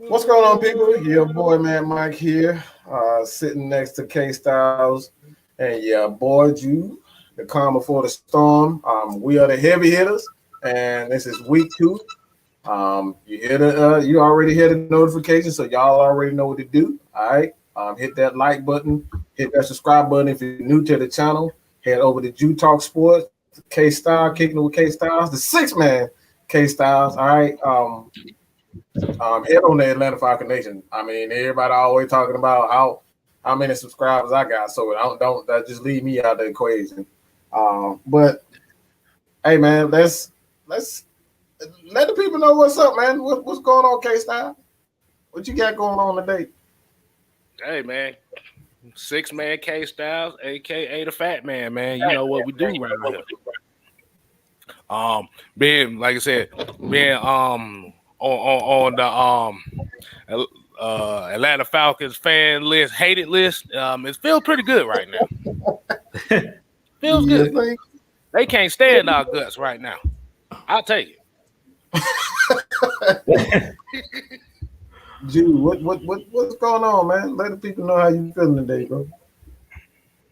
What's going on, people? Your boy, man, Mike here, sitting next to KStylzz and your boy, Jew, the calm before the storm. We are the heavy hitters, and this is week 2. You already hear the notification, so y'all already know what to do. All right, hit that like button, hit that subscribe button if you're new to the channel. Head over to Jew Talk Sports, KStylzz, kicking it with KStylzz, the 6-man KStylzz. All right. Head on the Atlanta Falcons Nation. I mean, everybody always talking about how many subscribers I got, so don't that just leave me out of the equation. But hey, man, let's let the people know what's up, man. What's going on, KStylzz? What you got going on today? Hey, man, 6-man KStylzz, aka the Fat Man, man. You know what we do right here. Being like I said, being on the Atlanta Falcons fan list, hated list, it feels pretty good right now. Feels good. They can't stand our guts right now. I'll tell you. Jude, what's going on, man? Let the people know how you feeling today, bro.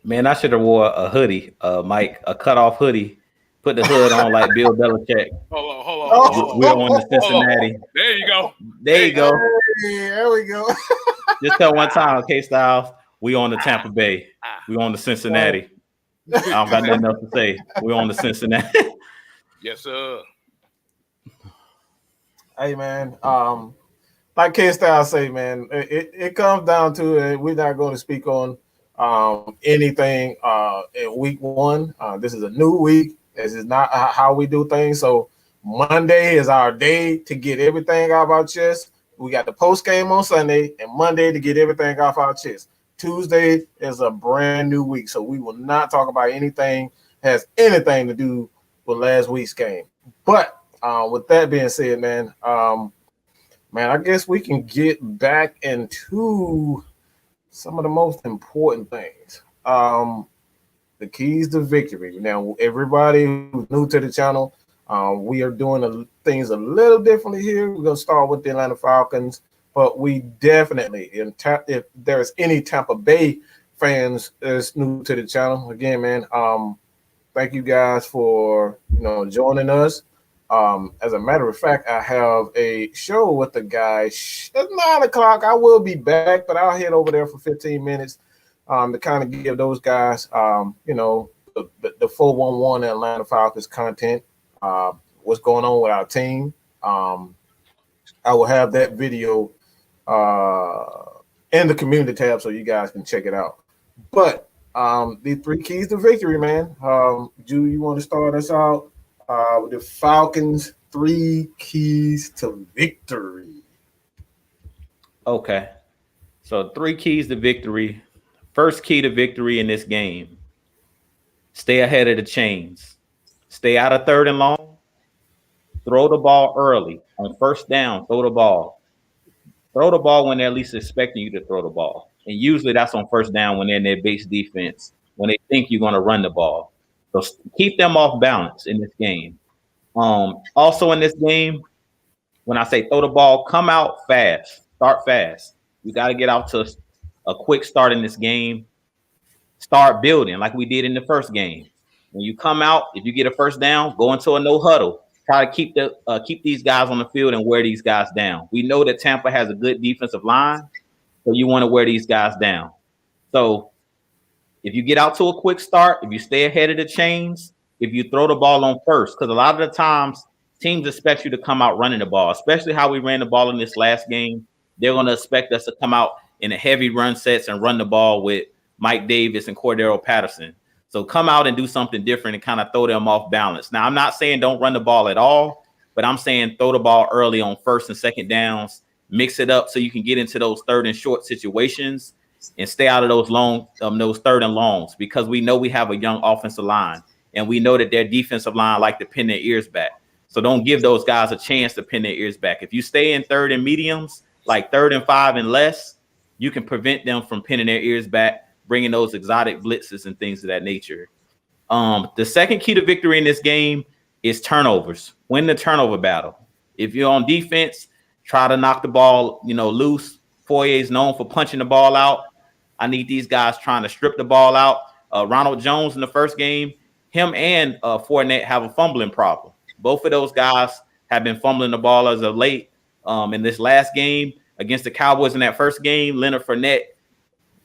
Man, I should have wore a hoodie, Mike, a cutoff hoodie. Put the hood on like Bill Belichick. Hold on. We're on to Cincinnati. There you go. There you go. Hey, there we go. Just tell one time, KStylzz, we on the Tampa Bay. We on the Cincinnati. I don't got nothing else to say. We on the Cincinnati. Yes, sir. Hey, man. Like KStylzz say, man, it comes down to it. We're not going to speak on anything in week 1. This is a new week. This is not how we do things. So Monday is our day to get everything off our chest. We got the post game on Sunday and Monday to get everything off our chest. Tuesday is a brand new week. So we will not talk about anything that has anything to do with last week's game. But with that being said, man, I guess we can get back into some of the most important things. The keys to victory. Now, everybody who's new to the channel, we are doing things a little differently here. We're going to start with the Atlanta Falcons, but we definitely, if there's any Tampa Bay fans that's new to the channel, again, man, thank you guys for joining us. As a matter of fact, I have a show with the guys at 9 o'clock. I will be back, but I'll head over there for 15 minutes to kind of give those guys, the 411 Atlanta Falcons content, what's going on with our team. I will have that video in the community tab so you guys can check it out. But the 3 keys to victory, man. Drew, you want to start us out with the Falcons' 3 keys to victory? Okay. So 3 keys to victory. First key to victory in this game: stay ahead of the chains. Stay out of 3rd and long. Throw the ball early. On first down, throw the ball. Throw the ball when they're at least expecting you to throw the ball. And usually that's on first down when they're in their base defense, when they think you're going to run the ball. So keep them off balance in this game. Also in this game, when I say throw the ball, come out fast. Start fast. You got to get out to a quick start in this game. Start building like we did in the first game. When you come out, if you get a first down, go into a no huddle. Try to keep these guys on the field and wear these guys down. We know that Tampa has a good defensive line, so you want to wear these guys down. So if you get out to a quick start, if you stay ahead of the chains, if you throw the ball on first, because a lot of the times teams expect you to come out running the ball, especially how we ran the ball in this last game. They're going to expect us to come out in a heavy run sets and run the ball with Mike Davis and Cordero Patterson. So come out and do something different and kind of throw them off balance. Now, I'm not saying don't run the ball at all, but I'm saying throw the ball early on first and second downs, mix it up so you can get into those 3rd and short situations and stay out of those those 3rd and longs, because we know we have a young offensive line and we know that their defensive line like to pin their ears back. So don't give those guys a chance to pin their ears back. If you stay in 3rd and mediums, like 3rd and 5 and less, you can prevent them from pinning their ears back, bringing those exotic blitzes and things of that nature. The second key to victory in this game is turnovers. Win the turnover battle. If you're on defense, try to knock the ball, loose. Foye is known for punching the ball out. I need these guys trying to strip the ball out. Ronald Jones in the first game, him and Fournette have a fumbling problem. Both of those guys have been fumbling the ball as of late. In this last game against the Cowboys in that first game, Leonard Fournette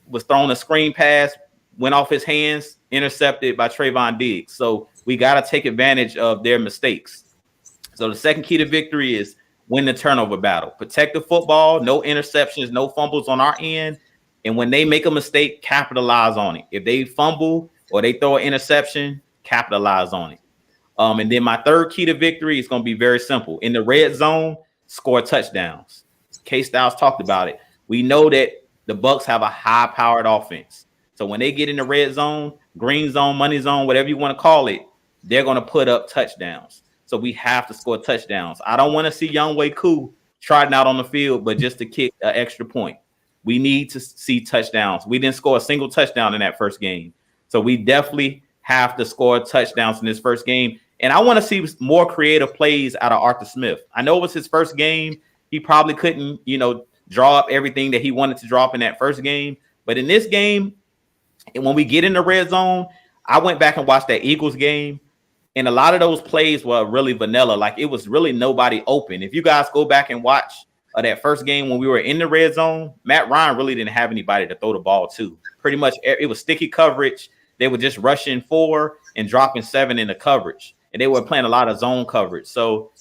was thrown a screen pass, went off his hands, intercepted by Trayvon Diggs. So we got to take advantage of their mistakes. So the second key to victory is win the turnover battle. Protect the football, no interceptions, no fumbles on our end. And when they make a mistake, capitalize on it. If they fumble or they throw an interception, capitalize on it. And then my third key to victory is going to be very simple. In the red zone, score touchdowns. KStylzz talked about it. We know that the Bucs have a high-powered offense. So when they get in the red zone, green zone, money zone, whatever you want to call it, they're going to put up touchdowns. So we have to score touchdowns. I don't want to see Younghoe Koo trotting out on the field, but just to kick an extra point. We need to see touchdowns. We didn't score a single touchdown in that first game. So we definitely have to score touchdowns in this first game. And I want to see more creative plays out of Arthur Smith. I know it was his first game. He probably couldn't, draw up everything that he wanted to draw up in that first game. But in this game, and when we get in the red zone, I went back and watched that Eagles game. And a lot of those plays were really vanilla. Like it was really nobody open. If you guys go back and watch that first game when we were in the red zone, Matt Ryan really didn't have anybody to throw the ball to. Pretty much it was sticky coverage. They were just rushing 4 and dropping 7 in the coverage. And they were playing a lot of zone coverage. So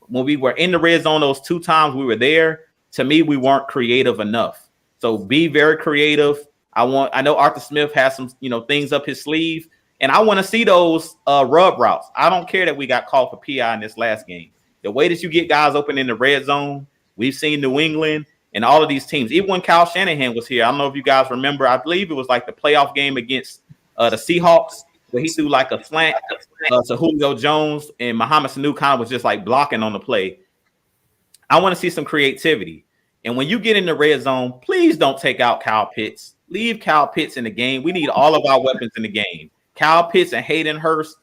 when we were in the red zone those 2 times we were there, to me, we weren't creative enough. So be very creative. I know Arthur Smith has some, things up his sleeve. And I want to see those rub routes. I don't care that we got called for PI in this last game. The way that you get guys open in the red zone, we've seen New England and all of these teams. Even when Kyle Shanahan was here, I don't know if you guys remember, I believe it was like the playoff game against the Seahawks, where he threw like a slant to Julio Jones, and Mohamed Sanu kind of was just like blocking on the play. I want to see some creativity. And when you get in the red zone, please don't take out Kyle Pitts. Leave Kyle Pitts in the game. We need all of our weapons in the game. Kyle Pitts and Hayden Hurst,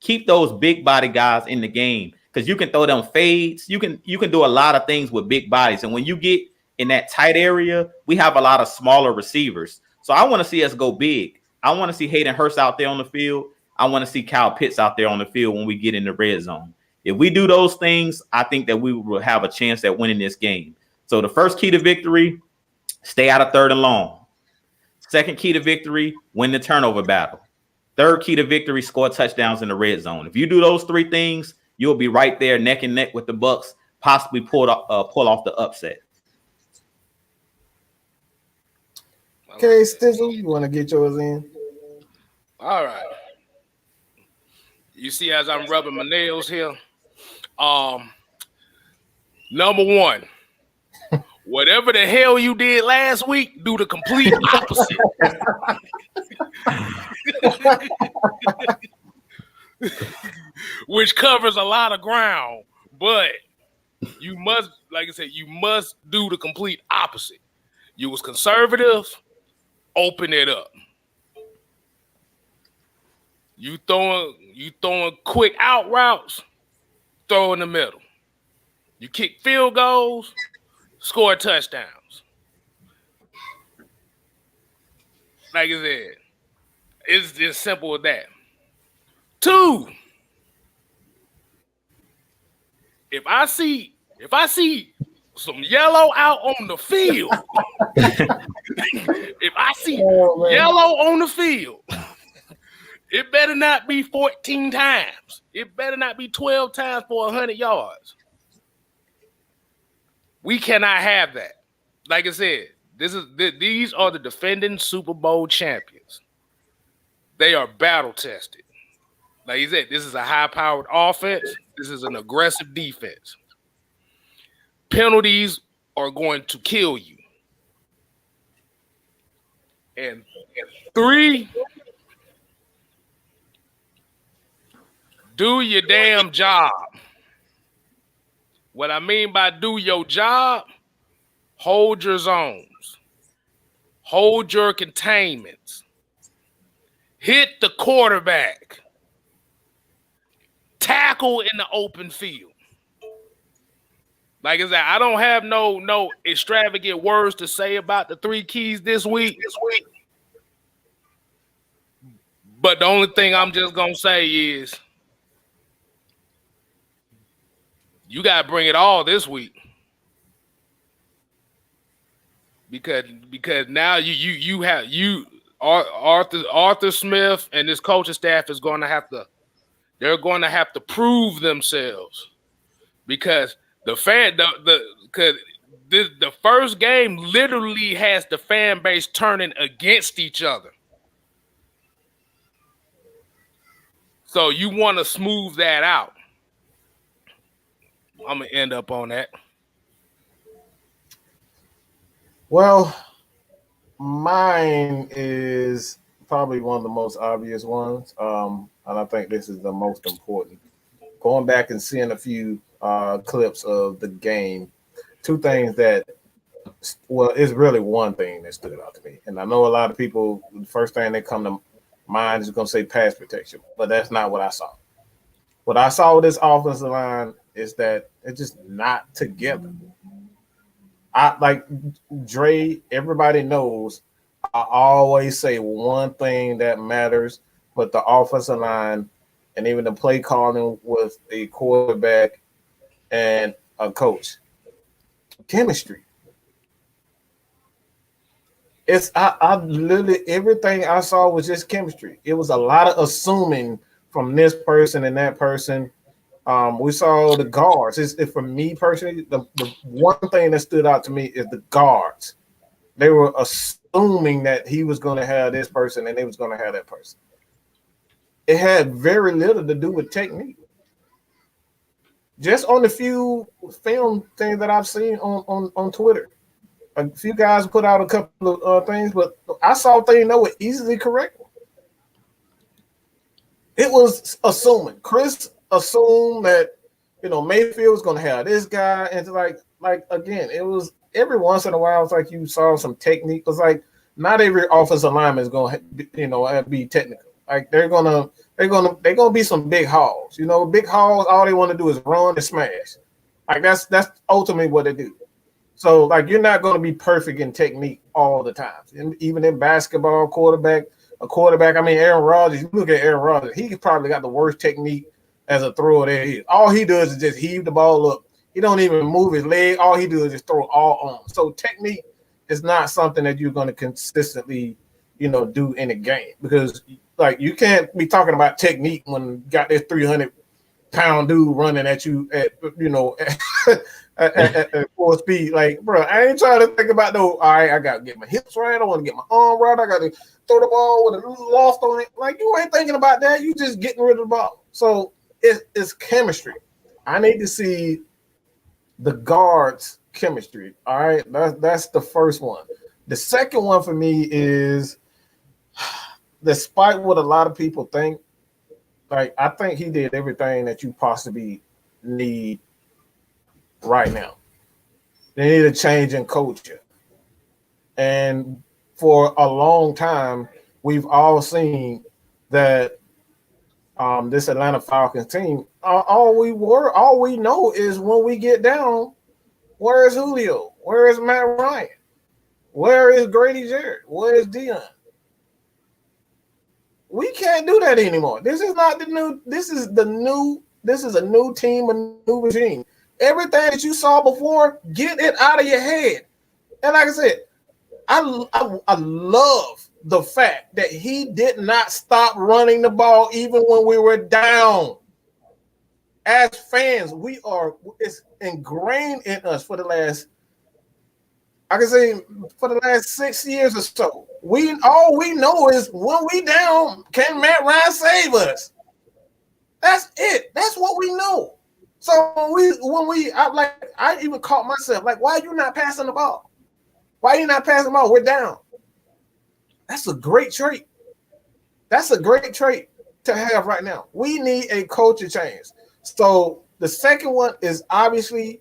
keep those big body guys in the game because you can throw them fades. You can do a lot of things with big bodies. And when you get in that tight area, we have a lot of smaller receivers. So I want to see us go big. I want to see Hayden Hurst out there on the field. I want to see Kyle Pitts out there on the field when we get in the red zone. If we do those things, I think that we will have a chance at winning this game. So the first key to victory, stay out of 3rd and long. Second key to victory, win the turnover battle. Third key to victory, score touchdowns in the red zone. If you do those 3 things, you'll be right there neck and neck with the Bucs, possibly pull off the upset. KStylzz, you want to get yours in? All right. You see, as I'm rubbing my nails here, number 1, whatever the hell you did last week, do the complete opposite. Which covers a lot of ground, but you must, like I said, you must do the complete opposite. You was conservative, open it up. You throwing quick out routes, throw in the middle. You kick field goals, score touchdowns. Like I said, it's just simple as that. 2, if I see some yellow out on the field, if I see yellow on the field, it better not be 14 times. It better not be 12 times for 100 yards. We cannot have that. Like I said, these are the defending Super Bowl champions. They are battle tested. Like you said, this is a high-powered offense. This is an aggressive defense. Penalties are going to kill you. And 3, do your damn job. What I mean by do your job, hold your zones. Hold your containments. Hit the quarterback. Tackle in the open field. Like I said, I don't have no extravagant words to say about the 3 keys this week. But the only thing I'm just gonna say is you gotta bring it all this week. Because now you have Arthur Smith and his coaching staff is going to have to prove themselves, because the first game literally has the fan base turning against each other. So you want to smooth that out. I'm gonna end up on that. Well, mine is probably one of the most obvious ones, and I think this is the most important. Going back and seeing a few clips of the game, two things that, well, it's really one thing that stood out to me. And I know a lot of people, the first thing that come to mind is going to say pass protection, but that's not what I saw. What I saw with this offensive line is that it's just not together. I like Dre, everybody knows I always say one thing that matters, but the offensive line and even the play calling with a quarterback and a coach. Chemistry. I literally everything I saw was just chemistry. It was a lot of assuming from this person and that person. We saw the guards. For me personally, the one thing that stood out to me is the guards. They were assuming that he was going to have this person and they was going to have that person. It had very little to do with technique. Just on the few film things that I've seen on Twitter, a few guys put out a couple of things, but I saw things that were easily corrected. It was assuming. Chris assumed that Mayfield was going to have this guy, and like again, it was every once in a while. It's like you saw some technique. It's like not every offensive lineman is going to be technical. Like they're gonna be some big hogs. Big hogs. All they want to do is run and smash. Like that's ultimately what they do. So like you're not going to be perfect in technique all the time. And even in basketball, a quarterback. I mean, Aaron Rodgers. You look at Aaron Rodgers. He probably got the worst technique as a thrower there is. All he does is just heave the ball up. He don't even move his leg. All he does is just throw all on. So technique is not something that you're going to consistently, do in a game, because like you can't be talking about technique when you got this 300-pound dude running at you at at full speed. Like, bro, I ain't trying to think about all right, I got to get my hips right. I want to get my arm right. I got to throw the ball with a little loft on it. Like, you ain't thinking about that. You just getting rid of the ball. So it's chemistry. I need to see the guards' chemistry. All right, that's the first one. The second one for me is, despite what a lot of people think, like I think he did everything that you possibly need right now. They need a change in culture. And for a long time, we've all seen that this Atlanta Falcons team, all we know is when we get down, where is Julio? Where is Matt Ryan? Where is Grady Jarrett? Where is Dion? We can't do that anymore. This is not the new. This is a new team, a new regime. Everything that you saw before, get it out of your head. And like I said, I love the fact that he did not stop running the ball even when we were down. As fans, it's ingrained in us for the last 6 years or so. All we know is when we down, can Matt Ryan save us? That's it. That's what we know. So I even caught myself like, why are you not passing the ball? Why are you not passing the ball? We're down. That's a great trait. That's a great trait to have right now. We need a culture change. So the second one is obviously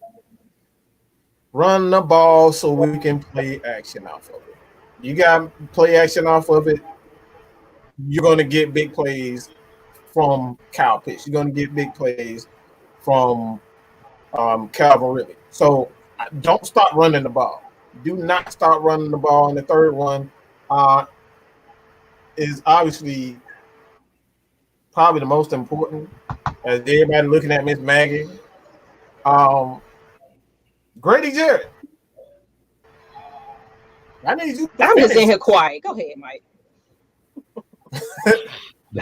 run the ball so we can play action off of it. You got to play action off of it. You're going to get big plays from Kyle Pitts. You're going to get big plays from Calvin Ridley. So don't stop running the ball. Do not stop running the ball. And the third one is obviously probably the most important. As everybody looking at Miss Maggie, Grady Jarrett. I need you. I'm just in here quiet. Go ahead, Mike.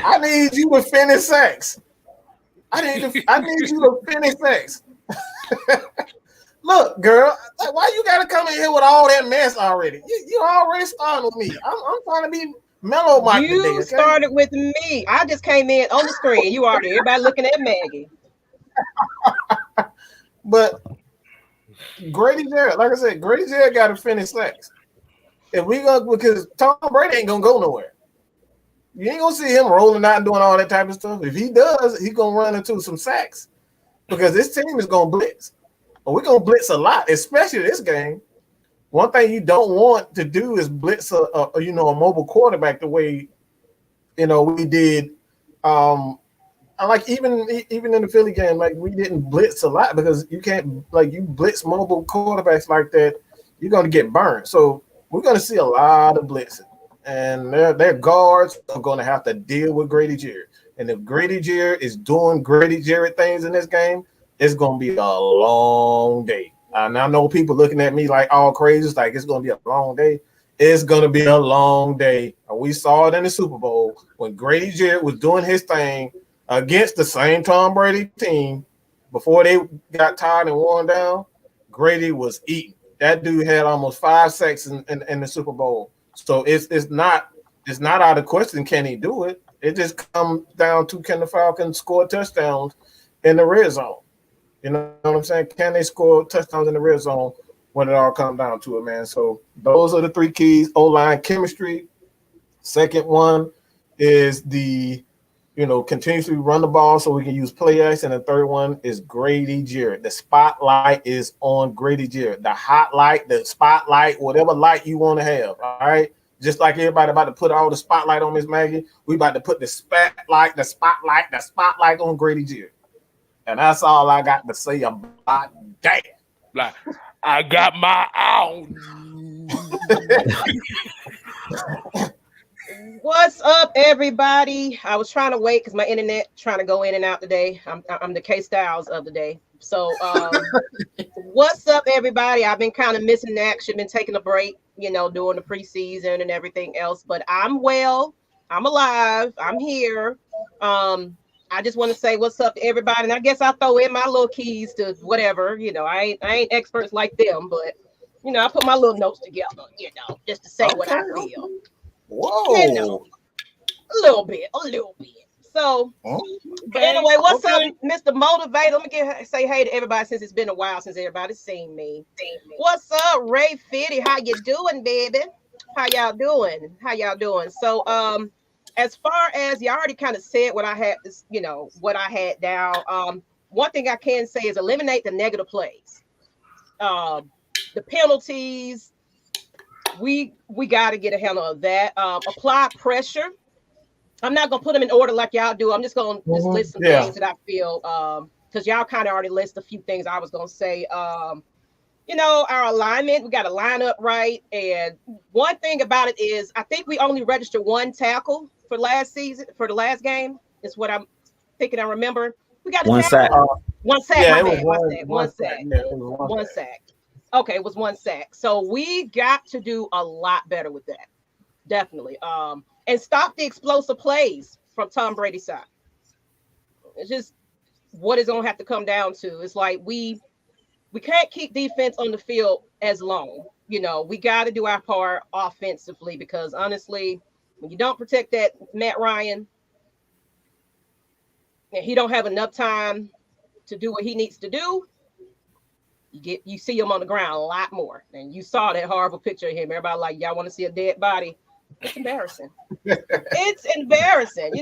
I need you to finish sacks. I need you to finish sacks. Look, girl, like, why you gotta come in here with all that mess already? You already started with me. I'm trying to be mellow, Mike. You today, okay? started with me. I just came in on the screen. You already everybody looking at Maggie. But Grady Jarrett, like I said, Grady Jarrett got to finish sacks. If we go, because Tom Brady ain't gonna go nowhere. You ain't gonna see him rolling out and doing all that type of stuff. If he does, he's gonna run into some sacks because this team is gonna blitz. We're gonna blitz a lot, especially this game. One thing you don't want to do is blitz a mobile quarterback the way we did. Like even in the Philly game, like we didn't blitz a lot because you can't you blitz mobile quarterbacks like that, you're gonna get burned. So we're gonna see a lot of blitzing, and their guards are gonna have to deal with Grady Jarrett. And if Grady Jarrett is doing Grady Jarrett things in this game, it's gonna be a long day. And I know people looking at me like all crazy, it's like it's gonna be a long day. It's gonna be a long day. And we saw it in the Super Bowl when Grady Jarrett was doing his thing against the same Tom Brady team before they got tired and worn down. Grady was eating. That dude had almost 5 sacks in the Super Bowl. So it's not out of question. Can he do it? It just comes down to can the Falcons score touchdowns in the red zone? You know what I'm saying? Can they score touchdowns in the red zone when it all comes down to it, man? So those are the 3 keys. O-line chemistry. Second one is the continuously run the ball so we can use play action. And the third one is Grady Jarrett. The spotlight is on Grady Jarrett. The hot light, the spotlight, whatever light you want to have. All right. Just like everybody about to put all the spotlight on Miss Maggie, we about to put the spotlight on Grady Jarrett. And that's all I got to say about that. Like, I got my own. What's up, everybody? I was trying to wait because my internet trying to go in and out today. I'm the KStylzz of the day. So what's up, everybody? I've been kind of missing the action, been taking a break, during the preseason and everything else. But I'm well, I'm alive, I'm here. I just want to say what's up to everybody. And I guess I'll throw in my little keys to whatever, I ain't experts like them, but I put my little notes together, just to say what I feel. Whoa. A little bit. So, but anyway, what's up, Mr. Motivator? Let me say hey to everybody since it's been a while since everybody's seen me. What's up, Ray Fitty? How you doing, baby? How y'all doing? So, as far as you already kind of said what I had, what I had down. One thing I can say is eliminate the negative plays, the penalties. We got to get a handle of that. Apply pressure. I'm not gonna put them in order like y'all do. I'm just gonna list some things that I feel because y'all kind of already list a few things I was gonna say. Our alignment, we got to line up right. And one thing about it is I think we only registered 1 tackle for last season, for the last game, is what I'm thinking I remember. We got 1 sack. 1 sack. Yeah, One sack. One sack. Okay, it was 1 sack. So we got to do a lot better with that. Definitely. And stop the explosive plays from Tom Brady's side. It's just what it's gonna have to come down to. It's like we can't keep defense on the field as long. We got to do our part offensively because honestly, when you don't protect that Matt Ryan, and he don't have enough time to do what he needs to do, you see him on the ground a lot more. And you saw that horrible picture of him. Everybody like, y'all want to see a dead body? It's embarrassing. It's embarrassing,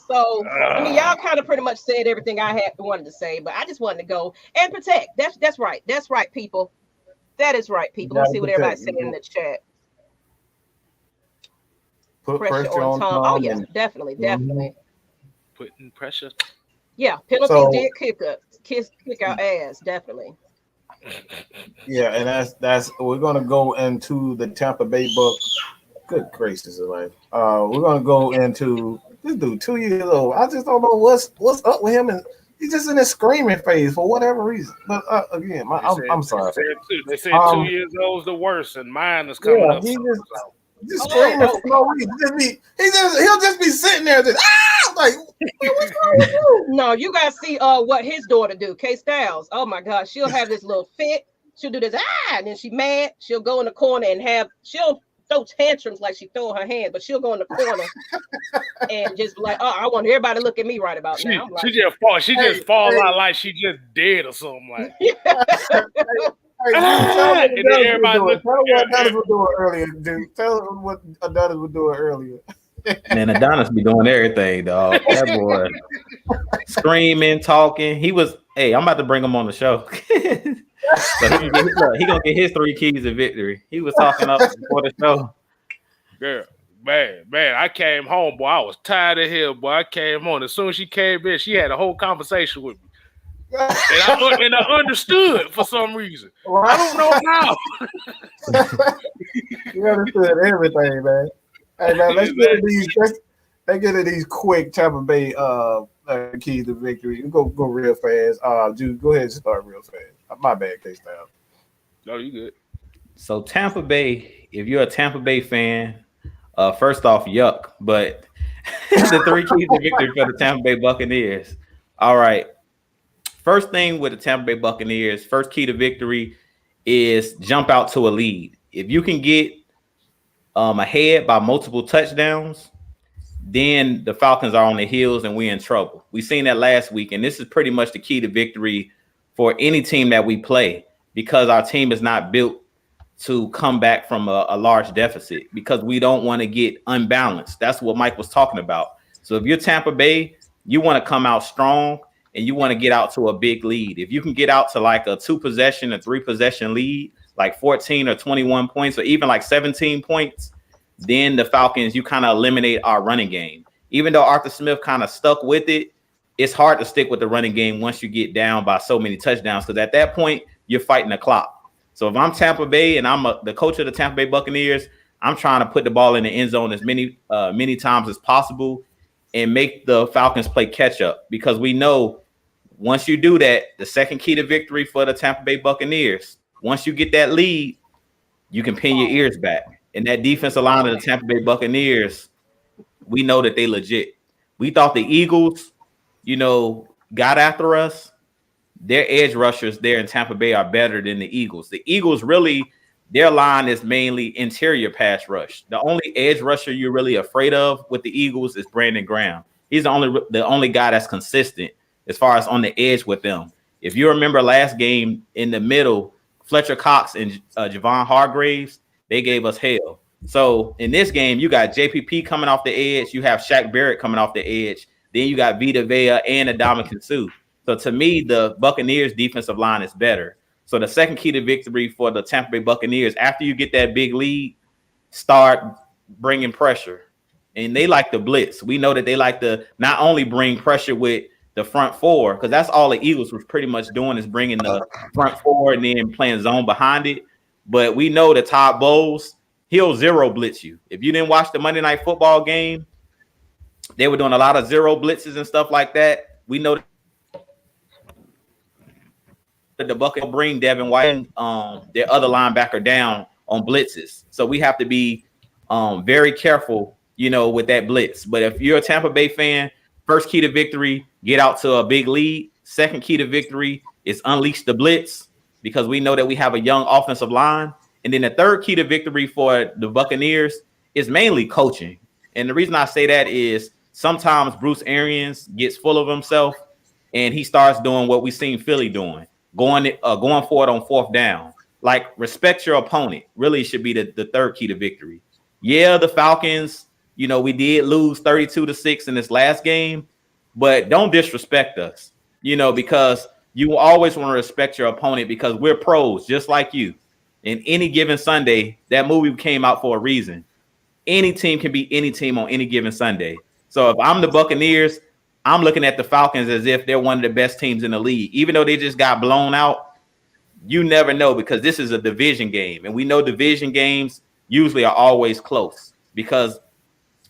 So y'all kind of pretty much said everything I wanted to say, but I just wanted to go and protect. That's right. That's right, people. That is right, people. Let's see what everybody's saying in the chat. Put pressure on Tom. Oh yeah, definitely. Putting pressure. Yeah, penalties did kick our ass, definitely. Yeah, and that's we're gonna go into the Tampa Bay Bucs. Good gracious, like we're gonna go into this dude 2 years old. I just don't know what's up with him, and he's just in this screaming phase for whatever reason. But again, I'm sorry. They said 2 years old is the worst, and mine is coming up. He just screaming for no reason. He'll just be sitting there, just like what's wrong with you? No, you gotta see what his daughter do. KStylzz. Oh my God, she'll have this little fit. She'll do this and then she mad. She'll go in the corner and she'll throw tantrums like she throw her hand, but she'll go in the corner and just be like, oh, I want everybody to look at me right about now. She just fall out like she just dead or something like. And then everybody tell what Adonis was doing earlier, dude. Tell him what Adonis was doing earlier. Man, Adonis be doing everything, dog. That boy screaming, talking. Hey, I'm about to bring him on the show. So he gonna get his 3 keys of victory. He was talking up before the show. Girl, man, I came home, boy. I was tired of hell, boy. I came home. As soon as she came in, she had a whole conversation with me. And I understood for some reason. I don't know how. You understood everything, man. Hey man, let's get to these quick Tampa Bay keys to victory. Go real fast. Jude, go ahead and start real fast. My bad, KStylzz. No, you good. So Tampa Bay, if you're a Tampa Bay fan, first off, yuck. But the 3 keys to victory for the Tampa Bay Buccaneers. All right. First thing with the Tampa Bay Buccaneers, first key to victory is jump out to a lead. If you can get ahead by multiple touchdowns, then the Falcons are on the heels and we're in trouble. We seen that last week, and this is pretty much the key to victory for any team that we play, because our team is not built to come back from a large deficit, because we don't want to get unbalanced. That's what Mike was talking about. So if you're Tampa Bay, you want to come out strong and you want to get out to a big lead. If you can get out to like a 2-possession or 3-possession lead, like 14 or 21 points, or even like 17 points, then the Falcons, you kind of eliminate our running game. Even though Arthur Smith kind of stuck with it, it's hard to stick with the running game once you get down by so many touchdowns, because at that point, you're fighting the clock. So if I'm Tampa Bay and I'm the coach of the Tampa Bay Buccaneers, I'm trying to put the ball in the end zone as many times as possible and make the Falcons play catch up, because we know once you do that, the second key to victory for the Tampa Bay Buccaneers, once you get that lead, you can pin your ears back. And that defensive line of the Tampa Bay Buccaneers, we know that they legit. We thought the Eagles, got after us. Their edge rushers there in Tampa Bay are better than the Eagles. The Eagles really, their line is mainly interior pass rush. The only edge rusher you're really afraid of with the Eagles is Brandon Graham. He's the only guy that's consistent as far as on the edge with them. If you remember last game in the middle, Fletcher Cox and Javon Hargraves, they gave us hell. So in this game, you got JPP coming off the edge. You have Shaq Barrett coming off the edge. Then you got Vita Vea and Ndamukong Suh. So to me, the Buccaneers defensive line is better. So the second key to victory for the Tampa Bay Buccaneers, after you get that big lead, start bringing pressure. And they like the blitz. We know that they like to not only bring pressure with the front four, because that's all the Eagles was pretty much doing, is bringing the front four and then playing zone behind it. But we know that Todd Bowles, he'll zero blitz you. If you didn't watch the Monday Night Football game, they were doing a lot of zero blitzes and stuff like that. We know that the Bucs will bring Devin White, their other linebacker, down on blitzes. So we have to be very careful, with that blitz. But if you're a Tampa Bay fan, first key to victory, get out to a big lead. Second key to victory is unleash the blitz, because we know that we have a young offensive line. And then the third key to victory for the Buccaneers is mainly coaching. And the reason I say that is sometimes Bruce Arians gets full of himself and he starts doing what we've seen Philly doing, going for it on fourth down. Like, respect your opponent really should be the third key to victory. Yeah, the Falcons, we did lose 32-6 in this last game, but don't disrespect us, because you always want to respect your opponent, because we're pros just like you. In any given Sunday, that movie came out for a reason. Any team can beat any team on any given Sunday. So if I'm the Buccaneers, I'm looking at the Falcons as if they're one of the best teams in the league. Even though they just got blown out, you never know because this is a division game. And we know division games usually are always close because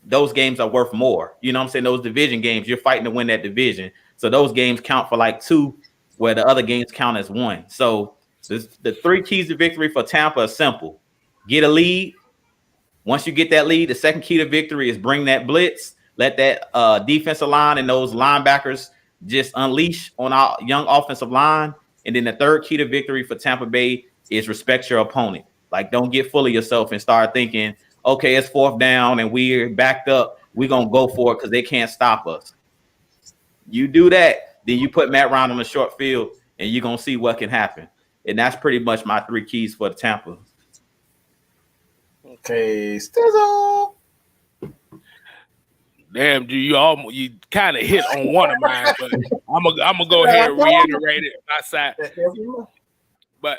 those games are worth more. You know what I'm saying? Those division games, you're fighting to win that division. So those games count for like 2, where the other games count as 1. So the 3 keys to victory for Tampa are simple. Get a lead. Once you get that lead, the second key to victory is bring that blitz. Let that defensive line and those linebackers just unleash on our young offensive line. And then the third key to victory for Tampa Bay is respect your opponent. Like, don't get full of yourself and start thinking, okay, it's 4th down and we're backed up. We're going to go for it because they can't stop us. You do that, then you put Matt Ryan on the short field and you're going to see what can happen. And that's pretty much my 3 keys for the Tampa. Okay, KStylzz. Damn, you kind of hit on one of mine, but I'm gonna go ahead and reiterate it my side. But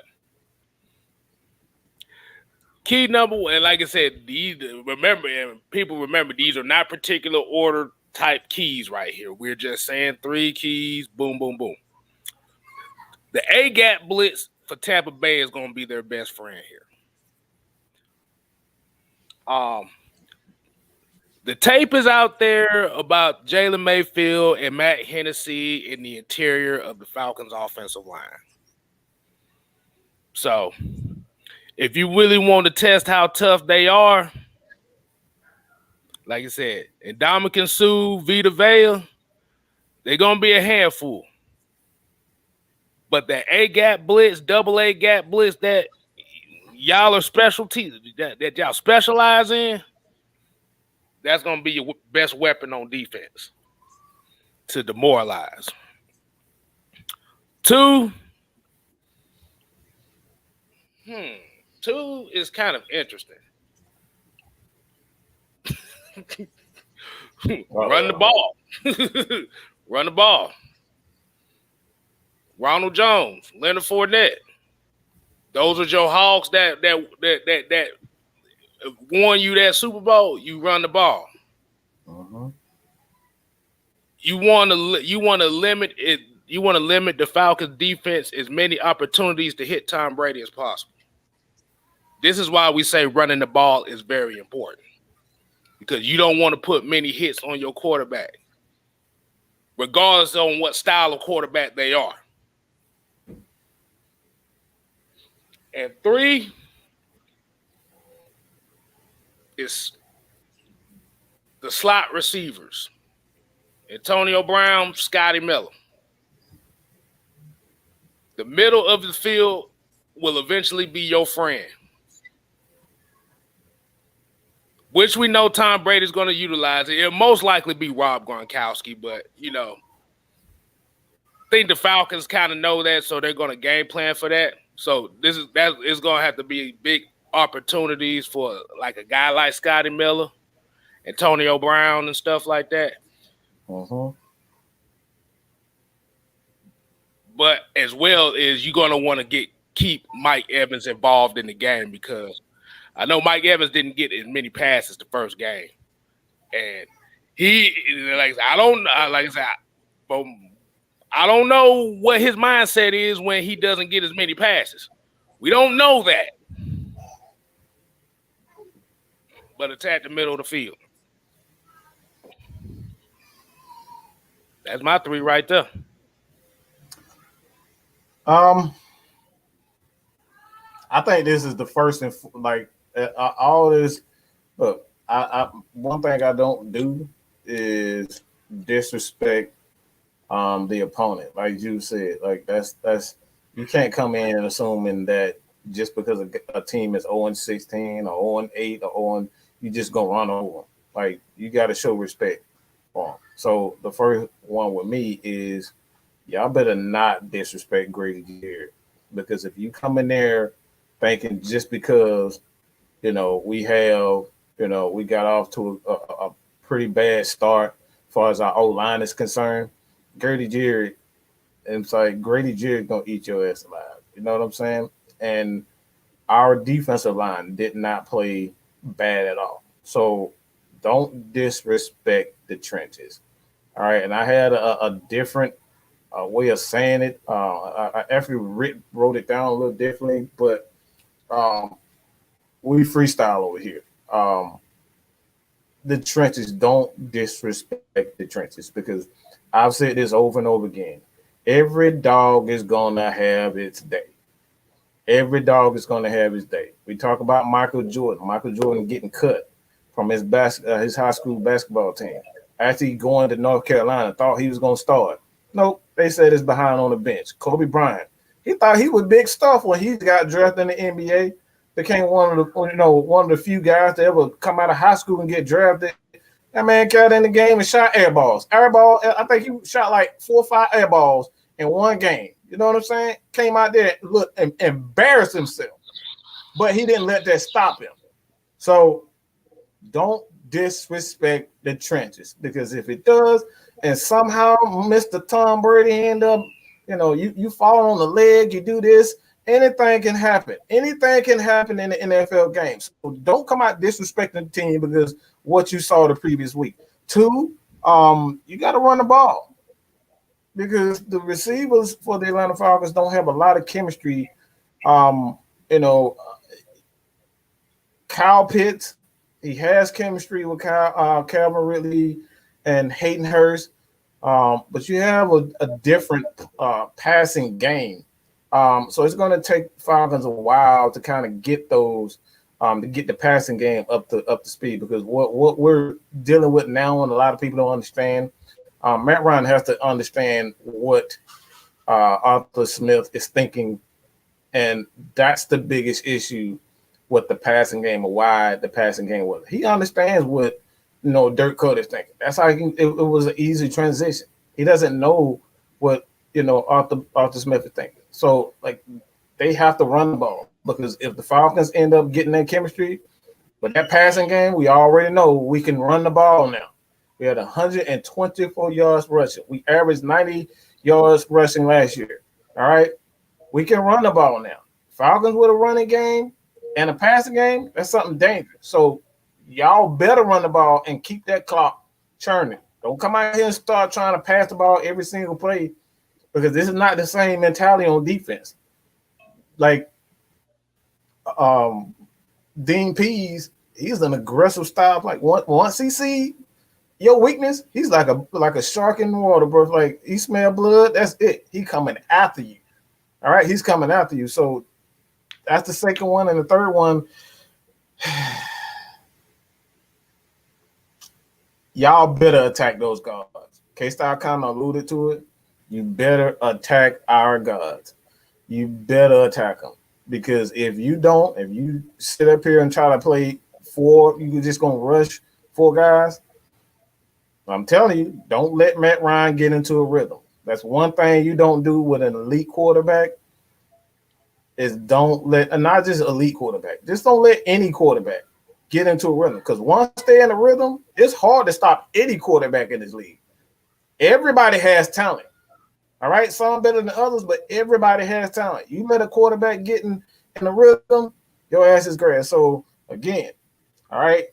key number 1, like I said, people remember these are not particular order type keys right here. We're just saying 3 keys, boom, boom, boom. The A-gap blitz for Tampa Bay is going to be their best friend here. The tape is out there about Jalen Mayfield and Matt Hennessy in the interior of the Falcons offensive line. So if you really want to test how tough they are, like I said, Ndamukong Suh, Vita Vea, they're going to be a handful. But that A-gap blitz, double A-gap blitz that y'all are specialty, that y'all specialize in, that's going to be your best weapon on defense to demoralize. 2 is kind of interesting. Run the ball. Run the ball. Ronald Jones, Leonard Fournette. Those are your Hawks that won you that Super Bowl. You run the ball. Uh-huh. You want to limit it. You want to limit the Falcons' defense as many opportunities to hit Tom Brady as possible. This is why we say running the ball is very important, because you don't want to put many hits on your quarterback, regardless on what style of quarterback they are. And 3 is the slot receivers. Antonio Brown, Scotty Miller. The middle of the field will eventually be your friend, which we know Tom Brady's going to utilize. It'll most likely be Rob Gronkowski, but, I think the Falcons kind of know that, so they're going to game plan for that. So it's going to have to be big opportunities for like a guy like Scotty Miller, Antonio Brown, and stuff like that. Uh-huh. But as well as you're going to want to keep Mike Evans involved in the game, because I know Mike Evans didn't get as many passes the first game, and I don't know what his mindset is when he doesn't get as many passes. We don't know that. But attack the middle of the field. That's my 3 right there. I think this is the first and all this. Look, I one thing I don't do is disrespect the opponent, like you said. Like that's you can't come in assuming that just because a team is 0-16 or 0-8 or 0, you just gonna run over them. Like, you got to show respect for them. So the first one with me is y'all better not disrespect Grady Jarrett, because if you come in there thinking just because we got off to a pretty bad start as far as our O-line is concerned, Grady Jarrett, and it's like Grady Jarrett gonna eat your ass alive. You know what I'm saying? And our defensive line did not play bad at all. So don't disrespect the trenches. All right, and I had a different way of saying it. I actually wrote it down a little differently, but we freestyle over here. The trenches, don't disrespect the trenches, because I've said this over and over again. Every dog is gonna have its day. Every dog is gonna have his day. We talk about Michael Jordan. Michael Jordan getting cut from his high school basketball team. After he going to North Carolina, thought he was gonna start. Nope, they said it's behind on the bench. Kobe Bryant, he thought he was big stuff when he got drafted in the NBA. Became one of the few guys to ever come out of high school and get drafted. That man got in the game and shot air balls. I think he shot like 4 or 5 air balls in one game. You know what I'm saying? Came out there and embarrassed himself. But he didn't let that stop him. So don't disrespect the trenches, because if it does, and somehow Mr. Tom Brady end up, you fall on the leg, you do this, anything can happen. Anything can happen in the NFL games. So don't come out disrespecting the team because what you saw the previous week. 2, you got to run the ball, because the receivers for the Atlanta Falcons don't have a lot of chemistry. Kyle Pitts, he has chemistry with Calvin Ridley and Hayden Hurst, but you have a different passing game. So it's going to take Falcons a while to kind of get those, to get the passing game up to speed, because what we're dealing with now, and a lot of people don't understand, Matt Ryan has to understand what Arthur Smith is thinking, and that's the biggest issue with the passing game, or why the passing game was. He understands what Dirk Coat is thinking. That's how it was an easy transition. He doesn't know what Arthur Smith is thinking. So they have to run the ball, because if the Falcons end up getting that chemistry, but that passing game, we already know we can run the ball now. We had 124 yards rushing. We averaged 90 yards rushing last year. All right, we can run the ball now. Falcons with a running game and a passing game, that's something dangerous. So y'all better run the ball and keep that clock churning. Don't come out here and start trying to pass the ball every single play, because this is not the same mentality on defense. Like Dean Pease, he's an aggressive style. Like once he see your weakness, he's like a shark in the water, bro. Like he smell blood, that's it. He coming after you. All right, he's coming after you. So that's the second one, and the third one. Y'all better attack those guards. KStylzz kind of alluded to it. You better attack our guards. You better attack them, because if you sit up here and try to play 4, you're just gonna rush 4 guys. I'm telling you, don't let Matt Ryan get into a rhythm. That's one thing you don't do with an elite quarterback. Is don't let, and not just elite quarterback, just don't let any quarterback get into a rhythm, because once they're in a rhythm, it's hard to stop any quarterback in this league. Everybody has talent. All right, some better than others, but everybody has talent. You let a quarterback get in the rhythm, your ass is grass. So again, all right,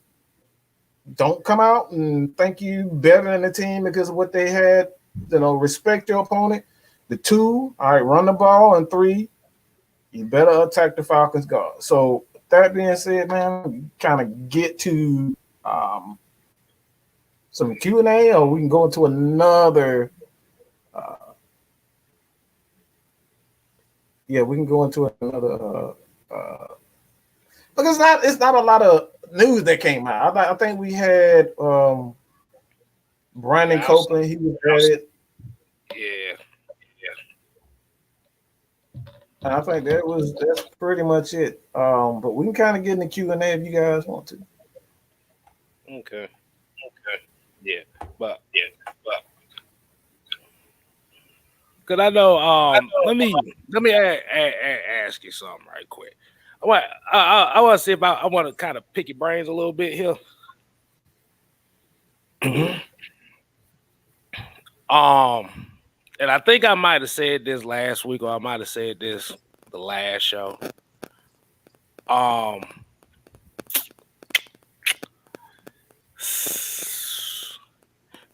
don't come out and think you better than the team because of what they had. Respect your opponent. The 2, all right, run the ball, and 3, you better attack the Falcons guard. So that being said, man, kind of get to some Q&A, or we can go into another. We can go into another. Because it's not a lot of news that came out. I think we had Brandon Copeland. He was added. Yeah. And I think that's pretty much it. But we can kind of get in the Q&A if you guys want to. Okay. Yeah, but because I know. Let me ask you something right quick. I want to see if I want to kind of pick your brains a little bit here. And I think I might have said this last week, or I might have said this the last show.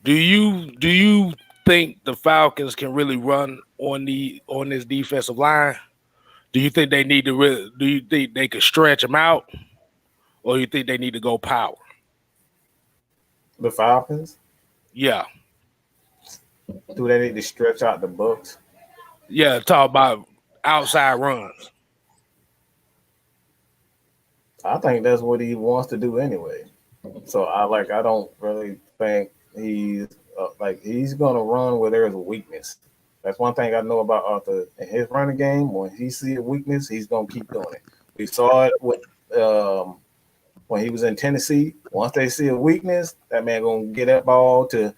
Do you think the Falcons can really run on this defensive line? Do you think they need to do you think they could stretch them out, or you think they need to go power? The Falcons? Yeah. Do they need to stretch out the Bucs? Yeah, talk about outside runs. I think that's what he wants to do anyway. So I don't really think he's he's gonna run where there's a weakness. That's one thing I know about Arthur in his running game. When he see a weakness, he's gonna keep doing it. We saw it with when he was in Tennessee. Once they see a weakness, that man gonna get that ball to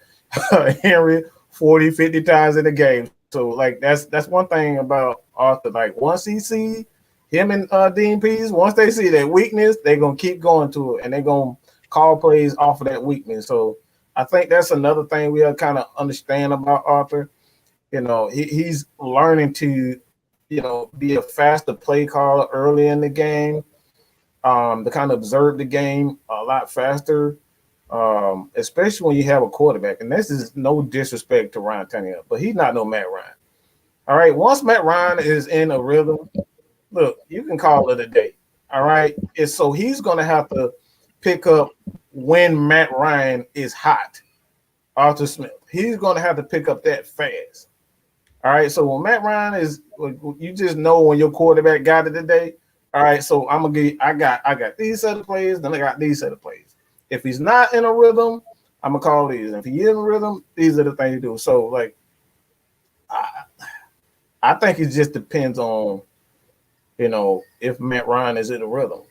Henry 40, 50 times in the game. So like that's one thing about Arthur. Like once he see him and Dean Pease, once they see that weakness, they're gonna keep going to it and they're gonna call plays off of that weakness. So I think that's another thing we have kind of understand about Arthur. You know, he's learning to, be a faster play caller early in the game, to kind of observe the game a lot faster, especially when you have a quarterback. And this is no disrespect to Ryan Tannehill, but he's not no Matt Ryan. All right, once Matt Ryan is in a rhythm, look, you can call it a day. All right, so he's going to have to pick up when Matt Ryan is hot. Arthur Smith, he's going to have to pick up that fast. All right, so when Matt Ryan is, you just know when your quarterback got it today. All right, so I'm gonna get, I got these set of plays, then I got these set of plays. If he's not in a rhythm, I'm gonna call these. If he's in a rhythm, these are the things you do. So like, I think it just depends on, if Matt Ryan is in a rhythm,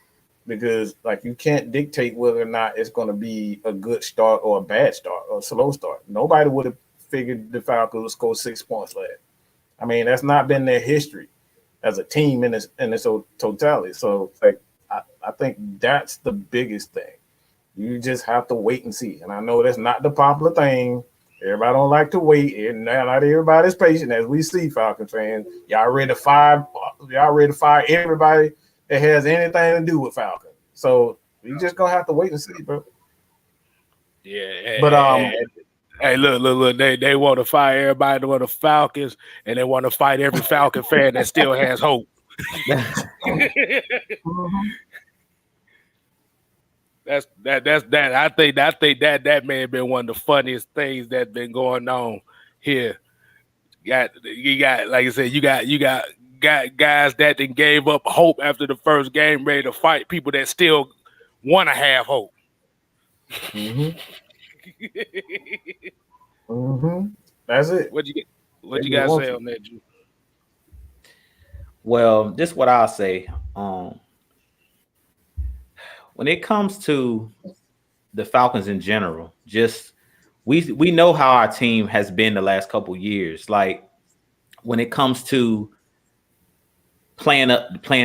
because like you can't dictate whether or not it's going to be a good start or a bad start or a slow start. Nobody would have figured the Falcons would score 6 points last. I mean, that's not been their history as a team in its totality. So like, I think that's the biggest thing. You just have to wait and see. And I know that's not the popular thing. Everybody don't like to wait, and not everybody's patient, as we see, Falcons fans. Y'all ready to fire everybody that has anything to do with Falcons. So we just gonna have to wait and see, bro. Yeah, but hey, look, they want to fire everybody that want the Falcons, and they want to fight every Falcon fan that still has hope. That's that. I think that may have been one of the funniest things that's been going on here. You got like I said, you got guys that then gave up hope after the first game, ready to fight people that still want to have hope. Mm-hmm. Mm-hmm. That's it. What you guys say on that, Drew? Well, this is what I'll say. When it comes to the Falcons in general, just we know how our team has been the last couple years. Like when it comes to playing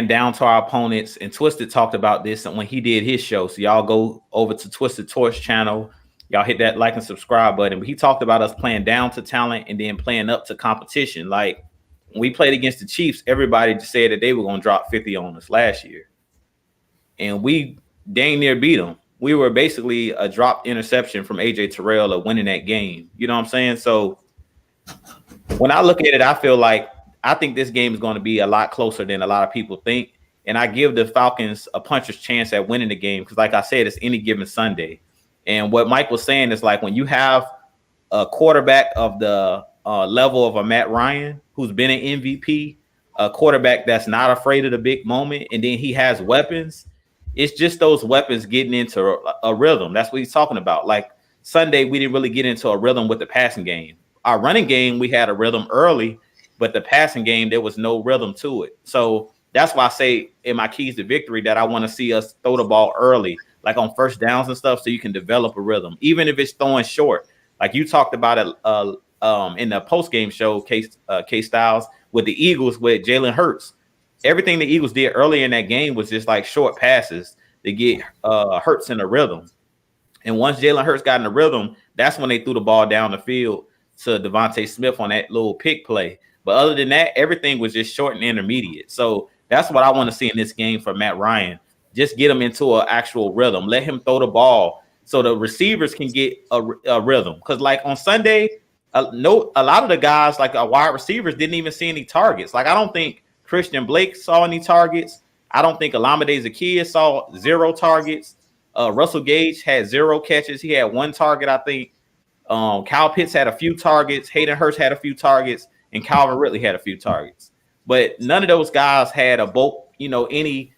down to our opponents, and Twisted talked about this when he did his show. So y'all go over to Twisted Torch channel. Y'all hit that like and subscribe button. But he talked about us playing down to talent and then playing up to competition. Like when we played against the Chiefs, everybody just said that they were going to drop 50 on us last year. And we dang near beat them. We were basically a dropped interception from AJ Terrell of winning that game. You know what I'm saying? So when I look at it, I think this game is going to be a lot closer than a lot of people think. And I give the Falcons a puncher's chance at winning the game because, like I said, it's any given Sunday. And what Mike was saying is like when you have a quarterback of the level of a Matt Ryan who's been an MVP, a quarterback that's not afraid of the big moment, and then he has weapons. It's just those weapons getting into a rhythm. That's what he's talking about. Like Sunday, we didn't really get into a rhythm with the passing game. Our running game, we had a rhythm early, but the passing game, there was no rhythm to it. So that's why I say in my keys to victory that I want to see us throw the ball early, like on first downs and stuff, so you can develop a rhythm, even if it's throwing short. Like you talked about it in the post-game show, KStylzz, with the Eagles with Jalen Hurts. Everything the Eagles did early in that game was just like short passes to get Hurts in a rhythm. And once Jalen Hurts got in the rhythm, that's when they threw the ball down the field to Devontae Smith on that little pick play. But other than that, everything was just short and intermediate. So that's what I want to see in this game for Matt Ryan. Just get him into an actual rhythm. Let him throw the ball so the receivers can get a rhythm. Because like on Sunday, a lot of the guys, like our wide receivers, didn't even see any targets. Like I don't think Christian Blake saw any targets. I don't think Olamide Zaccheaus saw 0 targets. Russell Gage had 0 catches. He had 1 target, I think. Kyle Pitts had a few targets. Hayden Hurst had a few targets, and Calvin Ridley had a few targets. But none of those guys had a bulk, they didn't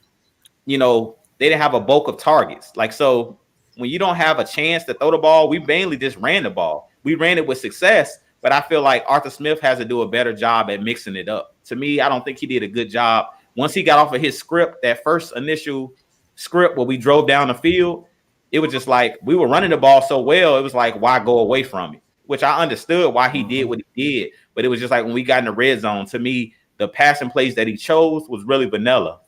have a bulk of targets. Like, so when you don't have a chance to throw the ball, we mainly just ran the ball. We ran it with success, but I feel like Arthur Smith has to do a better job at mixing it up. To me, I don't think he did a good job. Once he got off of his script, that first initial script where we drove down the field, it was just like we were running the ball so well, it was like, why go away from it? Which I understood why he did what he did, but it was just like when we got in the red zone, to me, the passing plays that he chose was really vanilla.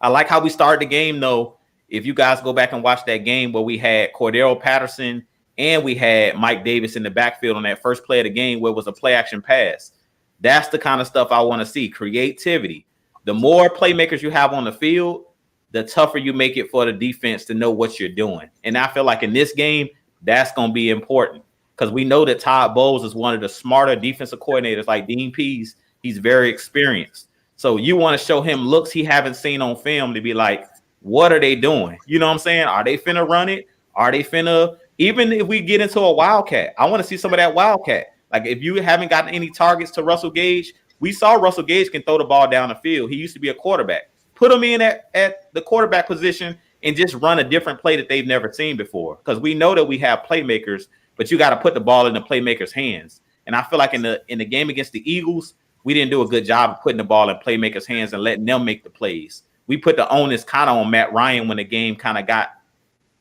I like how we started the game, though. If you guys go back and watch that game where we had Cordero Patterson and we had Mike Davis in the backfield on that first play of the game where it was a play action pass, that's the kind of stuff I want to see. Creativity. The more playmakers you have on the field, the tougher you make it for the defense to know what you're doing. And I feel like in this game, that's going to be important because we know that Todd Bowles is one of the smarter defensive coordinators like Dean Pease. He's very experienced. So you want to show him looks he haven't seen on film to be like, what are they doing? You know what I'm saying? Are they finna run it? Are they finna, even if we get into a wildcat, I want to see some of that wildcat. Like if you haven't gotten any targets to Russell Gage, we saw Russell Gage can throw the ball down the field. He used to be a quarterback. Put him in at the quarterback position and just run a different play that they've never seen before. Because we know that we have playmakers, but you got to put the ball in the playmakers' hands. And I feel like in the game against the Eagles, we didn't do a good job of putting the ball in playmakers' hands and letting them make the plays. We put the onus kind of on Matt Ryan when the game kind of got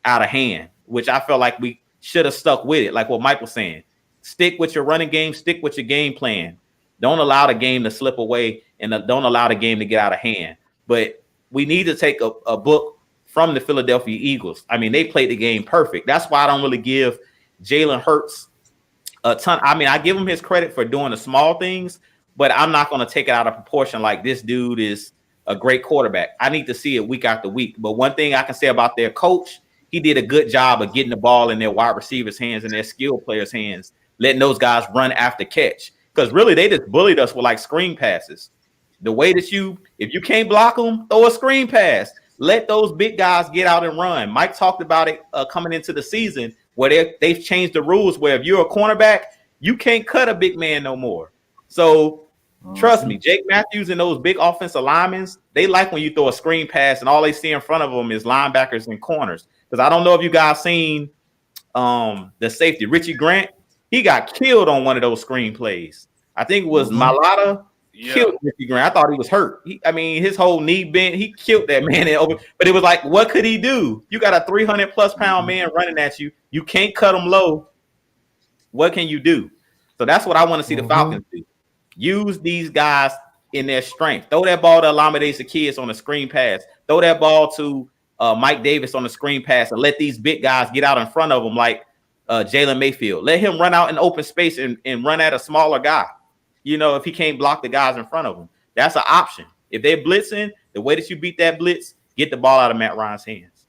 out of hand, which I felt like we should have stuck with it. Like what Mike was saying, stick with your running game, stick with your game plan. Don't allow the game to slip away and don't allow the game to get out of hand. But we need to take a book from the Philadelphia Eagles. I mean, they played the game perfect. That's why I don't really give Jalen Hurts a ton. I mean, I give him his credit for doing the small things, but I'm not going to take it out of proportion like this dude is a great quarterback. I need to see it week after week. But one thing I can say about their coach, he did a good job of getting the ball in their wide receivers' hands and their skill players' hands, letting those guys run after catch. Because really, they just bullied us with like screen passes. The way that if you can't block them, throw a screen pass. Let those big guys get out and run. Mike talked about it coming into the season where they've changed the rules where if you're a cornerback, you can't cut a big man no more. So trust me, Jake Matthews and those big offensive linemen, they like when you throw a screen pass and all they see in front of them is linebackers and corners. Because I don't know if you guys seen the safety, Richie Grant. He got killed on one of those screen plays. I think it was Malata. Killed Richie Grant. I thought he was hurt. His whole knee bent. He killed that man. But it was like, what could he do? You got a 300+ pound man running at you. You can't cut him low. What can you do? So that's what I want to see the Falcons do. Use these guys in their strength. Throw that ball to Olamide Zaccheaus on a screen pass. Throw that ball to Mike Davis on the screen pass and let these big guys get out in front of them like Jalen Mayfield. Let him run out in open space and run at a smaller guy. If he can't block the guys in front of him, that's an option. If they're blitzing, the way that you beat that blitz, get the ball out of Matt Ryan's hands.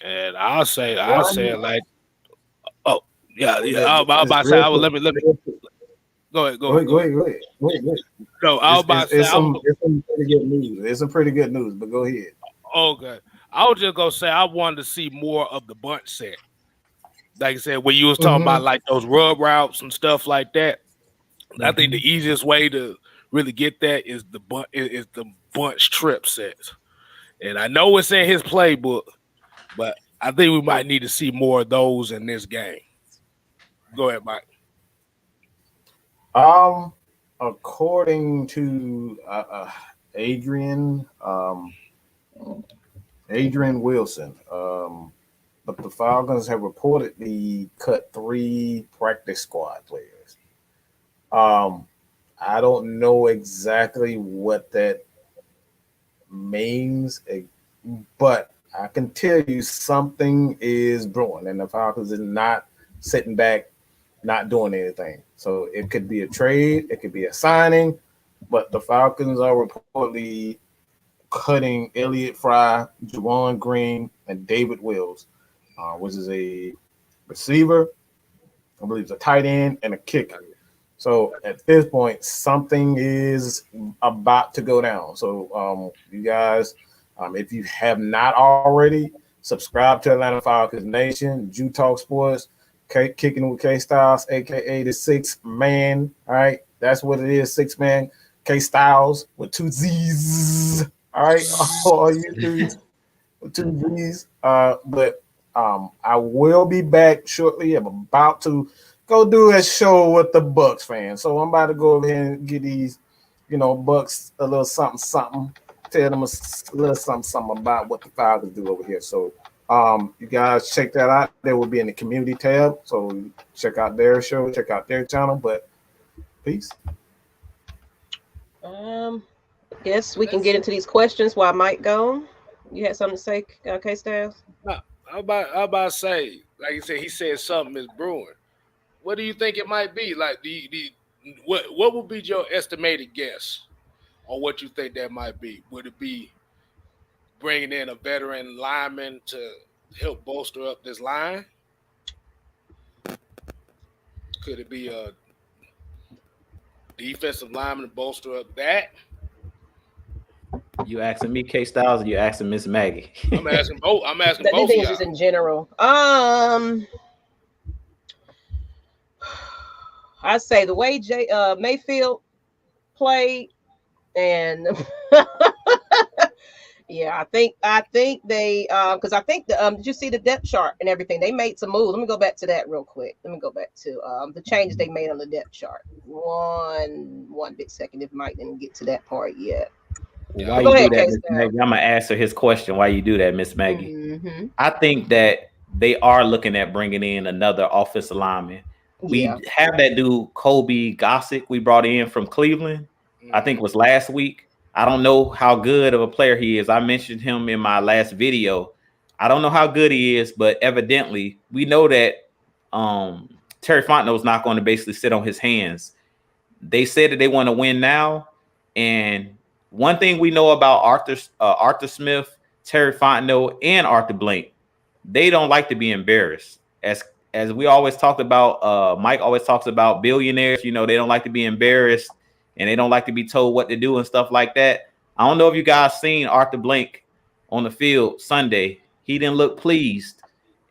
And I'll say like, oh yeah. I was about to say, let me. Go ahead. No, I was about to say, it's some pretty good news. It's some pretty good news, but go ahead. Okay, I was just gonna say I wanted to see more of the bunch set. Like I said, when you was talking about like those rub routes and stuff like that. I think the easiest way to really get that is the bunch trip sets. And I know it's in his playbook, but I think we might need to see more of those in this game. Go ahead, Mike. According to Adrian Wilson, but the Falcons have reportedly cut 3 practice squad players. I don't know exactly what that means, but I can tell you something is brewing, and the Falcons is not sitting back, not doing anything. So it could be a trade, it could be a signing, but the Falcons are reportedly cutting Elliott Fry, Juwan Green, and David Wills. which is a receiver, I believe it's a tight end, and a kicker. So at this point, something is about to go down. So you guys, if you have not already, subscribe to Atlanta Falcons Nation, TalkSports, Kicking with KStylzz, aka the sixth man. All right, that's what it is, six man. KStylzz with two Z's. All right, all you dudes with two Z's. But I will be back shortly. I'm about to go do a show with the Bucs fans. So I'm about to go over here and get these, Bucs a little something. Tell them a little something about what the Falcons do over here. So you guys check that out. They will be in the community tab. So check out their show, check out their channel. But peace. Guess we can get into these questions while Mike gone. You had something to say, KStylzz? No, I'm about to say, like you said, he said something is brewing. What do you think it might be? Like, what would be your estimated guess on what you think that might be? Would it be bringing in a veteran lineman to help bolster up this line? Could it be a defensive lineman to bolster up that? You asking me, KStylzz, or you asking Miss Maggie? I'm asking both. I'm asking both. These just in general. I say the way Mayfield played, and yeah, I think they because I think did you see the depth chart and everything? They made some moves. Let me go back to that real quick. Let me go back to the changes they made on the depth chart. One big second, if Mike didn't get to that part yet. Why you do that, Miss Maggie? I'm gonna answer his question. Why you do that, Miss Maggie? Mm-hmm. I think that they are looking at bringing in another offensive lineman. We have that dude Kobe Gossick we brought in from Cleveland. I think it was last week. I don't know how good of a player he is. I mentioned him in my last video. I don't know how good he is, but evidently we know that Terry Fontenot is not going to basically sit on his hands. They said that they want to win now, and one thing we know about Arthur Smith, Terry Fontenot, and Arthur Blank, they don't like to be embarrassed. As we always talked about, Mike always talks about billionaires. They don't like to be embarrassed, and they don't like to be told what to do and stuff like that. I don't know if you guys seen Arthur Blank on the field Sunday. He didn't look pleased,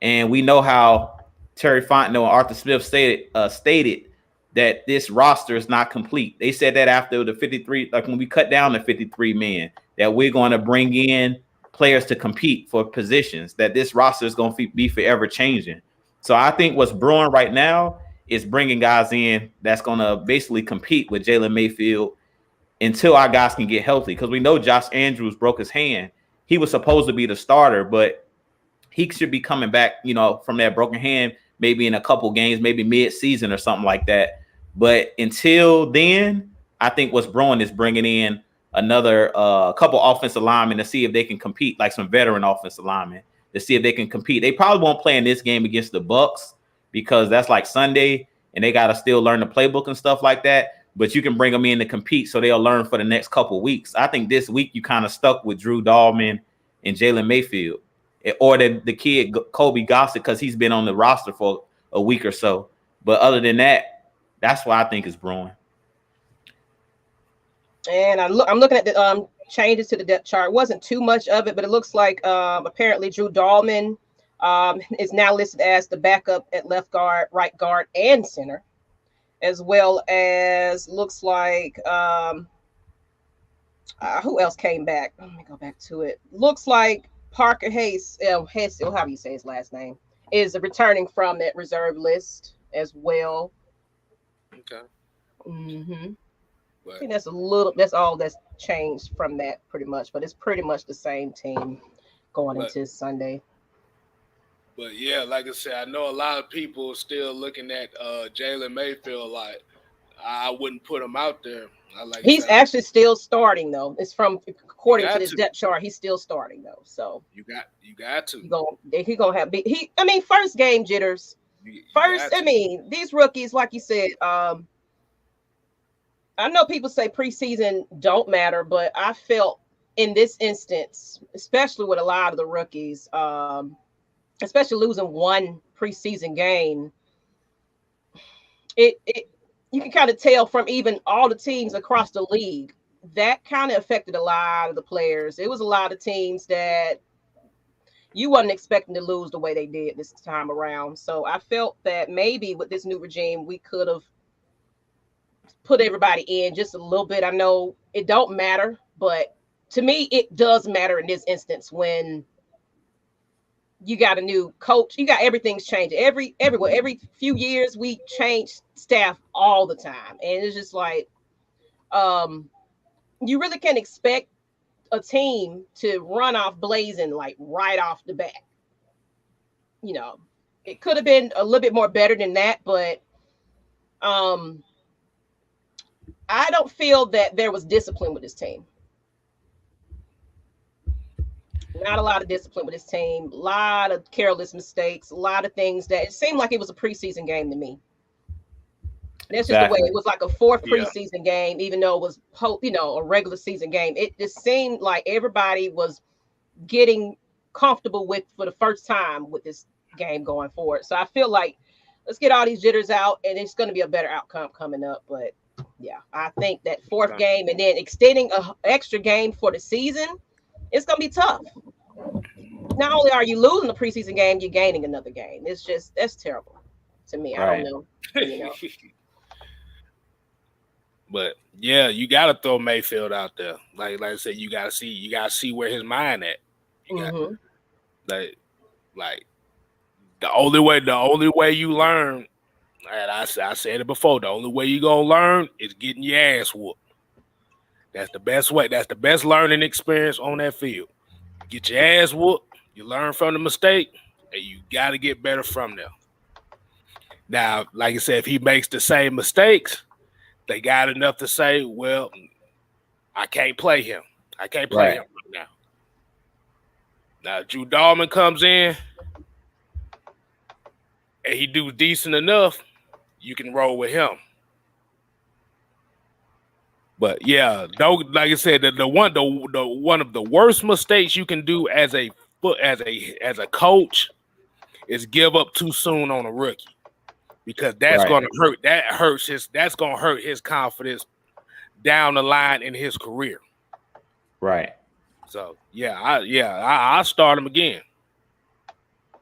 and we know how Terry Fontenot and Arthur Smith stated that this roster is not complete. They said that after the 53, like when we cut down to 53 men, that we're going to bring in players to compete for positions, that this roster is going to be forever changing. So I think what's brewing right now is bringing guys in that's going to basically compete with Jalen Mayfield until our guys can get healthy. Because we know Josh Andrews broke his hand. He was supposed to be the starter, but he should be coming back, from that broken hand, maybe in a couple games, maybe mid-season or something like that. But until then, I think what's brewing is bringing in another couple offensive linemen to see if they can compete, like some veteran offensive linemen, to see if they can compete. They probably won't play in this game against the Bucs because that's like Sunday, and they got to still learn the playbook and stuff like that. But you can bring them in to compete so they'll learn for the next couple of weeks. I think this week you kind of stuck with Drew Dahlman and Jalen Mayfield, or the kid Kobe Gossick because he's been on the roster for a week or so. But other than that, that's why I think it's brewing. And I'm looking at the changes to the depth chart. It wasn't too much of it, but it looks like apparently Drew Dahlman is now listed as the backup at left guard, right guard, and center, as well as looks like who else came back? Let me go back to it. Looks like Parker Hayes, however you say his last name, is returning from that reserve list as well. Okay. Mm-hmm. I think that's all that's changed from that pretty much, but it's pretty much the same team going into Sunday. But yeah, like I said, I know a lot of people are still looking at Jalen Mayfield like I wouldn't put him out there. He's actually still starting though. It's according to this depth chart, he's still starting though. So you got to. He gonna have first game jitters. These rookies, like you said, I know people say preseason don't matter, but I felt in this instance, especially with a lot of the rookies, especially losing one preseason game, it you can kind of tell from even all the teams across the league that kind of affected a lot of the players. It was a lot of teams that you wasn't expecting to lose the way they did this time around. So I felt that maybe with this new regime, we could have put everybody in just a little bit. I know it don't matter, but to me, it does matter in this instance when you got a new coach. You got everything's changing. Everywhere, every few years, we change staff all the time. And it's just like, you really can't expect a team to run off blazing like right off the bat. You know, it could have been a little bit more better than that, but I don't feel that there was discipline with this team. Not a lot of discipline with this team. A lot of careless mistakes. A lot of things that it seemed like it was a preseason game to me. That's just the way it was, like a fourth preseason game, even though it was a regular season game. It just seemed like everybody was getting comfortable with for the first time with this game going forward. So I feel like let's get all these jitters out, and it's going to be a better outcome coming up. But yeah, I think that fourth game and then extending an extra game for the season, it's going to be tough. Not only are you losing the preseason game, you're gaining another game. It's just, that's terrible to me. Right. I don't know. You know. But yeah, you gotta throw Mayfield out there. Like I said, you gotta see where his mind at. You got, like the only way you learn, and I said it before, the only way you gonna learn is getting your ass whooped. That's the best way. That's the best learning experience on that field. Get your ass whooped, you learn from the mistake, and you gotta get better from them. Now, like I said, if he makes the same mistakes, they got enough to say, well, I can't play him. I can't play him right now. Now, Drew Dahlman comes in and he do decent enough, you can roll with him. But yeah, like I said, the one of the worst mistakes you can do as a coach is give up too soon on a rookie. Because that's going to hurt. That's going to hurt his confidence down the line in his career. Right. So I'll start him again.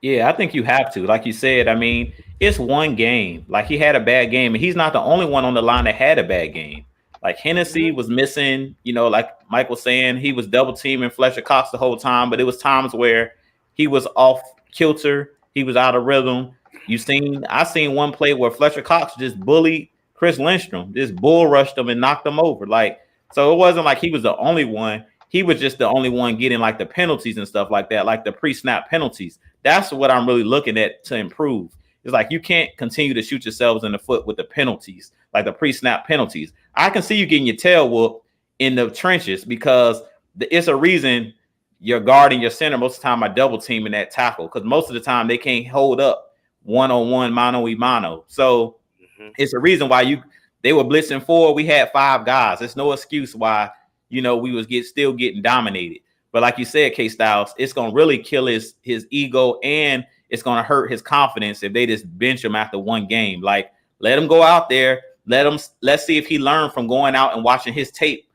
Yeah, I think you have to. Like you said, I mean, it's one game. Like, he had a bad game, and he's not the only one on the line that had a bad game. Like, Hennessy was missing. You know, like Mike was saying, he was double teaming Fletcher Cox the whole time, but it was times where he was off kilter. He was out of rhythm. I seen one play where Fletcher Cox just bullied Chris Lindstrom, just bull rushed him and knocked him over. Like, so it wasn't like he was the only one. He was just the only one getting like the penalties and stuff like that, like the pre-snap penalties. That's what I'm really looking at to improve. It's like, you can't continue to shoot yourselves in the foot with the penalties, like the pre-snap penalties. I can see you getting your tail whooped in the trenches because it's a reason you're guarding your center most of the time by double teaming that tackle, because most of the time they can't hold up one-on-one, mano-a-mano. So it's a reason why they were blitzing 4. We had 5 guys. There's no excuse why, we was still getting dominated. But like you said, KStylzz, it's going to really kill his ego, and it's going to hurt his confidence if they just bench him after one game. Like, let him go out there. Let's see if he learned from going out and watching his tape,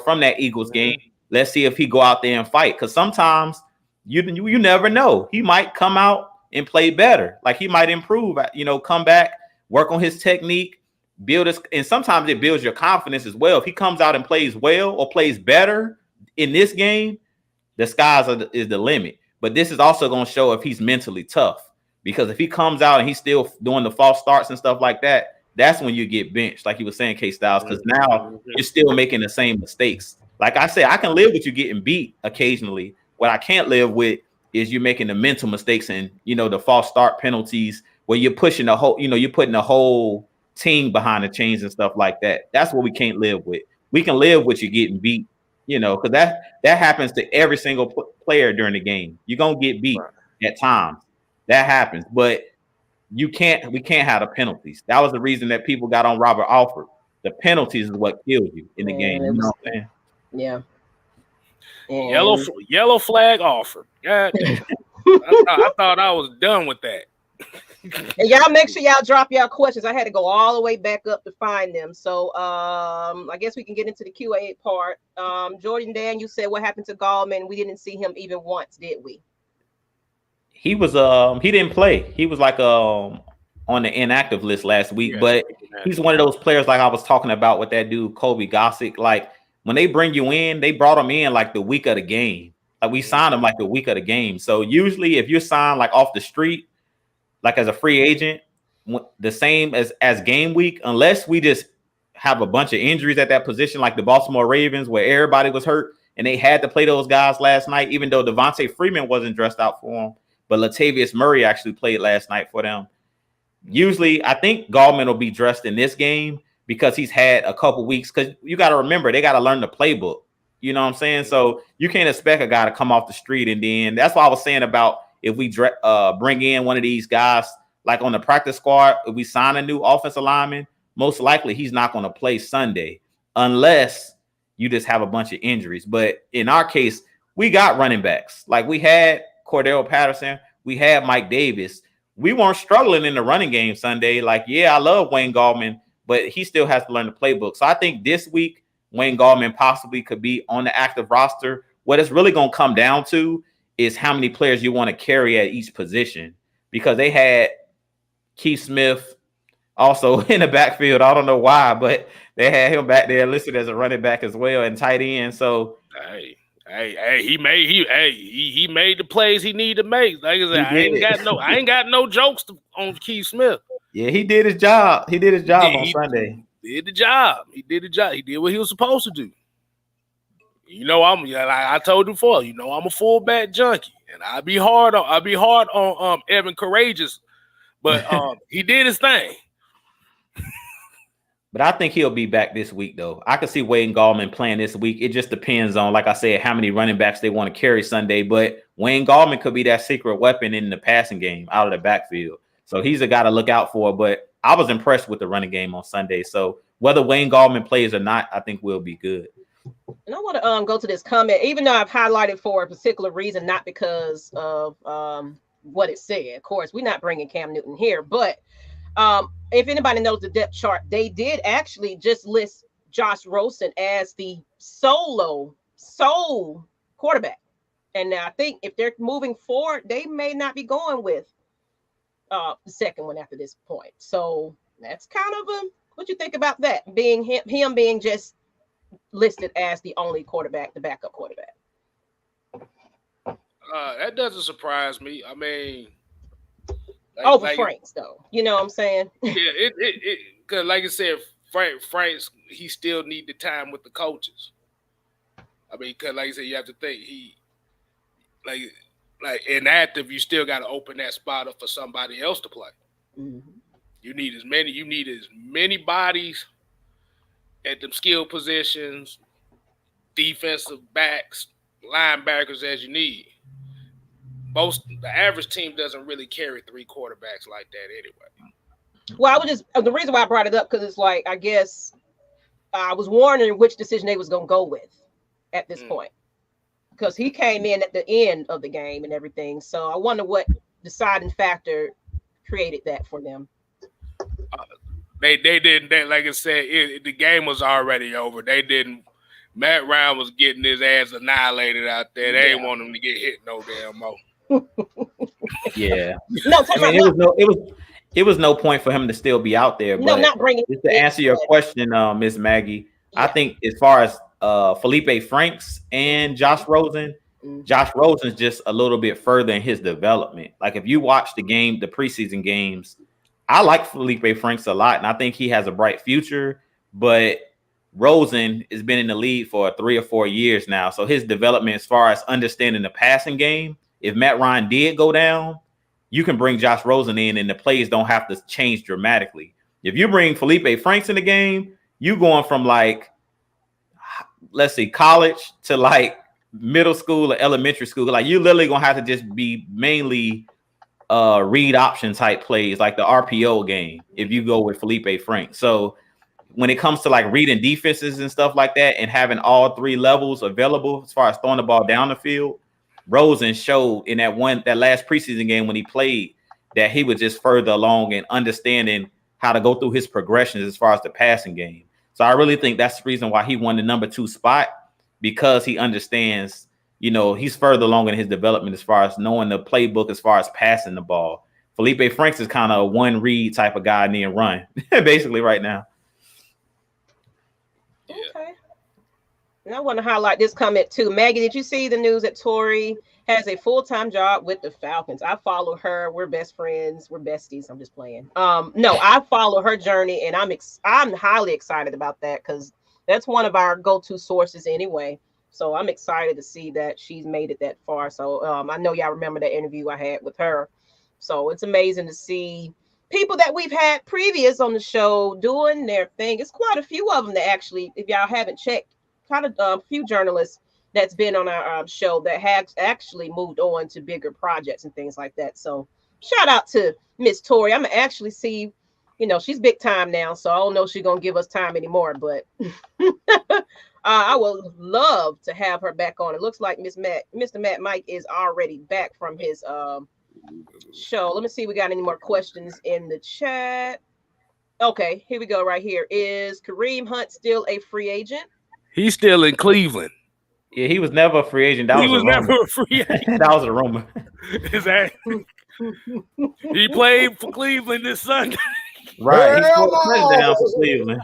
from that Eagles game. Let's see if he go out there and fight. Because sometimes you never know. He might come out and play better. Like, he might improve, come back, work on his technique, and sometimes it builds your confidence as well. If he comes out and plays well or plays better in this game, the skies is the limit. But this is also going to show if he's mentally tough, because if he comes out and he's still doing the false starts and stuff like that, that's when you get benched, like you were saying, KStylzz, because now you're still making the same mistakes. Like I said, I can live with you getting beat occasionally. What I can't live with is you making the mental mistakes and, the false start penalties where you're pushing the whole, you're putting the whole team behind the chains and stuff like that. That's what we can't live with. We can live with you getting beat, because that happens to every single player during the game. You're going to get beat at times. That happens. But we can't have the penalties. That was the reason that people got on Robert Alford. The penalties is what kills you in the game. You know what I'm saying? Yeah. Yellow flag offer. God damn. I thought I was done with that. And y'all make sure y'all drop y'all questions. I had to go all the way back up to find them. So I guess we can get into the QA part. Jordan Dan, you said what happened to Gallman? We didn't see him even once, did we? He was he didn't play. He was like on the inactive list last week, but he's one of those players like I was talking about with that dude Kobe Gossick. Like when they bring you in, they brought him in like the week of the game. Like we signed him like the week of the game. So usually if you're signed like off the street, like as a free agent, the same as game week, unless we just have a bunch of injuries at that position, like the Baltimore Ravens, where everybody was hurt and they had to play those guys last night, even though Devontae Freeman wasn't dressed out for them, but Latavius Murray actually played last night for them. Usually, I think Gallman will be dressed in this game because he's had a couple weeks, because you got to remember, they got to learn the playbook. You know what I'm saying? So you can't expect a guy to come off the street, and then that's what I was saying about if we bring in one of these guys, like on the practice squad, if we sign a new offensive lineman, most likely he's not going to play Sunday unless you just have a bunch of injuries. But in our case, we got running backs. Like we had Cordell Patterson, we had Mike Davis. We weren't struggling in the running game Sunday. Like, yeah, I love Wayne Gallman, but he still has to learn the playbook. So I think this week, Wayne Gallman possibly could be on the active roster. What it's really going to come down to is how many players you want to carry at each position, because they had Keith Smith also in the backfield. I don't know why, but they had him back there listed as a running back as well and tight end. So he made the plays he needed to make. Like I said, I ain't got no jokes on Keith Smith. Yeah, he did his job. He did his job on Sunday. He did the job. He did what he was supposed to do. You know, I told you before, you know, I'm a fullback junkie, and I be hard on Evan Courageous, but he did his thing. But I think he'll be back this week, though. I could see Wayne Gallman playing this week. It just depends on, like I said, how many running backs they want to carry Sunday. But Wayne Gallman could be that secret weapon in the passing game out of the backfield. So he's a guy to look out for. But I was impressed with the running game on Sunday. So whether Wayne Gallman plays or not, I think we'll be good. And I want to go to this comment, even though I've highlighted for a particular reason, not because of what it said. Of course, we're not bringing Cam Newton here, but if anybody knows the depth chart, they did actually just list Josh Rosen as the sole quarterback. And I think if they're moving forward, they may not be going with the second one after this point. So that's kind of what you think about that, being him being just listed as the only quarterback, the backup quarterback. That doesn't surprise me. I mean, Franks, though. You know what I'm saying? Yeah, it because like I said, Franks, he still need the time with the coaches. I mean, because like I said, you have to think he like inactive, you still got to open that spot up for somebody else to play. Mm-hmm. You need as many bodies at them skill positions, defensive backs, linebackers as you need. The average team doesn't really carry 3 quarterbacks like that anyway. Well, the reason why I brought it up, because it's like, I guess I was wondering which decision they was going to go with at this point, because he came in at the end of the game and everything. So I wonder what deciding factor created that for them. They didn't, like I said, the game was already over. They didn't. Matt Ryan was getting his ass annihilated out there. They didn't want him to get hit no damn more. Yeah. It was no point for him to still be out there. But not bringing. Just to answer your question, Miss Maggie, I think as far as Felipe Franks and Josh Rosen, Josh Rosen's just a little bit further in his development. Like if you watch the preseason games, I like Felipe Franks a lot, and I think he has a bright future. But Rosen has been in the league for 3 or 4 years now, so his development as far as understanding the passing game, if Matt Ryan did go down, you can bring Josh Rosen in, and the plays don't have to change dramatically. If you bring Felipe Franks in the game, you going from like, let's see, college to like middle school or elementary school. Like you literally gonna have to just be mainly read option type plays, like the RPO game, if you go with Felipe Franks. So when it comes to like reading defenses and stuff like that and having all 3 levels available as far as throwing the ball down the field, Rosen showed in that last preseason game when he played that he was just further along in understanding how to go through his progressions as far as the passing game. So I really think that's the reason why he won the number 2 spot, because he understands, he's further along in his development as far as knowing the playbook as far as passing the ball. Felipe Franks is kind of a one read type of guy and then run basically right now. Okay. And I want to highlight this comment too. Maggie, did you see the news that Tori has a full-time job with the Falcons? I follow her. We're best friends. We're besties. I'm just playing. No, I follow her journey, and I'm highly excited about that because that's one of our go-to sources anyway. So I'm excited to see that she's made it that far. So I know y'all remember that interview I had with her. So it's amazing to see people that we've had previous on the show doing their thing. It's quite a few of them that actually, if y'all haven't checked, kind of a few journalists that's been on our show that have actually moved on to bigger projects and things like that. So shout out to Miss Tori. I'm gonna actually see, she's big time now, so I don't know if she's gonna give us time anymore, but I would love to have her back on. It looks like Mr. Matt Mike is already back from his show. Let me see if we got any more questions in the chat. Okay, here we go right here. Is Kareem Hunt still a free agent? He's still in Cleveland. Yeah, he was never a free agent. He was never a free agent. That was a rumor. He played for Cleveland this Sunday. Right. He scored a touchdown for Cleveland.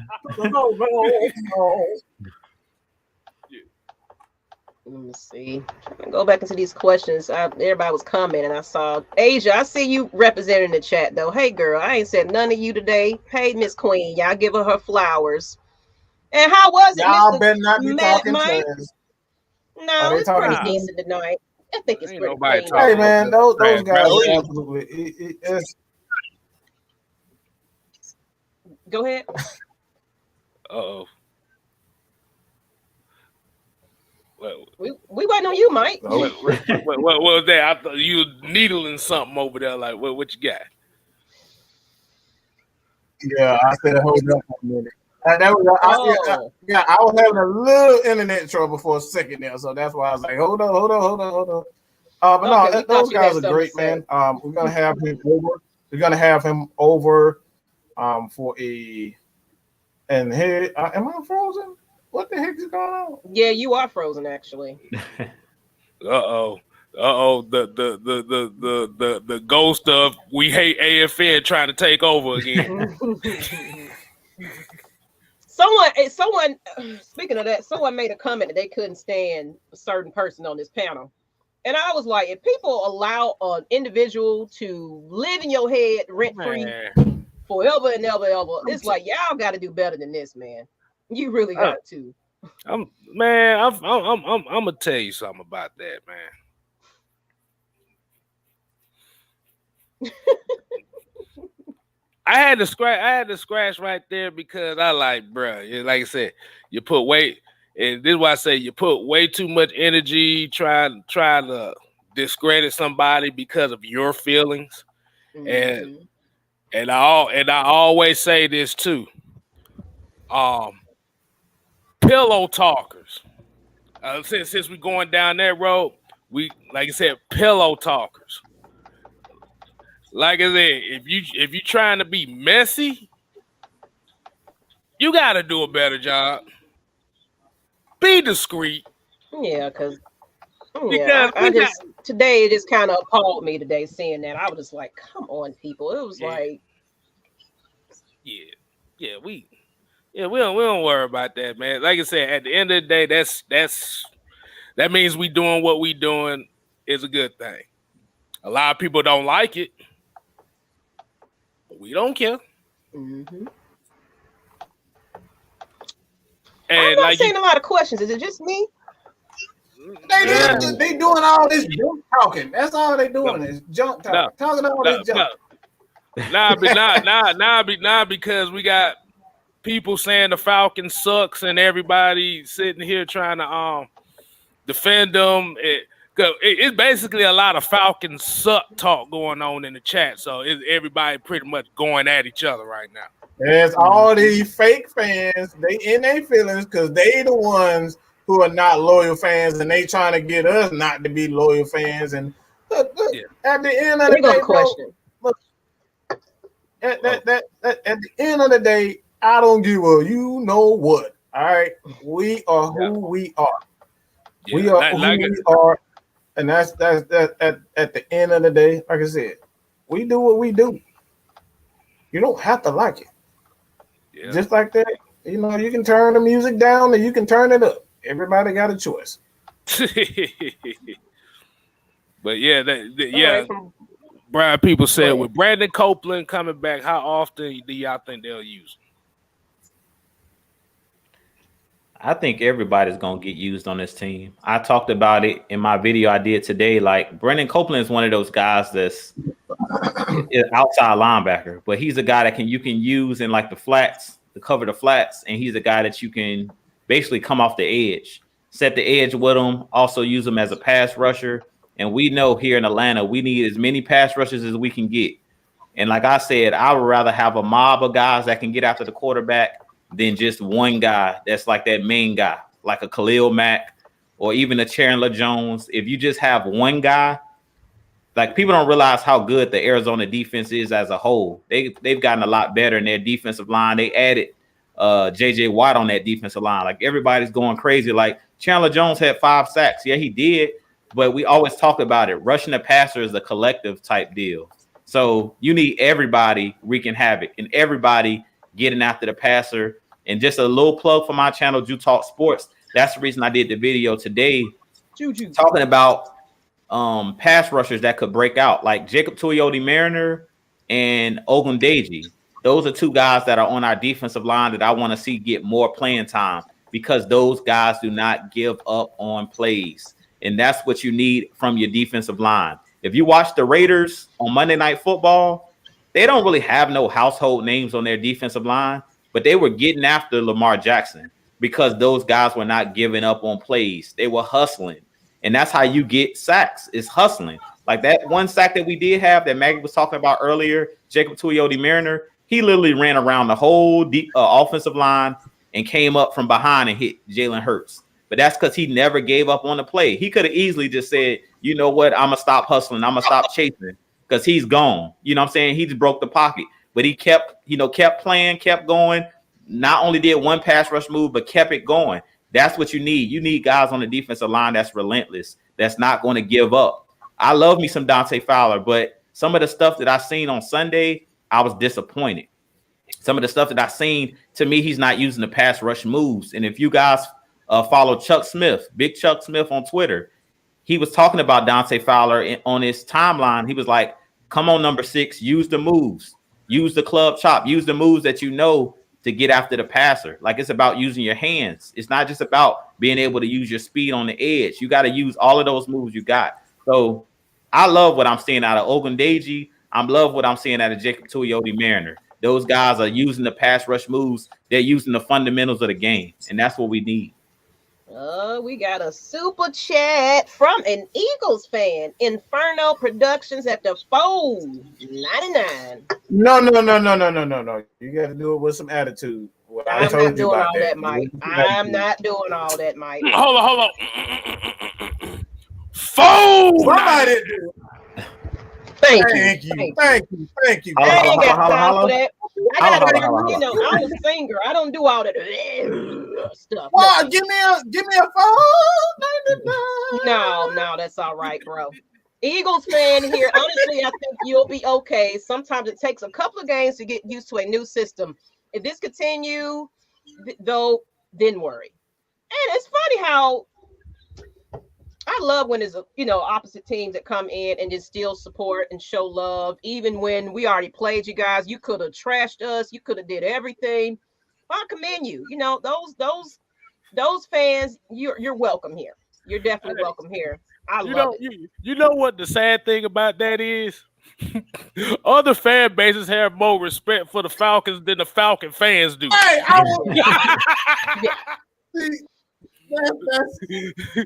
Let me see. Go back into these questions. Everybody was commenting. I saw Asia. I see you representing the chat though. Hey girl, I ain't said none of you today. Hey Miss Queen, y'all give her flowers. And how was it? Y'all better not be talking trash. No, it's pretty decent tonight. I think it's pretty clean. Hey man, those guys are absolutely. Go ahead. Uh-oh. We waiting on you, Mike. What was that? I thought you were needling something over there. Like, what you got? Yeah, I said hold up a minute. I was having a little internet trouble for a second there, so that's why I was like, hold on. But no, those guys are great, man. We're gonna have him over. We're gonna have him over for a. And hey, am I frozen? What the heck is going on? Yeah, you are frozen, actually. Uh-oh. The ghost of we hate AFN trying to take over again. Someone, speaking of that, someone made a comment that they couldn't stand a certain person on this panel. And I was like, if people allow an individual to live in your head rent-free forever and ever, it's like, y'all got to do better than this, man. You really got to. I'm gonna tell you something about that, man. I had to scratch right there because I like, bruh, like I said, you put weight, and this is why I say you put way too much energy trying to discredit somebody because of your feelings. Mm-hmm. And I always say this too. Pillow talkers. Since we're going down that road, we, like I said, pillow talkers. Like I said, if you trying to be messy, you got to do a better job. Be discreet. Yeah, because today it just kind of appalled me today seeing that. I was just like, come on, people. It was like, we don't worry about that, man. Like I said, at the end of the day, that means we doing what we doing is a good thing. A lot of people don't like it. We don't care. Mm-hmm. And I'm not seeing a lot of questions. Is it just me? They doing all this junk talking. That's all they doing is junk talking. Talking all this junk. Nah, because we got people saying the Falcons sucks and everybody sitting here trying to defend them. It's basically a lot of Falcons suck talk going on in the chat. So everybody pretty much going at each other right now. There's all these fake fans. They in their feelings because they the ones who are not loyal fans, and they trying to get us not to be loyal fans. And at the end of the day, question. Look, at the end of the day, I don't give a you know what. All right, we are who we are. Yeah, we are who we are, and that's at the end of the day. Like I said, we do what we do. You don't have to like it. Yeah. Just like that, you know, you can turn the music down and you can turn it up. Everybody got a choice. But yeah, Brian, people said with Brandon Copeland coming back, how often do y'all think they'll use him? I think everybody's going to get used on this team. I talked about it in my video I did today. Like, Brandon Copeland is one of those guys that's an outside linebacker, but he's a guy that you can use in like the flats, to cover the flats, and he's a guy that you can basically come off the edge, set the edge with him, also use him as a pass rusher. And we know here in Atlanta, we need as many pass rushers as we can get. And like I said, I would rather have a mob of guys that can get after the quarterback than just one guy that's like that main guy, like a Khalil Mack or even a Chandler Jones. If you just have one guy, like, people don't realize how good the Arizona defense is as a whole. They've gotten a lot better in their defensive line. They added J.J. Watt on that defensive line. Like, everybody's going crazy. Like, Chandler Jones had 5 sacks. Yeah, he did. But we always talk about it. Rushing the passer is a collective type deal. So you need everybody wreaking havoc and everybody getting after the passer. And just a little plug for my channel, TalkSports. That's the reason I did the video today, talking about pass rushers that could break out, like Jacob Tuioti-Mariner and Ogundeji. Those are 2 guys that are on our defensive line that I want to see get more playing time, because those guys do not give up on plays. And that's what you need from your defensive line. If you watch the Raiders on Monday Night Football, they don't really have no household names on their defensive line, but they were getting after Lamar Jackson because those guys were not giving up on plays. They were hustling. And that's how you get sacks, is hustling. Like that one sack that we did have that Maggie was talking about earlier, Jacob Tuioti-Mariner, he literally ran around the whole offensive line and came up from behind and hit Jalen Hurts. But that's because he never gave up on the play. He could have easily just said, you know what, I'm going to stop hustling. I'm going to stop chasing because he's gone. You know what I'm saying? He just broke the pocket. But he kept playing, kept going. Not only did one pass rush move, but kept it going. That's what you need. You need guys on the defensive line that's relentless, that's not going to give up. I love me some Dante Fowler, but some of the stuff that I seen on Sunday, I was disappointed. Some of the stuff that I seen, to me, he's not using the pass rush moves. And if you guys follow Chuck Smith, Big Chuck Smith on Twitter, he was talking about Dante Fowler on his timeline. He was like, come on, number 6, use the moves, use the club chop, use the moves that you know to get after the passer. Like, it's about using your hands. It's not just about being able to use your speed on the edge. You got to use all of those moves you got. So I love what I'm seeing out of Ogundeji. I love what I'm seeing out of Jacob Tuioti-Mariner. Those guys are using the pass rush moves. They're using the fundamentals of the game, and that's what we need. We got a super chat from an Eagles fan. Inferno Productions at the $4.99. No. You got to do it with some attitude. I'm not doing all that, Mike. I'm not doing all that, Mike. Hold on. Phone. Somebody do. Thank you. I ain't got time for that. I'm a singer. I don't do all that stuff. Well, give me a phone. No, that's all right, bro. Eagles fan here. Honestly, I think you'll be okay. Sometimes it takes a couple of games to get used to a new system. If this continue, though, then worry. And it's funny how I love when there's opposite teams that come in and just still support and show love. Even when we already played you guys, you could have trashed us. You could have did everything. I commend you. Those fans, you're welcome here. You're definitely welcome here. I love it. You know what the sad thing about that is? Other fan bases have more respect for the Falcons than the Falcon fans do. Hey,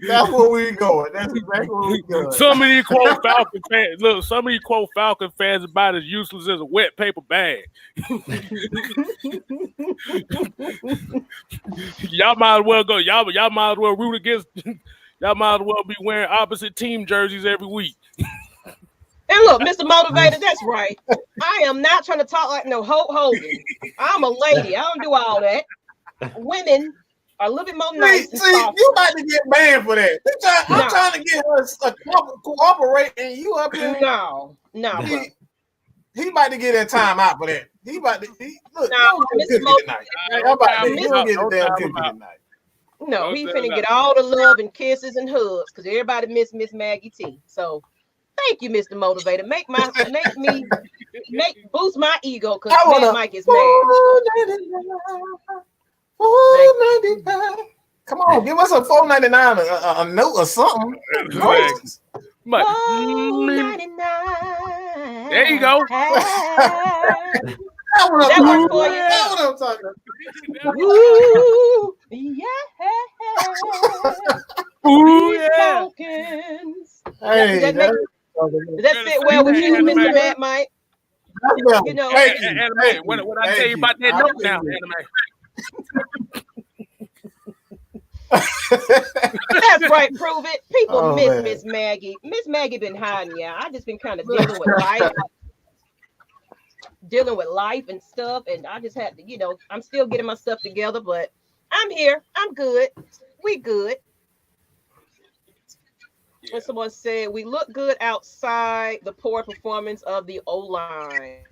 That's where we going. That's exactly where we going. Some of these quote Falcon fans. Look, some of these quote Falcon fans are about as useless as a wet paper bag. Y'all might as well go. Y'all might as well root against. Y'all might as well be wearing opposite team jerseys every week. And look, Mr. Motivator, that's right. I am not trying to talk like no Hulk Hogan. I'm a lady. I don't do all that. Women are a little bit more nice. See, you about to get banned for that. I'm trying to get her to cooperate, and you up here. No. He about to get that time out for that. He about to look. Mr. No, he finna get all the love and kisses and hugs because everybody miss Miss Maggie T. So thank you, Mr. Motivator. Make boost my ego because Mike is mad. Come on, give us a $4.99 a note or something. $4.99. There you go. That works for you. That's what I'm talking about. Ooh, yeah. Ooh, yeah. Falcons. Hey, does that fit well with you, Mr. Mad Mike? You know, Anime. What I tell you about that note now, Anime? That's right, prove it. People miss Miss Maggie. Miss Maggie been hiding, yeah. I just been kind of dealing with life and stuff, and I just had to, I'm still getting my stuff together, but I'm here. I'm good. We good. Yeah. When someone said we look good outside the poor performance of the O-line.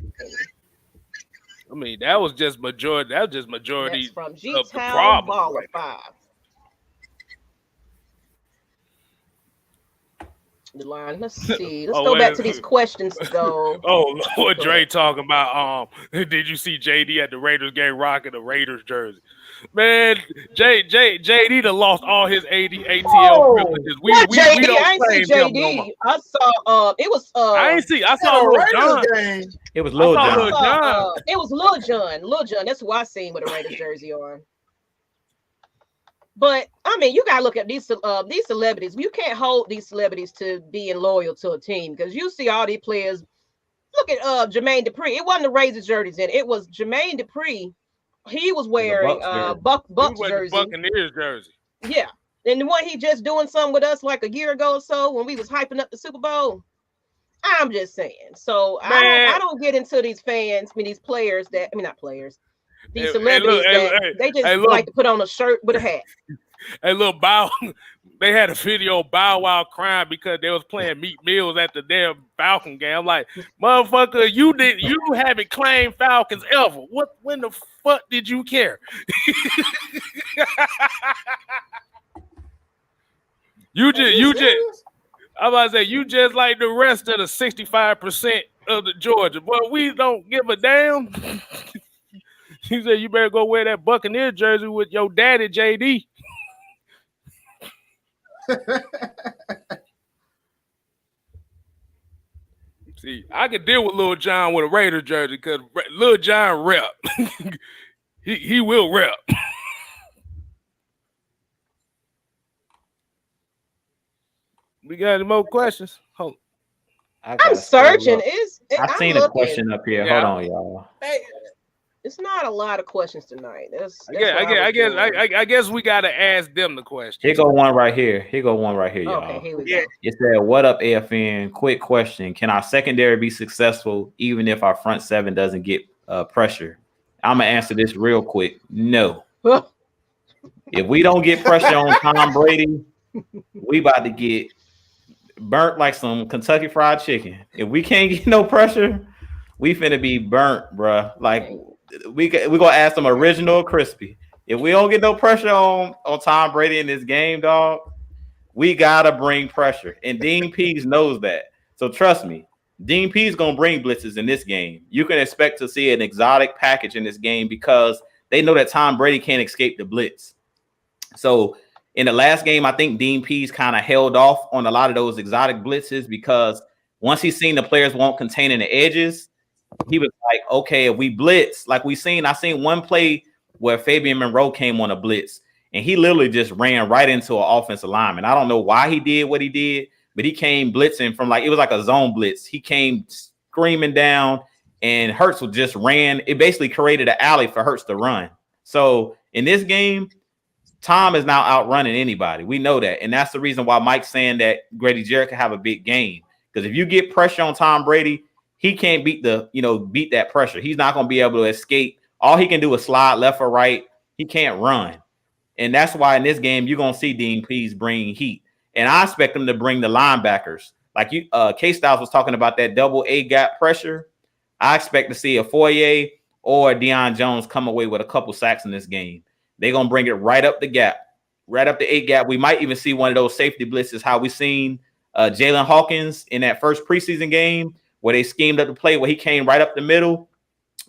I mean, that was just majority. That was just majority. That's from G-Town Baller 5. The line. Let's see. Let's go back to these questions though. Oh, what Dre talking about? Did you see JD at the Raiders game rocking the Raiders jersey? Man, JD done lost all his ATL privileges. We don't I ain't see JD. I saw it was I saw Lil John. It was Lil John. It was Lil John. Lil John. That's who I seen with a Raiders jersey on. But I mean, you gotta look at these celebrities. You can't hold these celebrities to being loyal to a team because you see all these players. Look at Jermaine Dupri. It wasn't the Raiders jerseys, and it was Jermaine Dupri. He was wearing Bucs jersey, Buccaneers jersey. Yeah, and the one he just doing something with us like a year ago or so when we was hyping up the Super Bowl. I'm just saying. So I don't get into these fans. I mean, these players that not players. These celebrities they just like to put on a shirt with a hat. Hey, little Bow, they had a video of Bow Wow crying because they was playing Meat Mills at the damn Falcon game. I'm like, motherfucker, you haven't claimed Falcons ever. When the fuck did you care? you just I'm about to say you just like the rest of the 65% of the Georgia, but we don't give a damn. He said, you better go wear that Buccaneer jersey with your daddy, JD. See, I could deal with Lil John with a Raider jersey because Lil John rep. he will rep. We got any more questions? Hold. I'm searching. I've seen a question up here. Yeah. Hold on, y'all. Hey. It's not a lot of questions tonight. I guess we gotta ask them the question. Here go one right here, y'all. Okay, here we go. It said, "What up, AFN? Quick question: Can our secondary be successful even if our front seven doesn't get pressure?" I'm gonna answer this real quick. No. If we don't get pressure on Tom Brady, we about to get burnt like some Kentucky Fried Chicken. If we can't get no pressure, we finna be burnt, bruh. Like. We gonna ask them original or crispy. If we don't get no pressure on Tom Brady in this game, dog, we gotta bring pressure. And Dean Pease knows that. So trust me, Dean Pease gonna bring blitzes in this game. You can expect to see an exotic package in this game because they know that Tom Brady can't escape the blitz. So in the last game, I think Dean Pease kind of held off on a lot of those exotic blitzes because once he seen the players won't contain in the edges, he was like, okay, if we blitz, like I seen one play where Fabian Monroe came on a blitz and he literally just ran right into an offensive lineman. I don't know why he did what he did, but he came blitzing from it was like a zone blitz. He came screaming down, and Hurts just ran. It basically created an alley for Hurts to run. So in this game, Tom is now outrunning anybody. We know that. And that's the reason why Mike's saying that Grady Jarrett can have a big game. Because if you get pressure on Tom Brady, he can't beat that pressure. He's not going to be able to escape. All he can do is slide left or right. He can't run. And that's why in this game, you're going to see Dean Pease bringing heat. And I expect him to bring the linebackers. Like KStylzz was talking about that double A gap pressure. I expect to see a Foye or Deion Jones come away with a couple sacks in this game. They're going to bring it right up the gap, right up the 8 gap. We might even see one of those safety blitzes, how we seen Jalen Hawkins in that first preseason game where they schemed up the play where he came right up the middle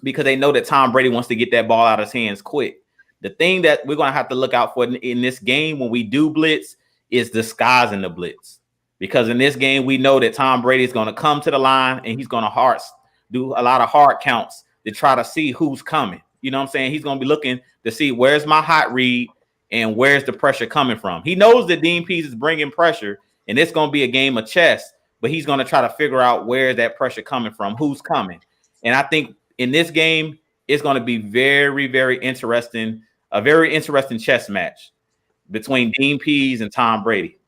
because they know that Tom Brady wants to get that ball out of his hands quick. The thing that we're going to have to look out for in this game when we do blitz is disguising the blitz. Because in this game, we know that Tom Brady is going to come to the line and he's going to do a lot of hard counts to try to see who's coming. You know what I'm saying? He's going to be looking to see where's my hot read and where's the pressure coming from. He knows that Dean Pease is bringing pressure, and it's going to be a game of chess, but he's going to try to figure out where that pressure coming from, who's coming. And I think in this game, it's going to be very, very interesting, a very interesting chess match between Dean Pease and Tom Brady.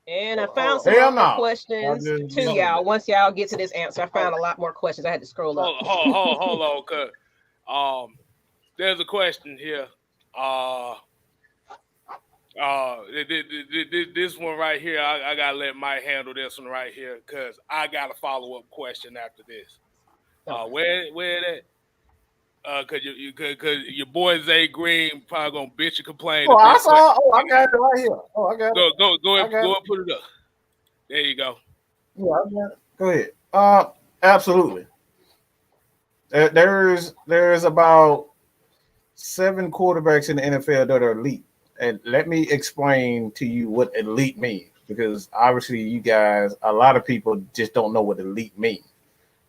And I found some more questions to y'all. Once y'all get to this answer, I found a lot more questions. I had to scroll up. Hold on, cuz. There's a question here. This one right here, I gotta let Mike handle this one right here because I got a follow-up question after this. Where that? Cause your boy Zay Green probably gonna bitch and complain. I got it right here. I got it. Go ahead and put it up. There you go. Yeah, I got it. Go ahead. Absolutely. There's about 7 quarterbacks in the NFL that are elite, and let me explain to you what elite means because obviously you guys, a lot of people just don't know what elite means.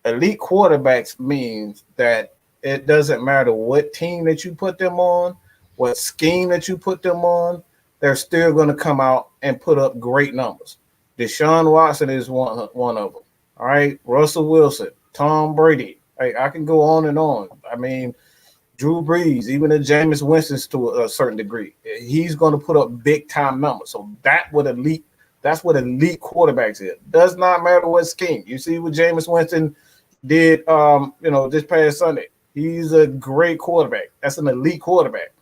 Elite quarterbacks means that it doesn't matter what team that you put them on, what scheme that you put them on, they're still going to come out and put up great numbers. Deshaun Watson is one of them. All right. Russell Wilson, Tom Brady. I can go on and on. I mean, Drew Brees, even if Jameis Winston's to a certain degree, he's going to put up big time numbers. So that's what elite quarterbacks is. Does not matter what scheme. You see what Jameis Winston did, this past Sunday. He's a great quarterback. That's an elite quarterback.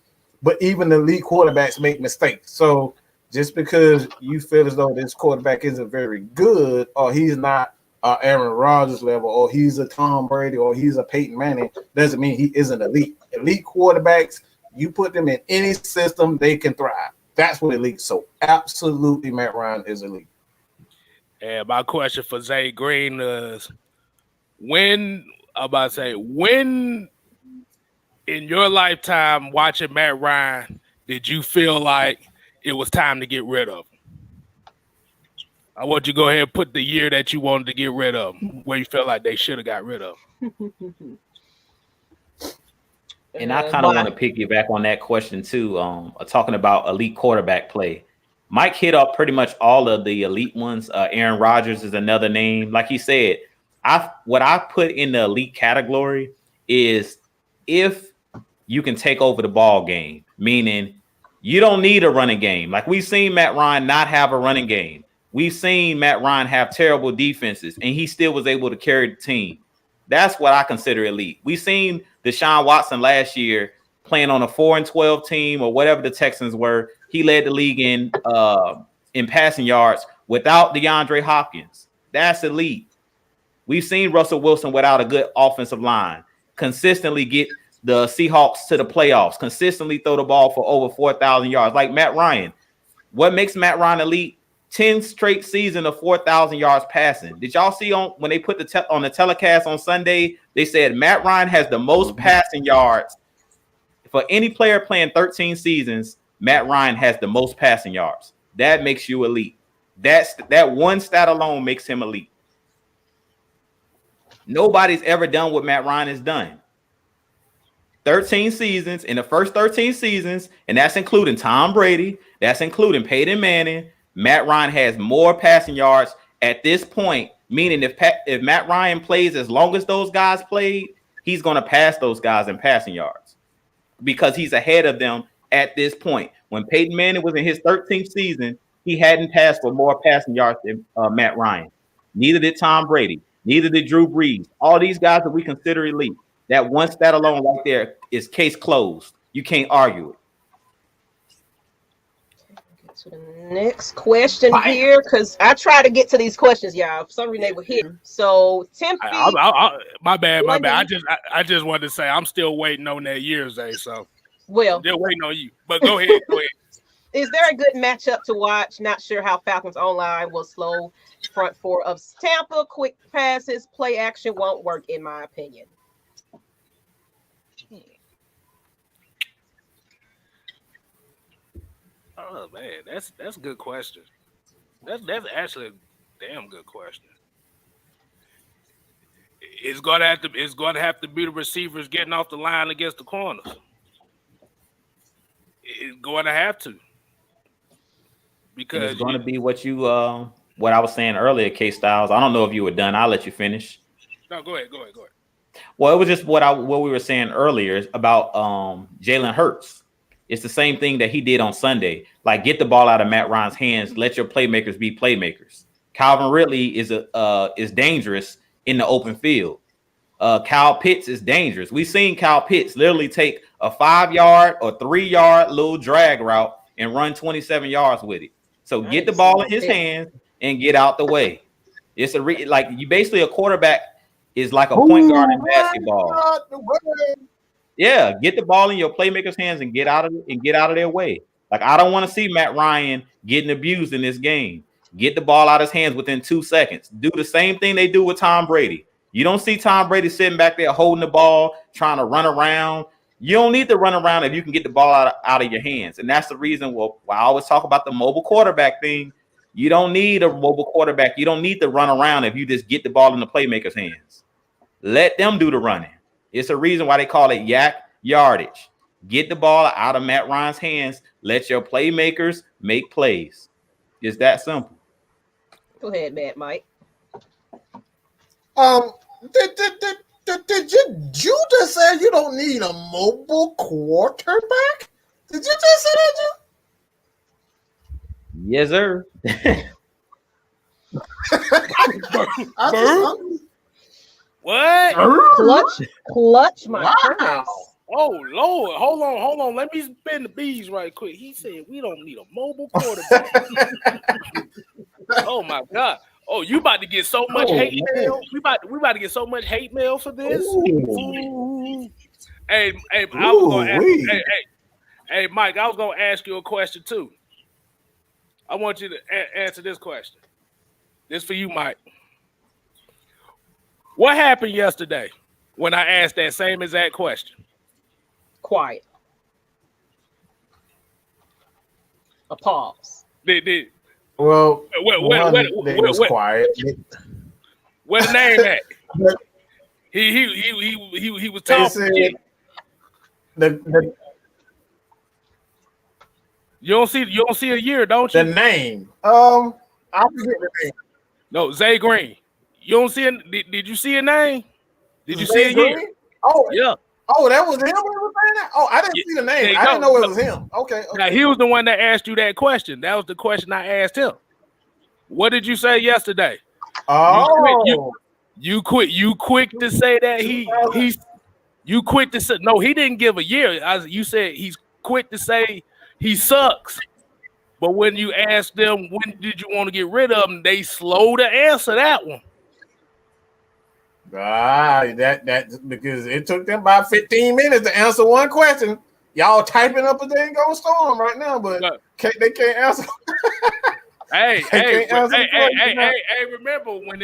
But even elite quarterbacks make mistakes. So just because you feel as though this quarterback isn't very good or he's not Aaron Rodgers level or he's a Tom Brady or he's a Peyton Manning doesn't mean he isn't elite. Elite quarterbacks, you put them in any system, they can thrive. That's what elite. So absolutely Matt Ryan is elite. And my question for Zay Green is when in your lifetime watching Matt Ryan, did you feel like it was time to get rid of him? I want you to go ahead and put the year that you wanted to get rid of him, where you felt like they should have got rid of him. And I kind of want to piggyback on that question too, talking about elite quarterback play. Mike hit up pretty much all of the elite ones. Aaron Rodgers is another name. Like he said, what I put in the elite category is if you can take over the ball game, meaning you don't need a running game. Like we've seen Matt Ryan not have a running game. We've seen Matt Ryan have terrible defenses, and he still was able to carry the team. That's what I consider elite. We've seen Deshaun Watson last year playing on a 4-12 team or whatever the Texans were. He led the league in passing yards without DeAndre Hopkins. That's elite. We've seen Russell Wilson without a good offensive line consistently get the Seahawks to the playoffs, consistently throw the ball for over 4,000 yards. Like Matt Ryan. What makes Matt Ryan elite? 10 straight season of 4,000 yards passing. Did y'all see when they put on the telecast on Sunday, they said Matt Ryan has the most passing yards. For any player playing 13 seasons, Matt Ryan has the most passing yards. That makes you elite. That one stat alone makes him elite. Nobody's ever done what Matt Ryan has done. 13 seasons, in the first 13 seasons, and that's including Tom Brady, that's including Peyton Manning, Matt Ryan has more passing yards at this point, meaning if Matt Ryan plays as long as those guys played, he's going to pass those guys in passing yards because he's ahead of them at this point. When Peyton Manning was in his 13th season, he hadn't passed for more passing yards than Matt Ryan. Neither did Tom Brady. Neither did Drew Brees. All these guys that we consider elite. That one stat alone right there is case closed. You can't argue it. Get to the next question here, because I try to get to these questions, y'all. For some reason they were hidden. So, Tempe. My bad. I just wanted to say I'm still waiting on that year's day. So, well, they're waiting on you. But go ahead. Is there a good matchup to watch? Not sure how Falcons online will slow front four of Tampa. Quick passes, play action won't work, in my opinion. Oh man, that's a good question. That's actually a damn good question. It's gonna have to be the receivers getting off the line against the corners. It's going to have to. Because it's going to be what you what I was saying earlier, KStylzz. I don't know if you were done. I'll let you finish. No, go ahead. Well, it was just what we were saying earlier about Jalen Hurts. It's the same thing that he did on Sunday. Like, get the ball out of Matt Ryan's hands. Let your playmakers be playmakers. Calvin Ridley is dangerous in the open field. Kyle Pitts is dangerous. We've seen Kyle Pitts literally take a 5-yard or 3-yard little drag route and run 27 yards with it. So get the ball in his hands and get out the way. It's like you basically a quarterback is like a point guard in basketball. Yeah, get the ball in your playmakers' hands and get out of their way. Like, I don't want to see Matt Ryan getting abused in this game. Get the ball out of his hands within 2 seconds. Do the same thing they do with Tom Brady. You don't see Tom Brady sitting back there holding the ball, trying to run around. You don't need to run around if you can get the ball out of your hands. And that's the reason why I always talk about the mobile quarterback thing. You don't need a mobile quarterback. You don't need to run around if you just get the ball in the playmakers' hands. Let them do the running. It's a reason why they call it yak yardage. Get the ball out of Matt Ryan's hands. Let your playmakers make plays. It's that simple. Go ahead, Mike. Did you just say you don't need a mobile quarterback? Did you just say that, Joe? Yes, sir. What? Clutch my wow. Oh Lord, hold on. Let me spin the bees right quick. He said we don't need a mobile quarterback. Oh my God. Oh, you about to get so much hate mail. We about to get so much hate mail for this. Ooh. Hey, I was gonna ask, hey, Mike, I was gonna ask you a question too. I want you to answer this question. This for you, Mike. What happened yesterday when I asked that same exact question? Quiet. A pause. Well, it was quiet. Where the name at? He was talking. You don't see a year, don't you? The name. I forget the name. No, Zay Green. You don't see it? Did you see a name? Did you Zay see a Green? year? Oh yeah. Oh, that was him. Oh, I didn't see the name. I didn't know it was him. Okay. Now he was the one that asked you that question. That was the question I asked him. What did you say yesterday? Oh, you quick to say that he's you quick to say no. He didn't give a year. You said he's quick to say he sucks. But when you ask them when did you want to get rid of him, they slow to answer that one. That because it took them about 15 minutes to answer one question. Y'all typing up a dang on storm right now, but they can't answer. Hey, remember when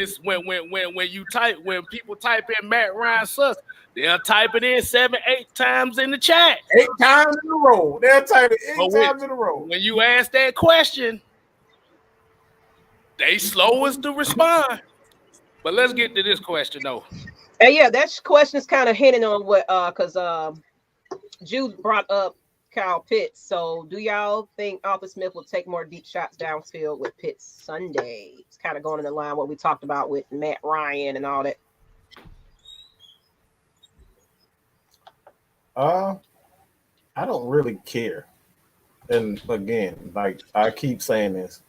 people type in Matt Ryan sucks, they'll type it in 7-8 times in the chat. 8 times in a row. They'll type it 8 times in a row. When you ask that question, they slow us to respond. But let's get to this question though. Yeah, that question is kind of hinting on what because Jude brought up Kyle Pitts. So, do y'all think Arthur Smith will take more deep shots downfield with Pitts Sunday? It's kind of going in the line what we talked about with Matt Ryan and all that. I don't really care. And again, like I keep saying this,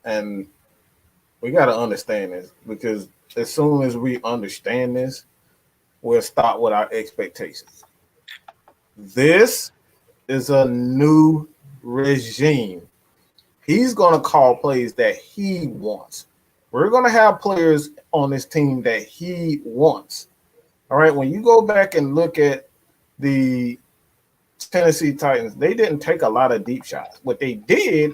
and we got to understand this, because as soon as we understand this, we'll start with our expectations. This is a new regime. He's going to call plays that he wants. We're going to have players on this team that he wants. All right, when you go back and look at the Tennessee Titans, they didn't take a lot of deep shots. What they did,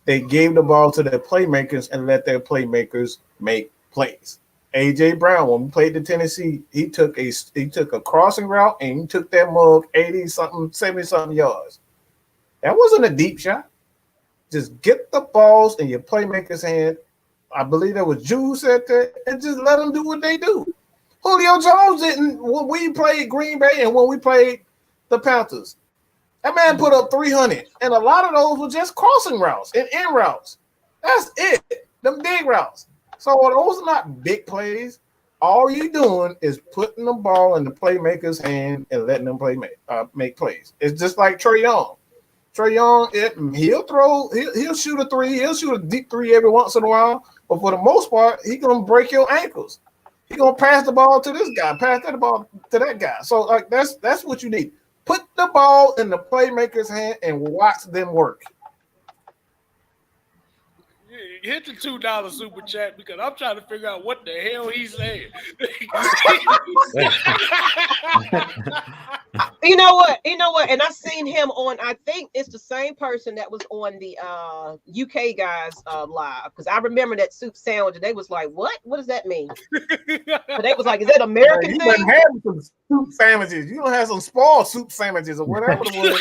they gave the ball to their playmakers and let their playmakers make plays. A.J. Brown, when we played the Tennessee, he took a crossing route and he took that mug 80-something, 70-something yards. That wasn't a deep shot. Just get the balls in your playmaker's hand. I believe that was Jude said that, and just let them do what they do. Julio Jones didn't when we played Green Bay and when we played the Panthers. That man put up 300, and a lot of those were just crossing routes and in routes. That's it. Them big routes. So those are not big plays. All you're doing is putting the ball in the playmaker's hand and letting them make plays. It's just like Trae Young. Trae Young, he'll shoot a three, he'll shoot a deep three every once in a while, but for the most part, he's gonna break your ankles. He's gonna pass the ball to this guy, pass that ball to that guy. So like that's what you need. Put the ball in the playmaker's hand and watch them work. Hit the $2 super chat because I'm trying to figure out what the hell he's saying. You know what? And I seen him on, I think it's the same person that was on the UK guys live, because I remember that soup sandwich and they was like, what does that mean? But they was like, is that American you thing? done had some soup sandwiches. You don't have some spoiled soup sandwiches or whatever it was.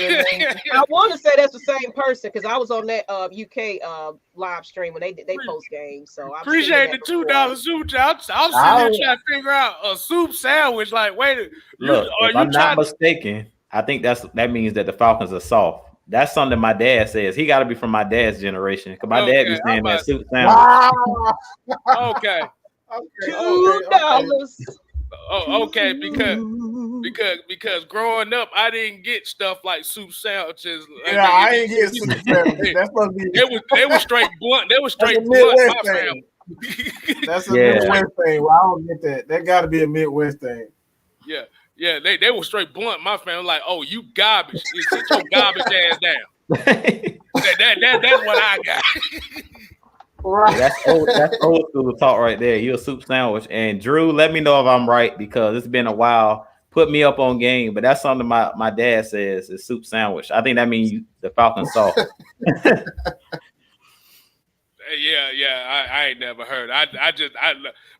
I want to say that's the same person, because I was on that UK live stream when they post game. So I appreciate the $2 super chat. I'm sitting here trying to figure out a soup sandwich. Like, wait, look, if I'm not mistaken, I think that means that the Falcons are soft. That's something my dad says. He got to be from my dad's generation, because my dad be saying that soup sandwich. Wow. Okay. $2. Oh, okay, because growing up, I didn't get stuff like soup sandwiches. Yeah, I ain't get soup sandwiches. That's supposed to be. They were straight blunt. They were straight blunt. My family. That's a Midwest thing. Well, I don't get that. That got to be a Midwest thing. Yeah. They were straight blunt. My family like, oh, you garbage. Sit your garbage ass down. That's what I got. Right. Yeah, that's old school talk right there. You're a soup sandwich. And Drew, let me know if I'm right, because it's been a while. Put me up on game, but that's something my dad says is soup sandwich. I think that means the Falcons soft. Yeah. I ain't never heard.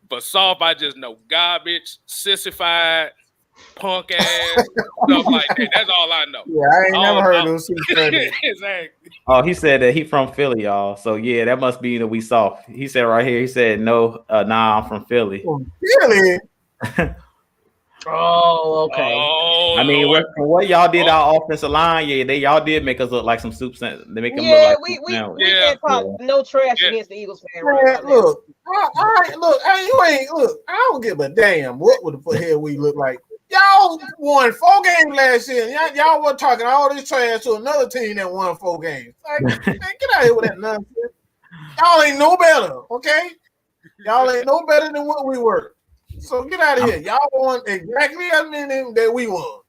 But soft, I just know garbage, sissified, punk ass, stuff like that. That's all I know. Yeah, I ain't never heard of those soup sandwiches. Exactly. Oh, he said that he from Philly, y'all. So yeah, that must be that we soft. He said right here. He said no. Nah, I'm from Philly. From Philly. Oh, okay. Oh, I mean, from what y'all did our offensive line, y'all did make us look like some soup sandwich. They make them look like we can't talk no trash against the Eagles fan. Man, look, I don't give a damn what the hell we look like. Y'all won 4 games last year. Y'all were talking all this trash to another team that won 4 games. Like, man, get out of here with that nonsense. Y'all ain't no better, okay? Y'all ain't no better than what we were. So get out of here. Y'all won exactly as many that we won.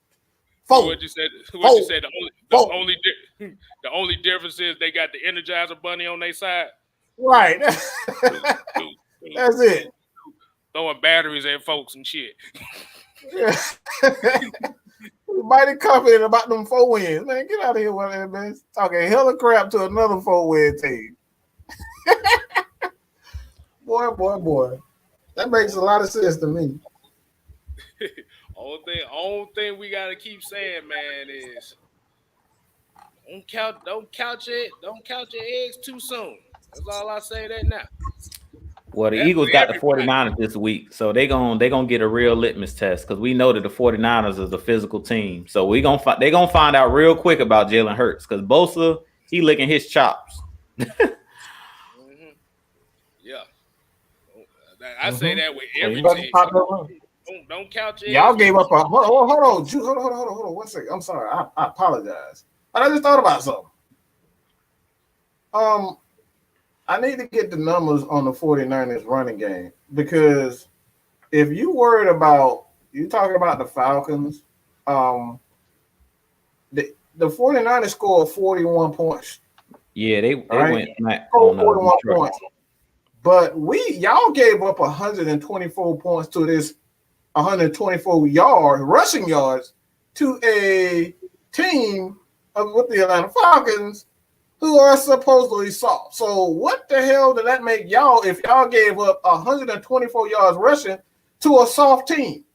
4. What you said? The only difference is they got the Energizer Bunny on their side. Right. That's it. Throwing batteries at folks and shit. Yeah. Mighty confident about them 4 wins. Man, get out of here with that, man. Talking hella crap to another 4-win team. Boy. That makes a lot of sense to me. Only thing we gotta keep saying, man, is don't count your eggs too soon. That's all I say that now. Well, the Eagles got the 49ers this week, so they're gonna get a real litmus test because we know that the 49ers is a physical team. So they're gonna find out real quick about Jalen Hurts because Bosa, he licking his chops. Yeah. I say that with every team. Don't count your Y'all gave up a hold on 1 second. I'm sorry. I apologize. But I just thought about something. I need to get the numbers on the 49ers running game because if you worried about you talking about the Falcons, the 49ers scored 41 points. Yeah, they went 41 points. But y'all gave up 124 points to this 124 rushing yards to a team with the Atlanta Falcons who are supposedly soft. So what the hell did that make y'all if y'all gave up 124 yards rushing to a soft team?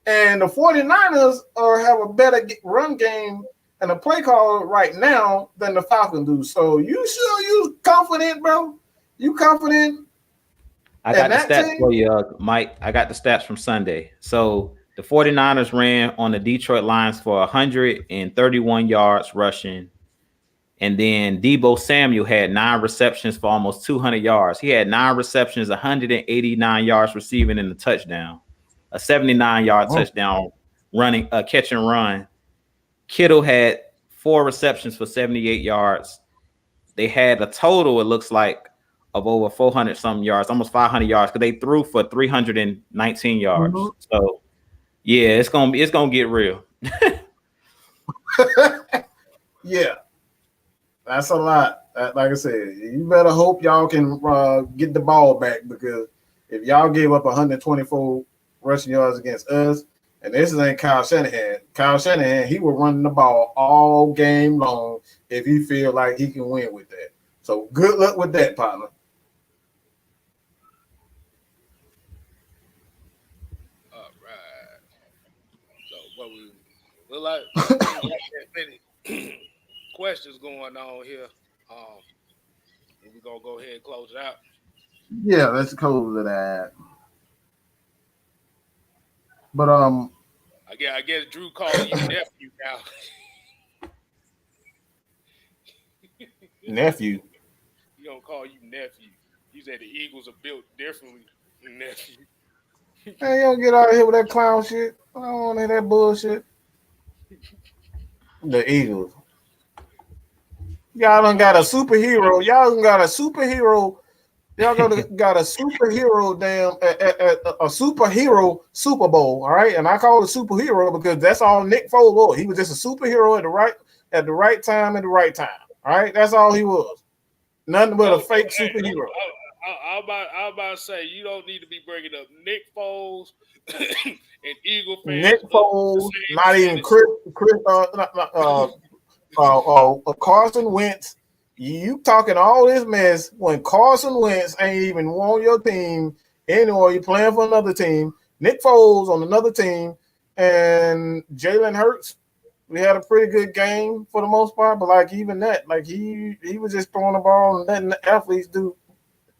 And the 49ers have a better run game and a play call right now than the Falcons do. So you confident, bro? You confident? I got the stats for you, Mike. I got the stats from Sunday. So the 49ers ran on the Detroit Lions for 131 yards rushing. And then Deebo Samuel had 9 receptions for almost 200 yards. He had 9 receptions, 189 yards receiving in the touchdown, a 79-yard touchdown running, catch and run. Kittle had 4 receptions for 78 yards. They had a total, it looks like, of over 400 something yards, almost 500 yards, because they threw for 319 yards. So yeah, it's gonna get real. Yeah. That's a lot. Like I said, you better hope y'all can get the ball back because if y'all gave up 124 rushing yards against us, and this ain't Kyle Shanahan, he will run the ball all game long if he feel like he can win with that. So good luck with that, partner. All right. So what we like many questions going on here. We're gonna go ahead and close it out. Yeah, let's close it out. But I guess Drew calling you nephew now. Nephew. He gonna call you nephew. He said the Eagles are built differently than nephew. Hey, you don't get out of here with that clown shit. I don't want to hear that bullshit. The Eagles. Y'all done got a superhero. Y'all done got a superhero. Y'all got a superhero a superhero Super Bowl, all right? And I call it superhero because that's all Nick Foles was. He was just a superhero at the right time at the right time. All right, that's all he was. Nothing but a fake superhero. I'm about to say you don't need to be bringing up Nick Foles and Eagle fans. Nick Foles, not even Carson Wentz. You talking all this mess when Carson Wentz ain't even on your team anymore. You playing for another team. Nick Foles on another team, and Jalen Hurts. We had a pretty good game for the most part, but like even that, like he was just throwing the ball and letting the athletes do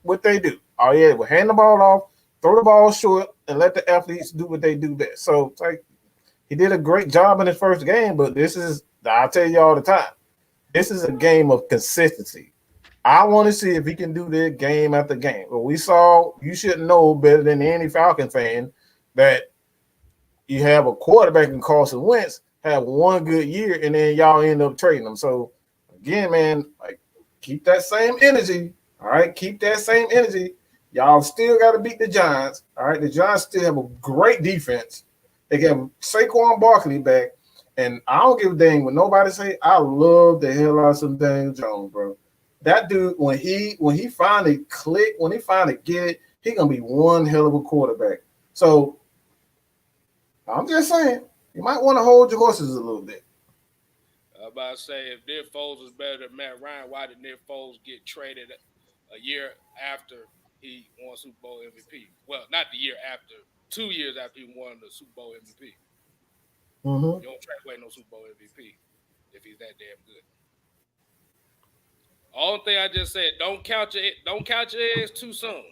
what they do. Oh yeah, we'll hand the ball off, throw the ball short, and let the athletes do what they do best. So it's like he did a great job in his first game, but I'll tell you all the time. This is a game of consistency. I want to see if he can do this game after game. Well, we saw, you should know better than any Falcon fan that you have a quarterback in Carson Wentz have one good year and then y'all end up trading them. So again, man, like keep that same energy. All right, keep that same energy. Y'all still got to beat the Giants. All right, the Giants still have a great defense. They have Saquon Barkley back. And I don't give a dang what nobody say. I love the hell out of some Daniel Jones, bro. That dude, when he finally click, when he finally get it, he gonna be one hell of a quarterback. So I'm just saying, you might want to hold your horses a little bit. I'm about to say, if Nick Foles is better than Matt Ryan, why did Nick Foles get traded a year after he won Super Bowl MVP? Well, not the year after, 2 years after he won the Super Bowl MVP. Mm-hmm. You don't trade away no Super Bowl MVP if he's that damn good. All thing I just said, don't count your eggs too soon.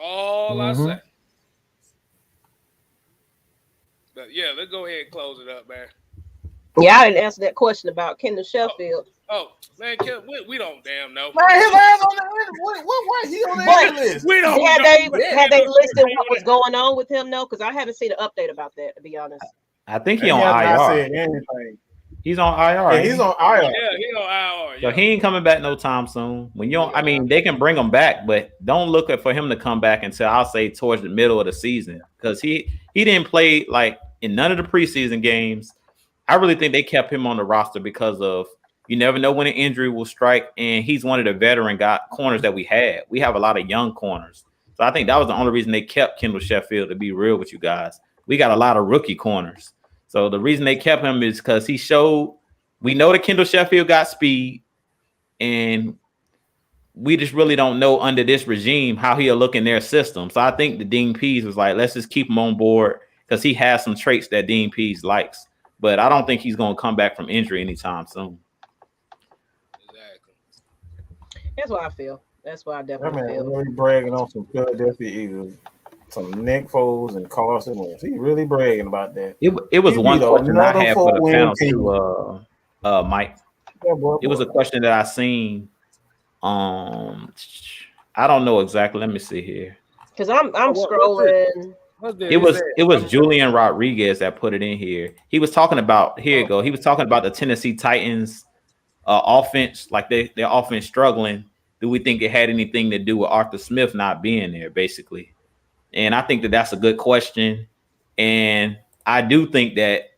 All I say. But yeah, let's go ahead and close it up, man. Yeah, I didn't answer that question about Kendall Sheffield. Oh man, we don't damn know. Man, his ass on the what he on the list? We don't. Had they listed what was going on with him? No, because I haven't seen an update about that. To be honest, I think he on IR. He's on IR. Yeah, he's on IR. Yeah, he's on IR. So he ain't coming back no time soon. When you don't, I mean, they can bring him back, but don't look for him to come back until I'll say towards the middle of the season, because he didn't play like in none of the preseason games. I really think they kept him on the roster because of you never know when an injury will strike, and he's one of the veteran corners that we had. We have a lot of young corners, so I think that was the only reason they kept Kendall Sheffield. To be real with you guys, we got a lot of rookie corners. So the reason they kept him is because he showed. We know that Kendall Sheffield got speed, and we just really don't know under this regime how he'll look in their system. So I think the Dean Pease was like, let's just keep him on board because he has some traits that Dean Pease likes. But I don't think he's going to come back from injury anytime soon. Exactly. That's what I feel. That's what I definitely feel. Really bragging on some Philadelphia Eagles. Some Nick Foles and Carson Wentz. He really bragging about that. It was one question I had for the panel too, Mike. Yeah, boy. It was a question that I seen. I don't know exactly. Let me see here. Because I'm scrolling. It was Julian Rodriguez that put it in here. He was talking about He was talking about the Tennessee Titans offense, like their offense struggling. Do we think it had anything to do with Arthur Smith not being there, basically? And I think that that's a good question. And I do think that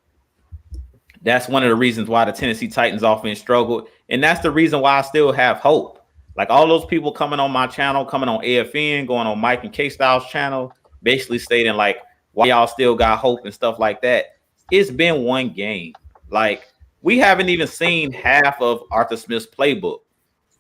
that's one of the reasons why the Tennessee Titans offense struggled. And that's the reason why I still have hope. Like all those people coming on my channel, coming on AFN, going on Mike and KStylzz channel, basically stating like why y'all still got hope and stuff like that. It's been one game. Like we haven't even seen half of Arthur Smith's playbook.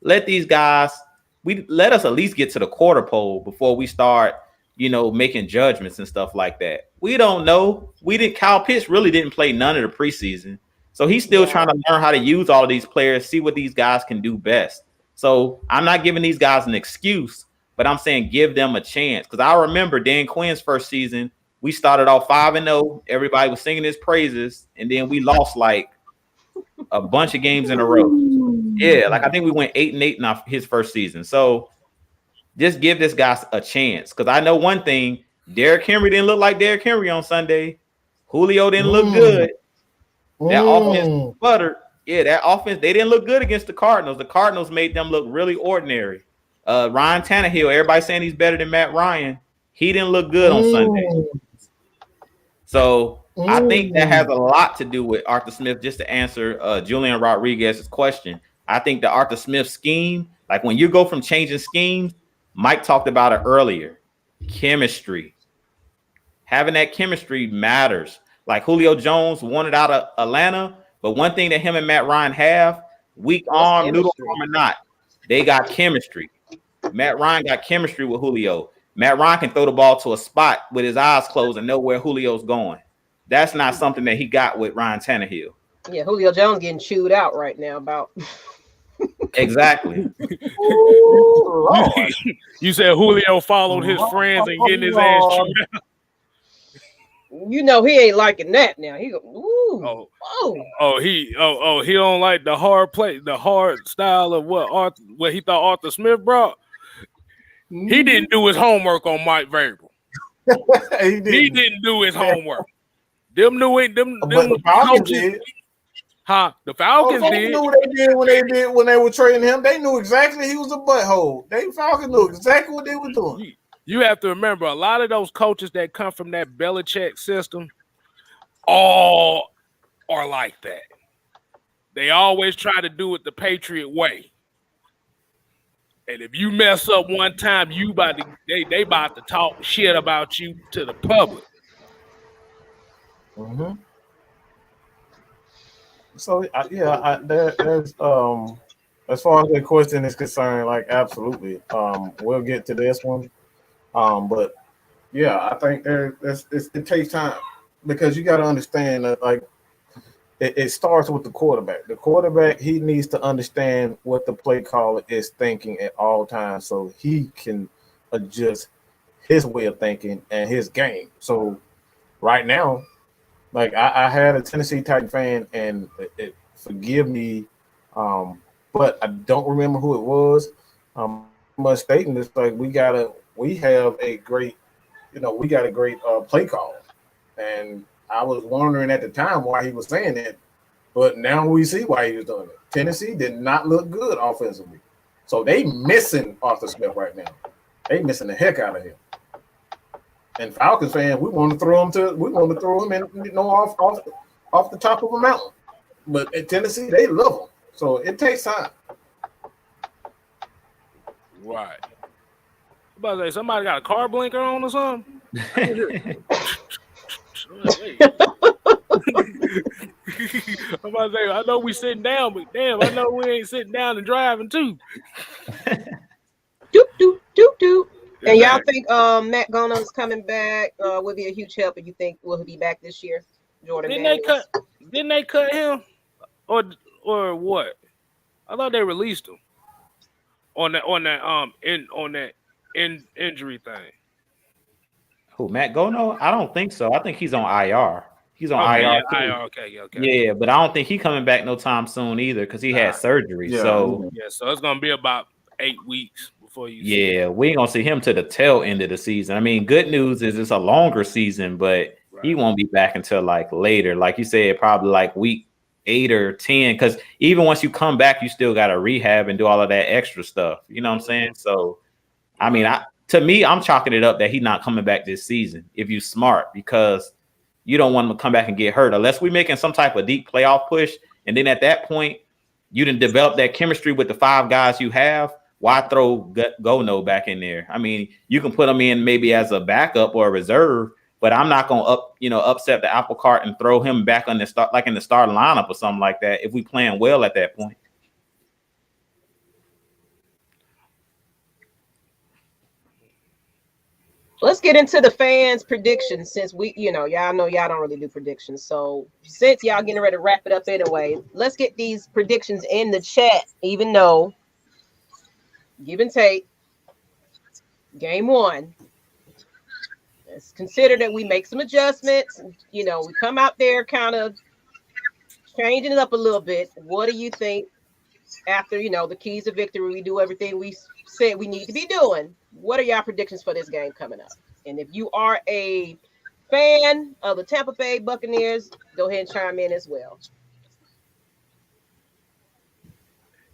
Let us at least get to the quarter pole before we start, making judgments and stuff like that. We don't know. Kyle Pitts really didn't play none of the preseason. So he's still trying to learn how to use all these players, see what these guys can do best. So I'm not giving these guys an excuse, but I'm saying give them a chance. Because I remember Dan Quinn's first season, we started off 5-0. Everybody was singing his praises, and then we lost like a bunch of games in a row. Yeah, like I think we went 8-8 in his first season. So just give this guy a chance. Because I know one thing, Derrick Henry didn't look like Derrick Henry on Sunday. Julio didn't look good. That offense buttered. Yeah, that offense, they didn't look good against the Cardinals. The Cardinals made them look really ordinary. Ryan Tannehill, everybody saying he's better than Matt Ryan. He didn't look good on Sunday. So I think that has a lot to do with Arthur Smith, just to answer Julian Rodriguez's question. I think the Arthur Smith scheme, like when you go from changing schemes, Mike talked about it earlier. Chemistry. Having that chemistry matters. Like Julio Jones wanted out of Atlanta, but one thing that him and Matt Ryan have, weak arm, noodle arm or not, they got chemistry. Matt Ryan got chemistry with Julio. Matt Ryan can throw the ball to a spot with his eyes closed and know where Julio's going. That's not something that he got with Ryan Tannehill. Yeah, Julio Jones getting chewed out right now about. Exactly. Ooh, you said Julio followed his friends and getting his ass chewed out. He ain't liking that now. He go, he don't like the hard play, the hard style of what he thought Arthur Smith brought. He didn't do his homework on Mike Vrabel. He didn't do his homework. The Falcons did. Huh? The Falcons did. Knew what they did when they were trading him. They knew exactly he was a butthole. Falcons knew exactly what they were doing. You have to remember, a lot of those coaches that come from that Belichick system all are like that. They always try to do it the Patriot way. And if you mess up one time, they about to talk shit about you to the public. Mm-hmm. So there's as far as the question is concerned, like absolutely, we'll get to this one. But yeah, I think it takes time because you got to understand that like it starts with the quarterback. The quarterback, he needs to understand what the play caller is thinking at all times so he can adjust his way of thinking and his game. So right now, like I had a Tennessee Titan fan, and forgive me, but I don't remember who it was. Must stating this, like we got a great play call, and I was wondering at the time why he was saying that, but now we see why he was doing it. Tennessee did not look good offensively, so they missing Arthur Smith right now. They missing the heck out of him. And Falcons fans, we want to throw him in, off the top of a mountain. But at Tennessee, they love him, so it takes time. Right. About to say, somebody got a car blinker on or something? I'm about to say, I know we sitting down, but damn, I know we ain't sitting down and driving too. Doop, doop, doop, doop. And y'all think Matt Gono is coming back? Will be a huge help. And you think will he be back this year? Jordan, didn't they cut him, or what? I thought they released him on that injury thing. Who, Matt Gono? I don't think so. I think he's on IR. He's on IR. Yeah, IR. Okay. Yeah, but I don't think he's coming back no time soon either because he had surgery. Yeah. So it's gonna be about 8 weeks before you. Yeah, we ain't gonna see him to the tail end of the season. I mean, good news is it's a longer season, but he won't be back until like later. Like you said, probably like week 8 or 10. Because even once you come back, you still got to rehab and do all of that extra stuff. You know what I'm saying? So, I mean, to me, I'm chalking it up that he's not coming back this season. If you smart, because you don't want him to come back and get hurt unless we're making some type of deep playoff push. And then at that point, you didn't develop that chemistry with the 5 guys you have. Why throw Gono back in there? I mean, you can put him in maybe as a backup or a reserve, but I'm not going to upset the apple cart and throw him back on the start, like in the starting lineup or something like that, if we playing well at that point. Let's get into the fans' predictions since y'all know y'all don't really do predictions. So since y'all getting ready to wrap it up anyway, let's get these predictions in the chat, even though give and take game 1. Let's consider that we make some adjustments. We come out there kind of changing it up a little bit. What do you think after, the keys of victory? We do everything we said we need to be doing. What are y'all predictions for this game coming up? And if you are a fan of the Tampa Bay Buccaneers, go ahead and chime in as well.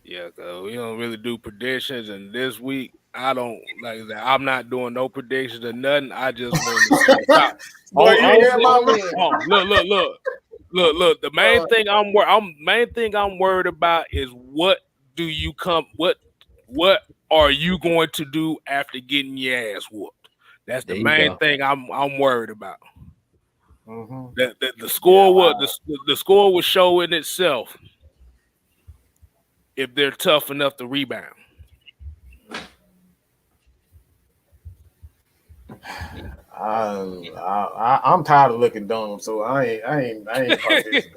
Yeah, we don't really do predictions, and this week I don't like that. I'm not doing no predictions or nothing. I just want to see the Look. The main thing I'm worried about is what are you going to do after getting your ass whooped? That's the main thing I'm worried about. Mm-hmm. The score was showing itself if they're tough enough to rebound. I'm tired of looking dumb, so I ain't participating.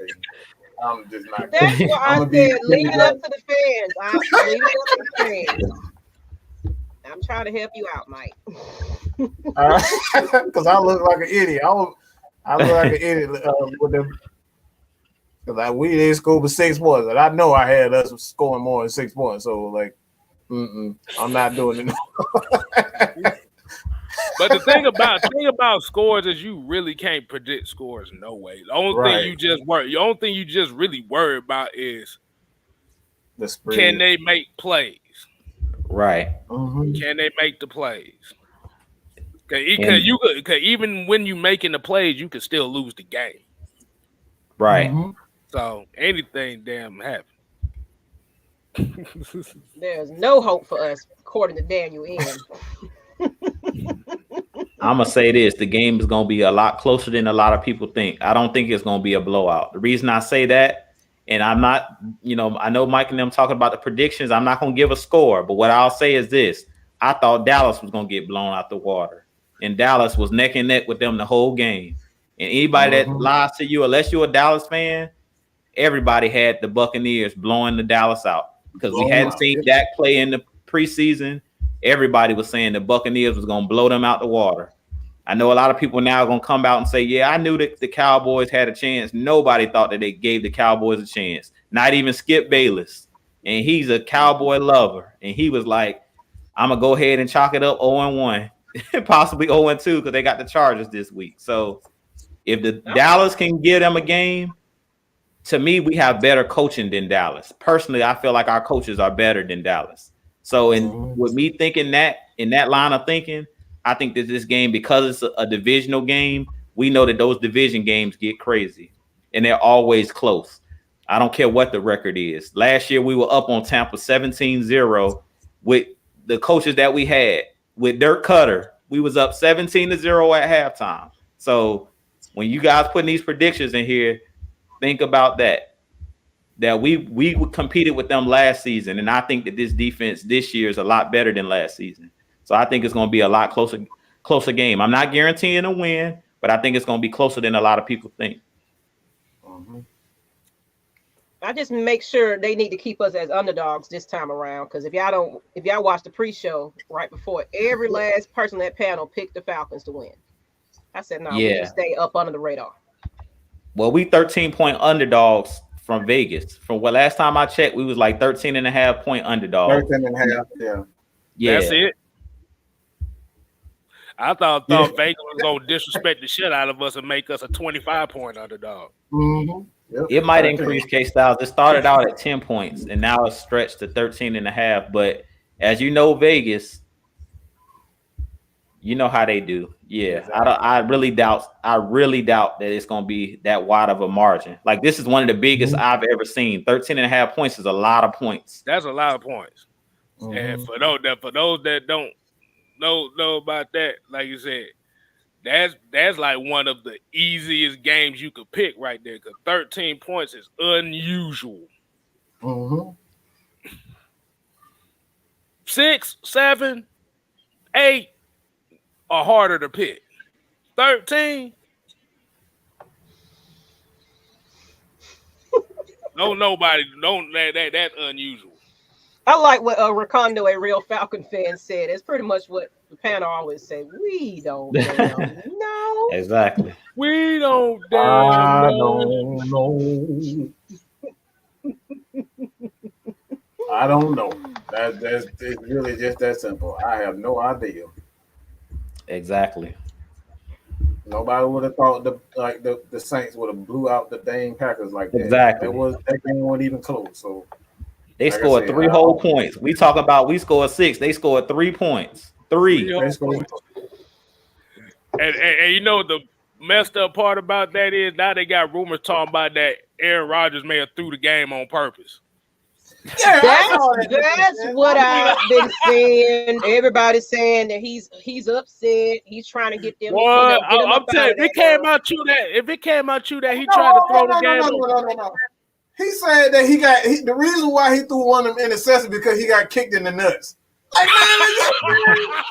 I'm just not. That's what I said. Leave it up to the fans. Leave it up to the fans. I'm trying to help you out, Mike. Because I look like an idiot. I look like an idiot with them. Because we didn't score for 6 points, and I know I had us scoring more than 6 points. So I'm not doing it. But the thing about scores is you really can't predict scores no way. The only thing you just really worry about is the spread. Can they make plays? Right. Mm-hmm. Can they make the plays? Because even when you making the plays, you can still lose the game. Right. Mm-hmm. So anything damn happen. There's no hope for us, according to Daniel N. I'm going to say this. The game is going to be a lot closer than a lot of people think. I don't think it's going to be a blowout. The reason I say that, and I'm not, I know Mike and them talking about the predictions. I'm not going to give a score, but what I'll say is this. I thought Dallas was going to get blown out the water, and Dallas was neck and neck with them the whole game. And anybody that lies to you, unless you're a Dallas fan, everybody had the Buccaneers blowing the Dallas out because we hadn't seen Dak play in the preseason. everybody was saying the Buccaneers was going to blow them out the water. I know a lot of people now are going to come out and say, yeah, I knew that the Cowboys had a chance. Nobody thought that they gave the Cowboys a chance. Not even Skip Bayless. And he's a Cowboy lover. And he was like, I'm going to go ahead and chalk it up 0-1, possibly 0-2 because they got the Chargers this week. So if the Dallas can give them a game, to me, we have better coaching than Dallas. Personally, I feel like our coaches are better than Dallas. So with me thinking that, in that line of thinking, I think that this game, because it's a divisional game, we know that those division games get crazy, and they're always close. I don't care what the record is. Last year, we were up on Tampa 17-0 with the coaches that we had. With Dirk Cutter, we was up 17-0 at halftime. So when you guys putting these predictions in here, think about that we competed with them last season, and I think that this defense this year is a lot better than last season. So I think it's going to be a lot closer game. I'm not guaranteeing a win, but I think it's going to be closer than a lot of people think. I just make sure they need to keep us as underdogs this time around, because if y'all watch the pre-show right before, every last person on that panel picked the Falcons to win. I said, no, we just stay up under the radar. Well, we 13-point underdogs from Vegas. From what last time I checked, we was like 13.5-point underdogs. 13.5, yeah. That's it. I thought Vegas was going to disrespect the shit out of us and make us a 25-point underdog. Yep. It might increase KStylzz. It started out at 10 points, and now it's stretched to 13.5. But as you know, Vegas, you know how they do. Yeah, exactly. I really doubt that it's going to be that wide of a margin. Like, this is one of the biggest I've ever seen. 13.5 points is a lot of points. That's a lot of points. And for those that don't know about that, like you said, that's like one of the easiest games you could pick right there, because 13 points is unusual. 6, 7, 8 are harder to pick. 13, that's unusual. I like what Racondo, a real Falcon fan, said. It's pretty much what the panel always say. We don't know. Exactly. We don't know. I don't know. That's it's really just that simple. I have no idea. Exactly. Nobody would have thought the Saints would have blew out the dang Packers like that. Exactly. That game wasn't even close. So they scored 3 whole points. We talk about we scored 6. They scored 3 points. 3. And you know the messed up part about that is now they got rumors talking about that Aaron Rodgers may have threw the game on purpose. Yeah, that's what I've been saying. Everybody's saying that he's upset. He's trying to get them. Well, I'm telling you, if it came out true that he tried to throw the game. No. He said that the reason why he threw one of them interceptions because he got kicked in the nuts. Like, man,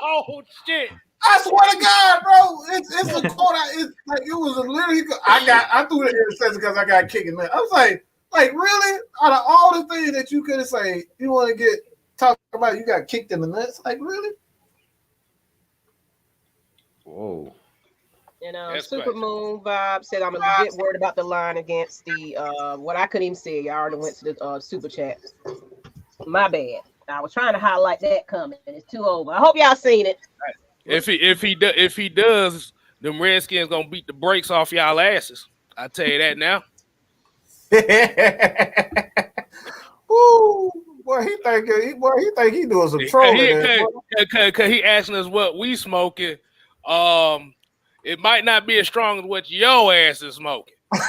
oh shit! I swear to God, bro, it's a quote. It's like it was literally. I threw the interception because I got kicked in the nuts. I was like really? Out of all the things that you could have said, you want to talk about you got kicked in the nuts? Like really? Whoa. And Supermoon Vibe said, I'm a legit worried about the line against the what I couldn't even say. Y'all already went to the super chat. My bad. I was trying to highlight that coming, and it's too over. I hope y'all seen it. If he does, them Redskins gonna beat the brakes off y'all asses. I tell you that now. Woo. Boy, he think he doing some trolling. Cause he asking us what we smoking. It might not be as strong as what your ass is smoking. But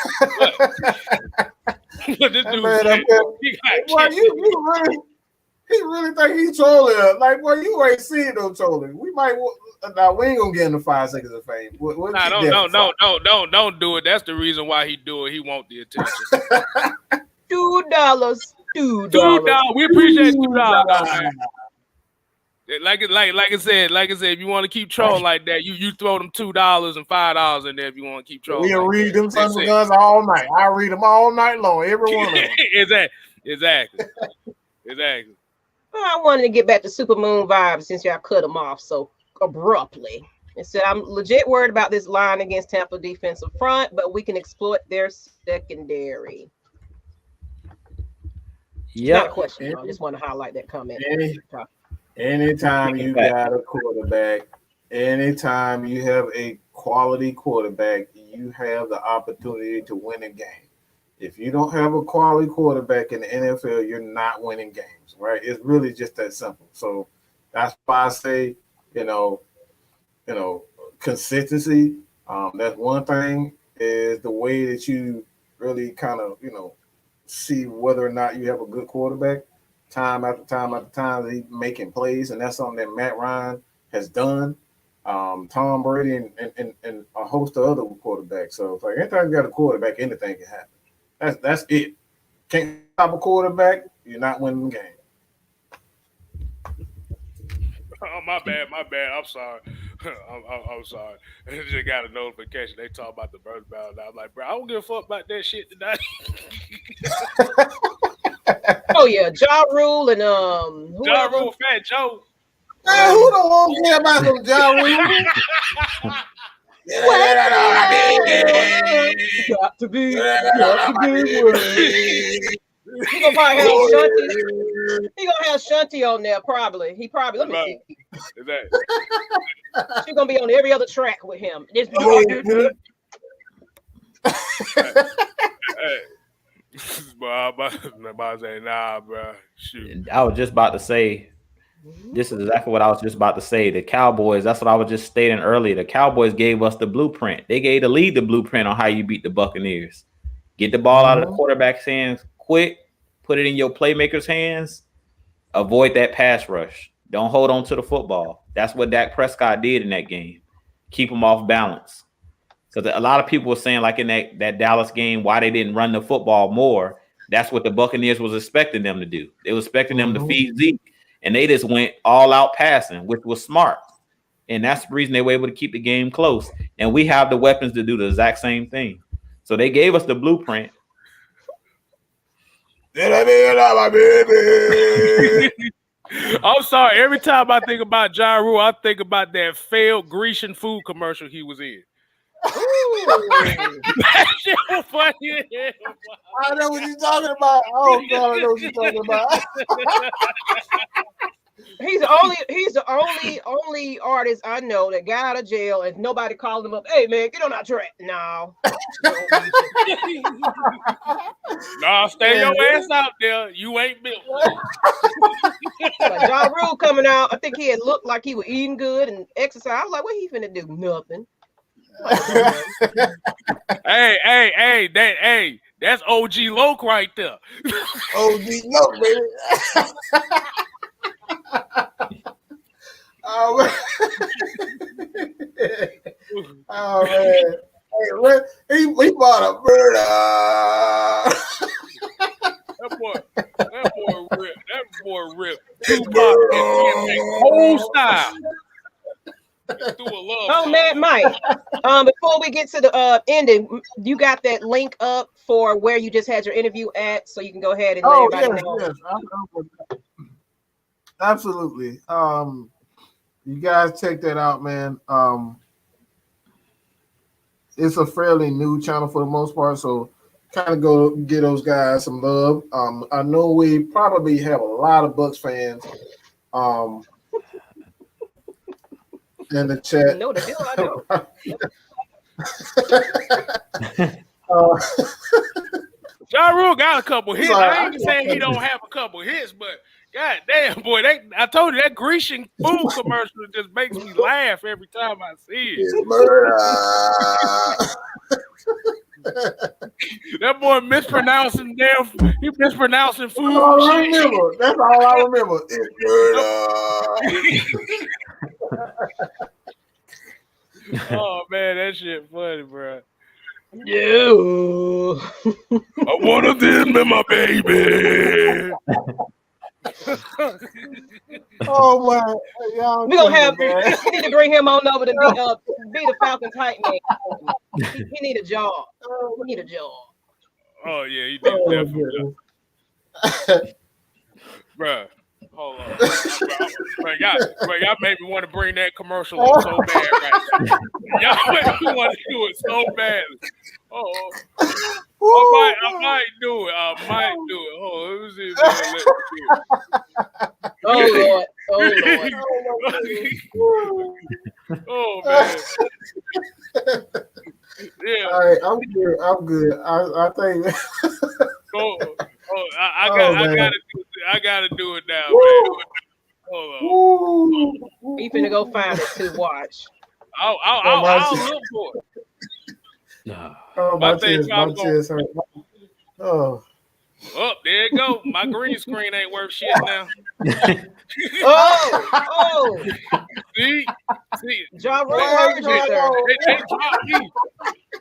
this dude said, he really think he's trolling. Like, well, you ain't seen no trolling. We ain't gonna get into 5 seconds of fame. Don't do it. That's the reason why he do it. He want the attention. $2. $2. We appreciate $2. Like I said, if you want to keep trolling like that, you throw them $2 and $5 in there if you want to keep trolling. We'll read them Sons of Guns all night. I read them all night long, every one of them. Exactly. I wanted to get back to Supermoon vibes since y'all cut him off so abruptly. And said, I'm legit worried about this line against Tampa defensive front, but we can exploit their secondary. Yeah. Not a question. I just want to highlight that comment. Anytime you got a quarterback, anytime you have a quality quarterback, you have the opportunity to win a game. If you don't have a quality quarterback in the NFL, you're not winning games, right? It's really just that simple. So that's why I say, consistency. That's one thing, is the way that you really kind of, see whether or not you have a good quarterback. Time after time after time, he's making plays, and that's something that Matt Ryan has done. Tom Brady and a host of other quarterbacks. So it's like anytime you got a quarterback, anything can happen. That's it. Can't stop a quarterback, you're not winning the game. Oh, my bad. I'm sorry. I'm sorry. I just got a notification. They talk about the bird battle. I'm like, bro, I don't give a fuck about that shit tonight. Oh yeah, Ja Rule and Ja Rule, Fat Joe. Man, who don't want to care about some Ja Rule? Got to be He gonna probably have Shunty. He gonna have Shunty on there probably. Let me see. She's gonna be on every other track with him. Hey. Nah, bro. Shoot. I was just about to say, this is exactly what I was just about to say. The Cowboys, that's what I was just stating earlier. The Cowboys gave us the blueprint. They gave the lead the blueprint on how you beat the Buccaneers. Get the ball out of the quarterback's hands quick, put it in your playmaker's hands, avoid that pass rush. Don't hold on to the football. That's what Dak Prescott did in that game. Keep them off balance. So a lot of people were saying, like in that Dallas game, why they didn't run the football more. That's what the Buccaneers was expecting them to do. They were expecting them to feed Zeke, and they just went all out passing, which was smart. And that's the reason they were able to keep the game close. And we have the weapons to do the exact same thing. So they gave us the blueprint. I'm sorry. Every time I think about Ja Rule, I think about that failed Grecian food commercial he was in. That shit was funny. I know what you're talking about. Oh God, I know what you're talking about. He's the only artist I know that got out of jail and nobody called him up. Hey man, get on our track. No. Nah, stay your ass out there. You ain't built. Like Ja Rule coming out, I think he had looked like he was eating good and exercise. I was like, what he finna do? Nothing. Hey, that's OG Loke right there. OG Loke, baby. Oh man. Hey, he bought a bird. That boy ripped. Tupac whole style. Oh, Mad Mike. Before we get to the ending, you got that link up for where you just had your interview at, so you can go ahead and let everybody know. Yes. Absolutely. You guys check that out, man. It's a fairly new channel for the most part, so kind of go get those guys some love. I know we probably have a lot of Bucs fans in the chat. No, the hell I don't. Ja Rule got a couple hits. I ain't saying he don't have a couple hits, but god damn, boy, I told you that Grecian food commercial just makes me laugh every time I see it. That boy mispronouncing food. That's all I remember. Oh man, that shit funny, bro. Yeah. One of them and my baby. Oh man, we gonna have. We need to bring him on over to be the Falcons hype man. He need a job. We need a job. Oh yeah, he did definitely. Bruh. Hold on. Bro, y'all made me want to bring that commercial up so bad right now. Y'all made me want to do it so badly. Oh, I might do it. Oh, let me see. Oh, Lord. Oh, man. Yeah. All right, I'm good. I think. I gotta do it now, man. Hold on. You finna go find it to watch. I'll look for it. Oh, my chest hurt. Oh, there you go. My green screen ain't worth shit now. Oh. See, Ja Rule heard you, sir. They dropped me.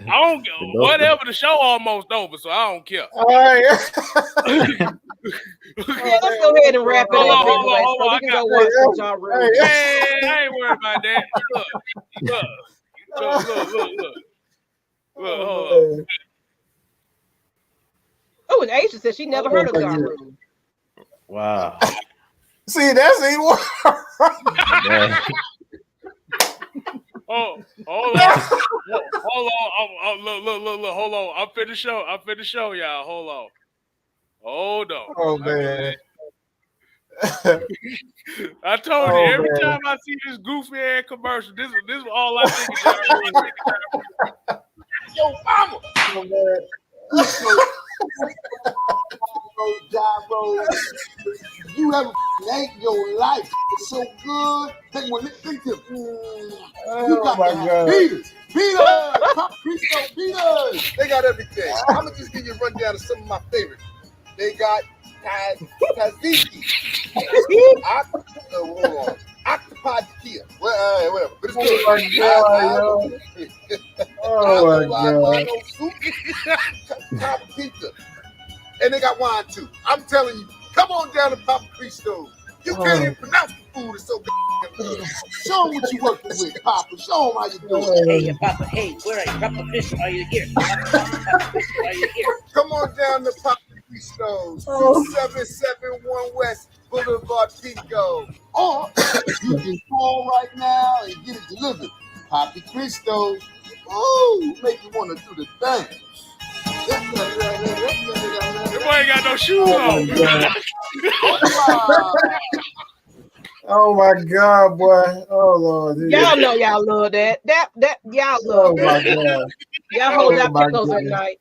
I don't go. Whatever, the show almost over, so I don't care. all right. Yeah, let's go ahead and wrap it up. Hold on. We can go watch some Ja Rule. Hey, I ain't worried about that. Look. Hold on. Oh, and Aisha said she never heard of Ja Rule. Wow. See, that's even worse. Hold on. Look. Hold on. I'm finna show y'all. Hold on. Oh, man. I told you, every time I see this goofy ass commercial, this is all I think is Yo, mama. Oh, man. Gyro, you ever ate your life so good? Think of you got my God. Peters, Pop Cristo, Peters. They got everything. I'm gonna just give you a rundown of some of my favorites. They got tzatziki, octopi tequila, whatever. But it's good. Oh my God. Top pizza. And they got wine too. I'm telling you, come on down to Papa Cristo. You can't even pronounce the food. It's so good. Show them what you working with, Papa. Show them how you doing. Hey, Papa. Hey, where are you? Papa Fish, are you here? Papa Fish, are you here? Come on down to Papa Cristo's, 771 West Boulevard, Pico. Or you can call right now and get it delivered. Papa Cristo's. Ooh, make you want to do the thing. That boy ain't got no shoes on. Oh my God, boy. Oh Lord. Y'all know y'all love that. That y'all love Oh my God. Y'all hold that pickles at night.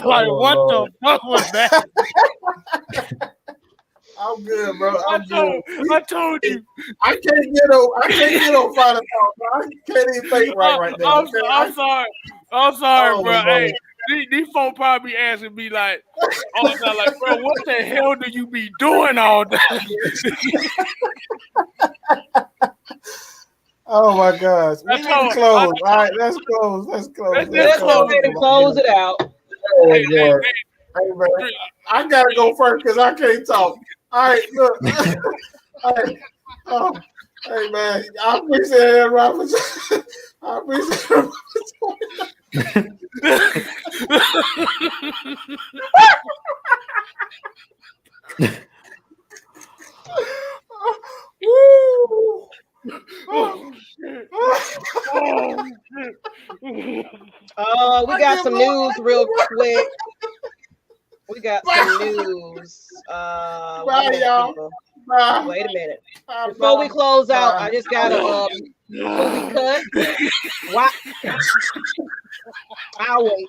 Like, what the fuck was that? I'm good, bro. I told you. I can't get on Final Thought, bro. I can't even think right now. I'm sorry, Oh, bro. man. Hey, these folks probably be asking me like all the time, like, bro, what the hell do you be doing all day? Oh my gosh. We need to close. All right, let's close. Let's go ahead and close it out. Oh, hey, man. I gotta go first because I can't talk. All right, look. All right. Oh, hey man, I appreciate it, Robert. I appreciate Woo! We got some news real quick. We got some news. Bye, y'all. Bye. Wait a minute. Before we close out, I just got a movie cut. What? I'll wait.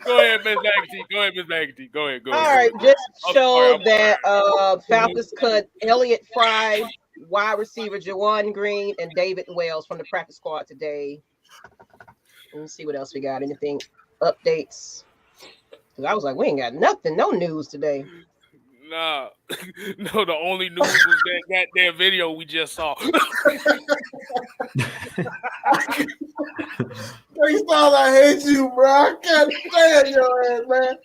Go ahead, Miss Maggie. Go ahead. All right, just showed that Falcons cut Elliott Fry, wide receiver Jawan Green, and David Wells from the practice squad today. Let me see what else we got. Anything updates? Because I was like, we ain't got nothing, no news today. Nah, no, the only news was that goddamn video we just saw. KStylzz, I hate you, bro. I can't stand your ass, man.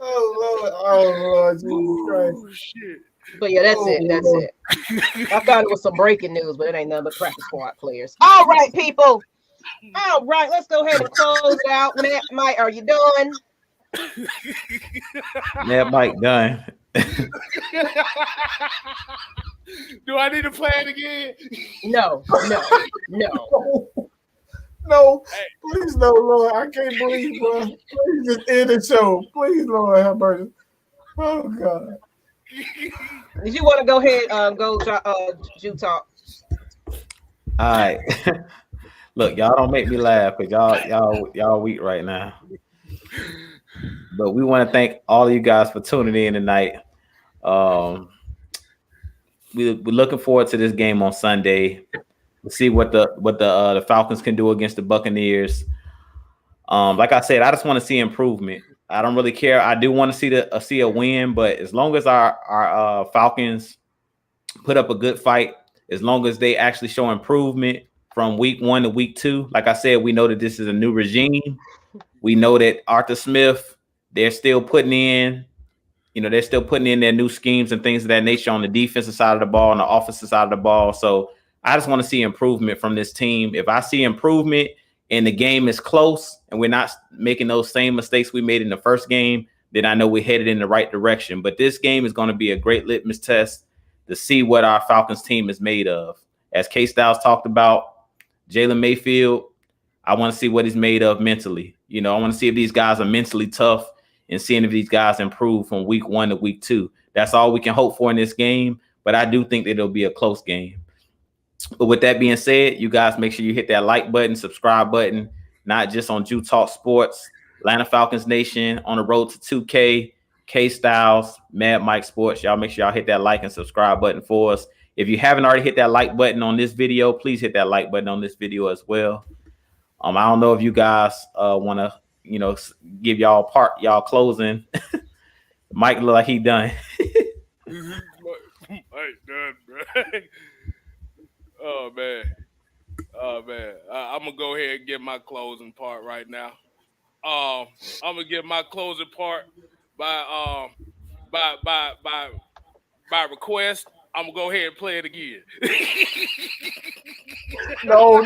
Oh Lord, Jesus Christ. Oh, shit. But yeah, that's it. I thought it was some breaking news, but it ain't nothing but practice squad players. All right, people. All right, let's go ahead and close it out. Matt, Mike, are you done? Mad Mike done. Do I need to play it again? No. No, please, no, Lord. I can't breathe, bro. Please just end the show. Please, Lord, have mercy. Oh, God. Did you want to go ahead go Jew talk? All right. Look, y'all don't make me laugh because y'all weak right now. But we want to thank all of you guys for tuning in tonight. We're looking forward to this game on Sunday. We'll see what the Falcons can do against the Buccaneers. Like I said, I just want to see improvement. I don't really care. I do want to see a win, but as long as our Falcons put up a good fight, as long as they actually show improvement from week 1 to week 2, like I said, we know that this is a new regime. We know that Arthur Smith, they're still putting in their new schemes and things of that nature on the defensive side of the ball and the offensive side of the ball. So I just want to see improvement from this team. If I see improvement and the game is close and we're not making those same mistakes we made in the first game, then I know we're headed in the right direction. But this game is going to be a great litmus test to see what our Falcons team is made of. As KStylzz talked about, Jalen Mayfield, I want to see what he's made of mentally. I want to see if these guys are mentally tough and seeing if these guys improve from week 1 to week 2. That's all we can hope for in this game. But I do think that it'll be a close game. But with that being said, you guys make sure you hit that like button, subscribe button, not just on Jew Talk Sports, Atlanta Falcons Nation, on the road to 2K, KStylzz, Mad Mike Sports. Y'all make sure y'all hit that like and subscribe button for us. If you haven't already hit that like button on this video, please hit that like button on this video as well. I don't know if you guys want to, give y'all closing. Mike look like he done. Mike done, bro. Oh man. I'm gonna go ahead and get my closing part right now. I'm gonna get my closing part by request. I'm gonna go ahead and play it again. No.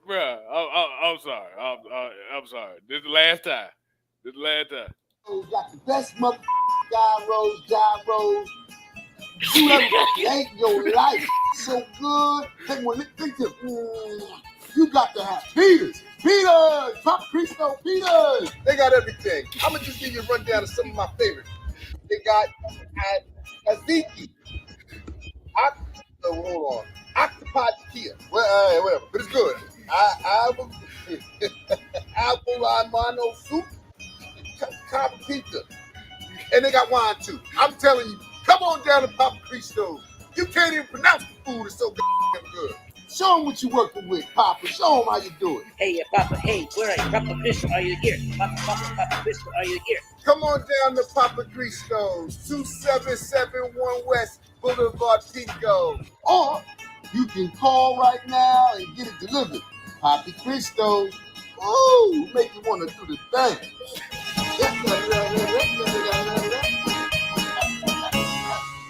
Bruh, I'm sorry. I'm sorry. This is the last time. Got the best mother gyros. You ever hate your life so good. Take one lick, think this. You got to have Peters, Pop Cristo, Peters. They got everything. I'm gonna just give you a rundown of some of my favorites. They got Aziki. Hold on. Octopi Kia. Well, whatever, but it's good. Apple Mano soup, Copper Pizza, and they got wine too. I'm telling you, come on down to Papa Cristo. You can't even pronounce the food. It's so damn good. Show them what you working with, Papa. Show them how you do it. Hey, Papa. Hey, where are you? Papa Cristo, are you here? Papa Cristo, are you here? Come on down to Papa Cristo's, 2771 West Boulevard, Pico. Or you can call right now and get it delivered. Papa Cristo's. Ooh, make you want to do the thing.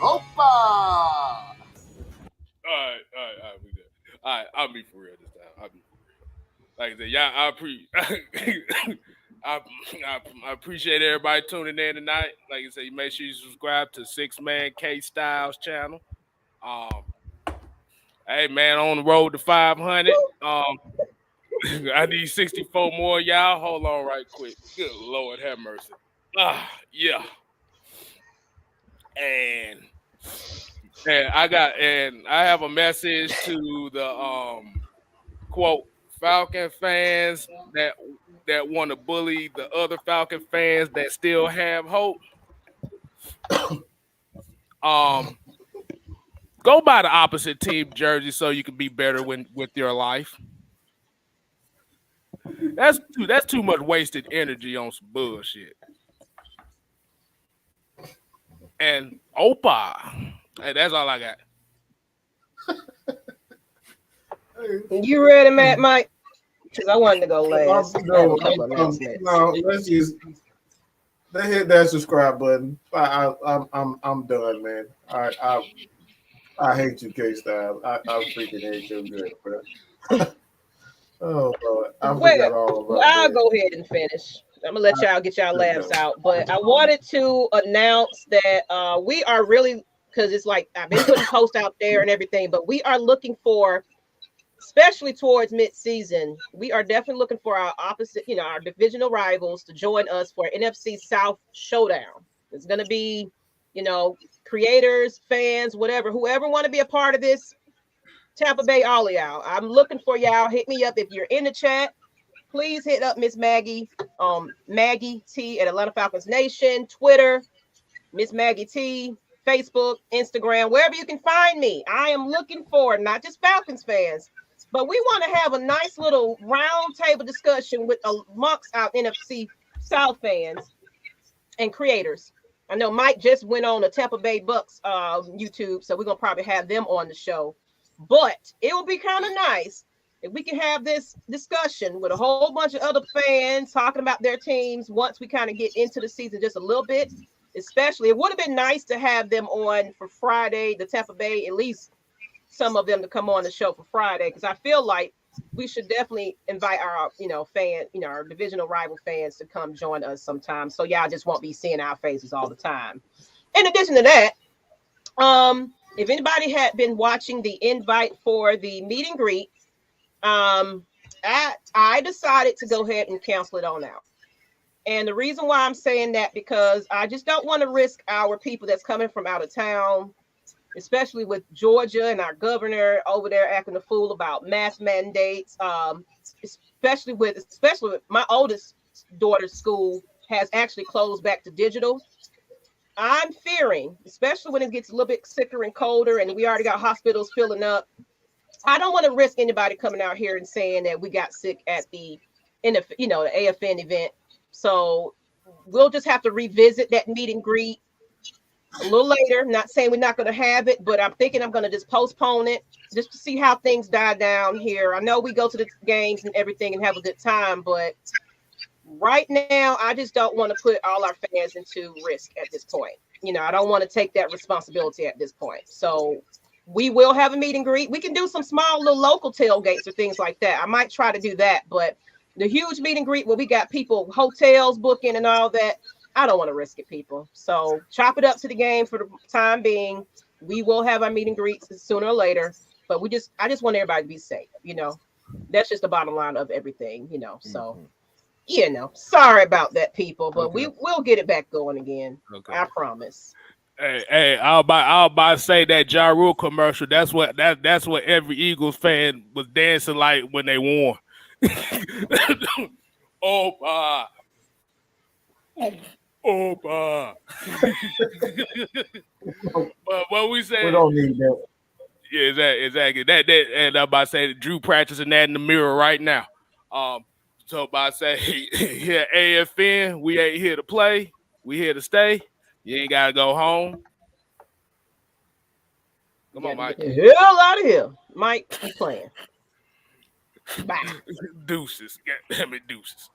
Opa! All right, we good. All right, I'll be for real this time. Like I said, y'all, I appreciate everybody tuning in tonight. Like I said, you make sure you subscribe to 6-Man KStylzz channel. Hey man, on the road to 500. I need 64 more, y'all. Hold on right quick. Good Lord, have mercy. Yeah. And I have a message to the quote Falcon fans that want to bully the other Falcon fans that still have hope. Go buy the opposite team jersey so you can be better with your life. That's too much wasted energy on some bullshit. And Opa. Hey, that's all I got. You ready, Matt, Mike? Because I wanted to go last. No, let's just they hit that subscribe button. I'm done, man. All right, I hate you, KStylzz. I freaking hate you good, bro. Oh, Lord. I forgot all about I'll that. go ahead and finish. I'm gonna let y'all get y'all laughs out, but I wanted to announce that we are really, because it's like I've been putting posts out there and everything, but we are looking for, especially towards mid-season, we are definitely looking for our opposite, our divisional rivals to join us for NFC South Showdown. It's gonna be, creators, fans, whatever, whoever want to be a part of this. Tampa Bay, all of y'all. I'm looking for y'all. Hit me up if you're in the chat. Please hit up Miss Maggie, Maggie T at Atlanta Falcons Nation, Twitter, Miss Maggie T, Facebook, Instagram, wherever you can find me. I am looking for not just Falcons fans, but we want to have a nice little round table discussion with amongst our NFC South fans and creators. I know Mike just went on the Tampa Bay Bucs YouTube, so we're gonna probably have them on the show. But it will be kind of nice if we can have this discussion with a whole bunch of other fans talking about their teams once we kind of get into the season just a little bit. Especially, it would have been nice to have them on for Friday, the Tampa Bay, at least some of them to come on the show for Friday, because I feel like we should definitely invite our, our divisional rival fans to come join us sometime. So y'all just won't be seeing our faces all the time. In addition to that, if anybody had been watching the invite for the meet and greet, I decided to go ahead and cancel it on out. And the reason why I'm saying that, because I just don't want to risk our people that's coming from out of town, especially with Georgia and our governor over there acting a fool about mask mandates, especially with my oldest daughter's school has actually closed back to digital. I'm fearing, especially when it gets a little bit sicker and colder and we already got hospitals filling up, I don't want to risk anybody coming out here and saying that we got sick at the AFN event. So we'll just have to revisit that meet and greet a little later. Not saying we're not going to have it, but I'm thinking I'm going to just postpone it just to see how things die down here. I know we go to the games and everything and have a good time, but right now, I just don't want to put all our fans into risk at this point. I don't want to take that responsibility at this point. So we will have a meet and greet. We can do some small little local tailgates or things like that. I might try to do that, but the huge meet and greet where we got people, hotels booking and all that, I don't want to risk it, people. So chop it up to the game for the time being. We will have our meet and greets sooner or later, but I just want everybody to be safe. That's just the bottom line of everything, so. Sorry about that, people, but we will get it back going again. Okay. I promise. Hey, I'll about to say that Ja Rule commercial. That's what every Eagles fan was dancing like when they won. But what we say? We don't need that. Yeah, exactly. That and I'm about to say Drew practicing that in the mirror right now. So about to say, here at AFN, we ain't here to play. We here to stay. You ain't got to go home. Come on, Mike. Get the hell out of here. Mike, you playing. Bye. Deuces. Damn it, deuces.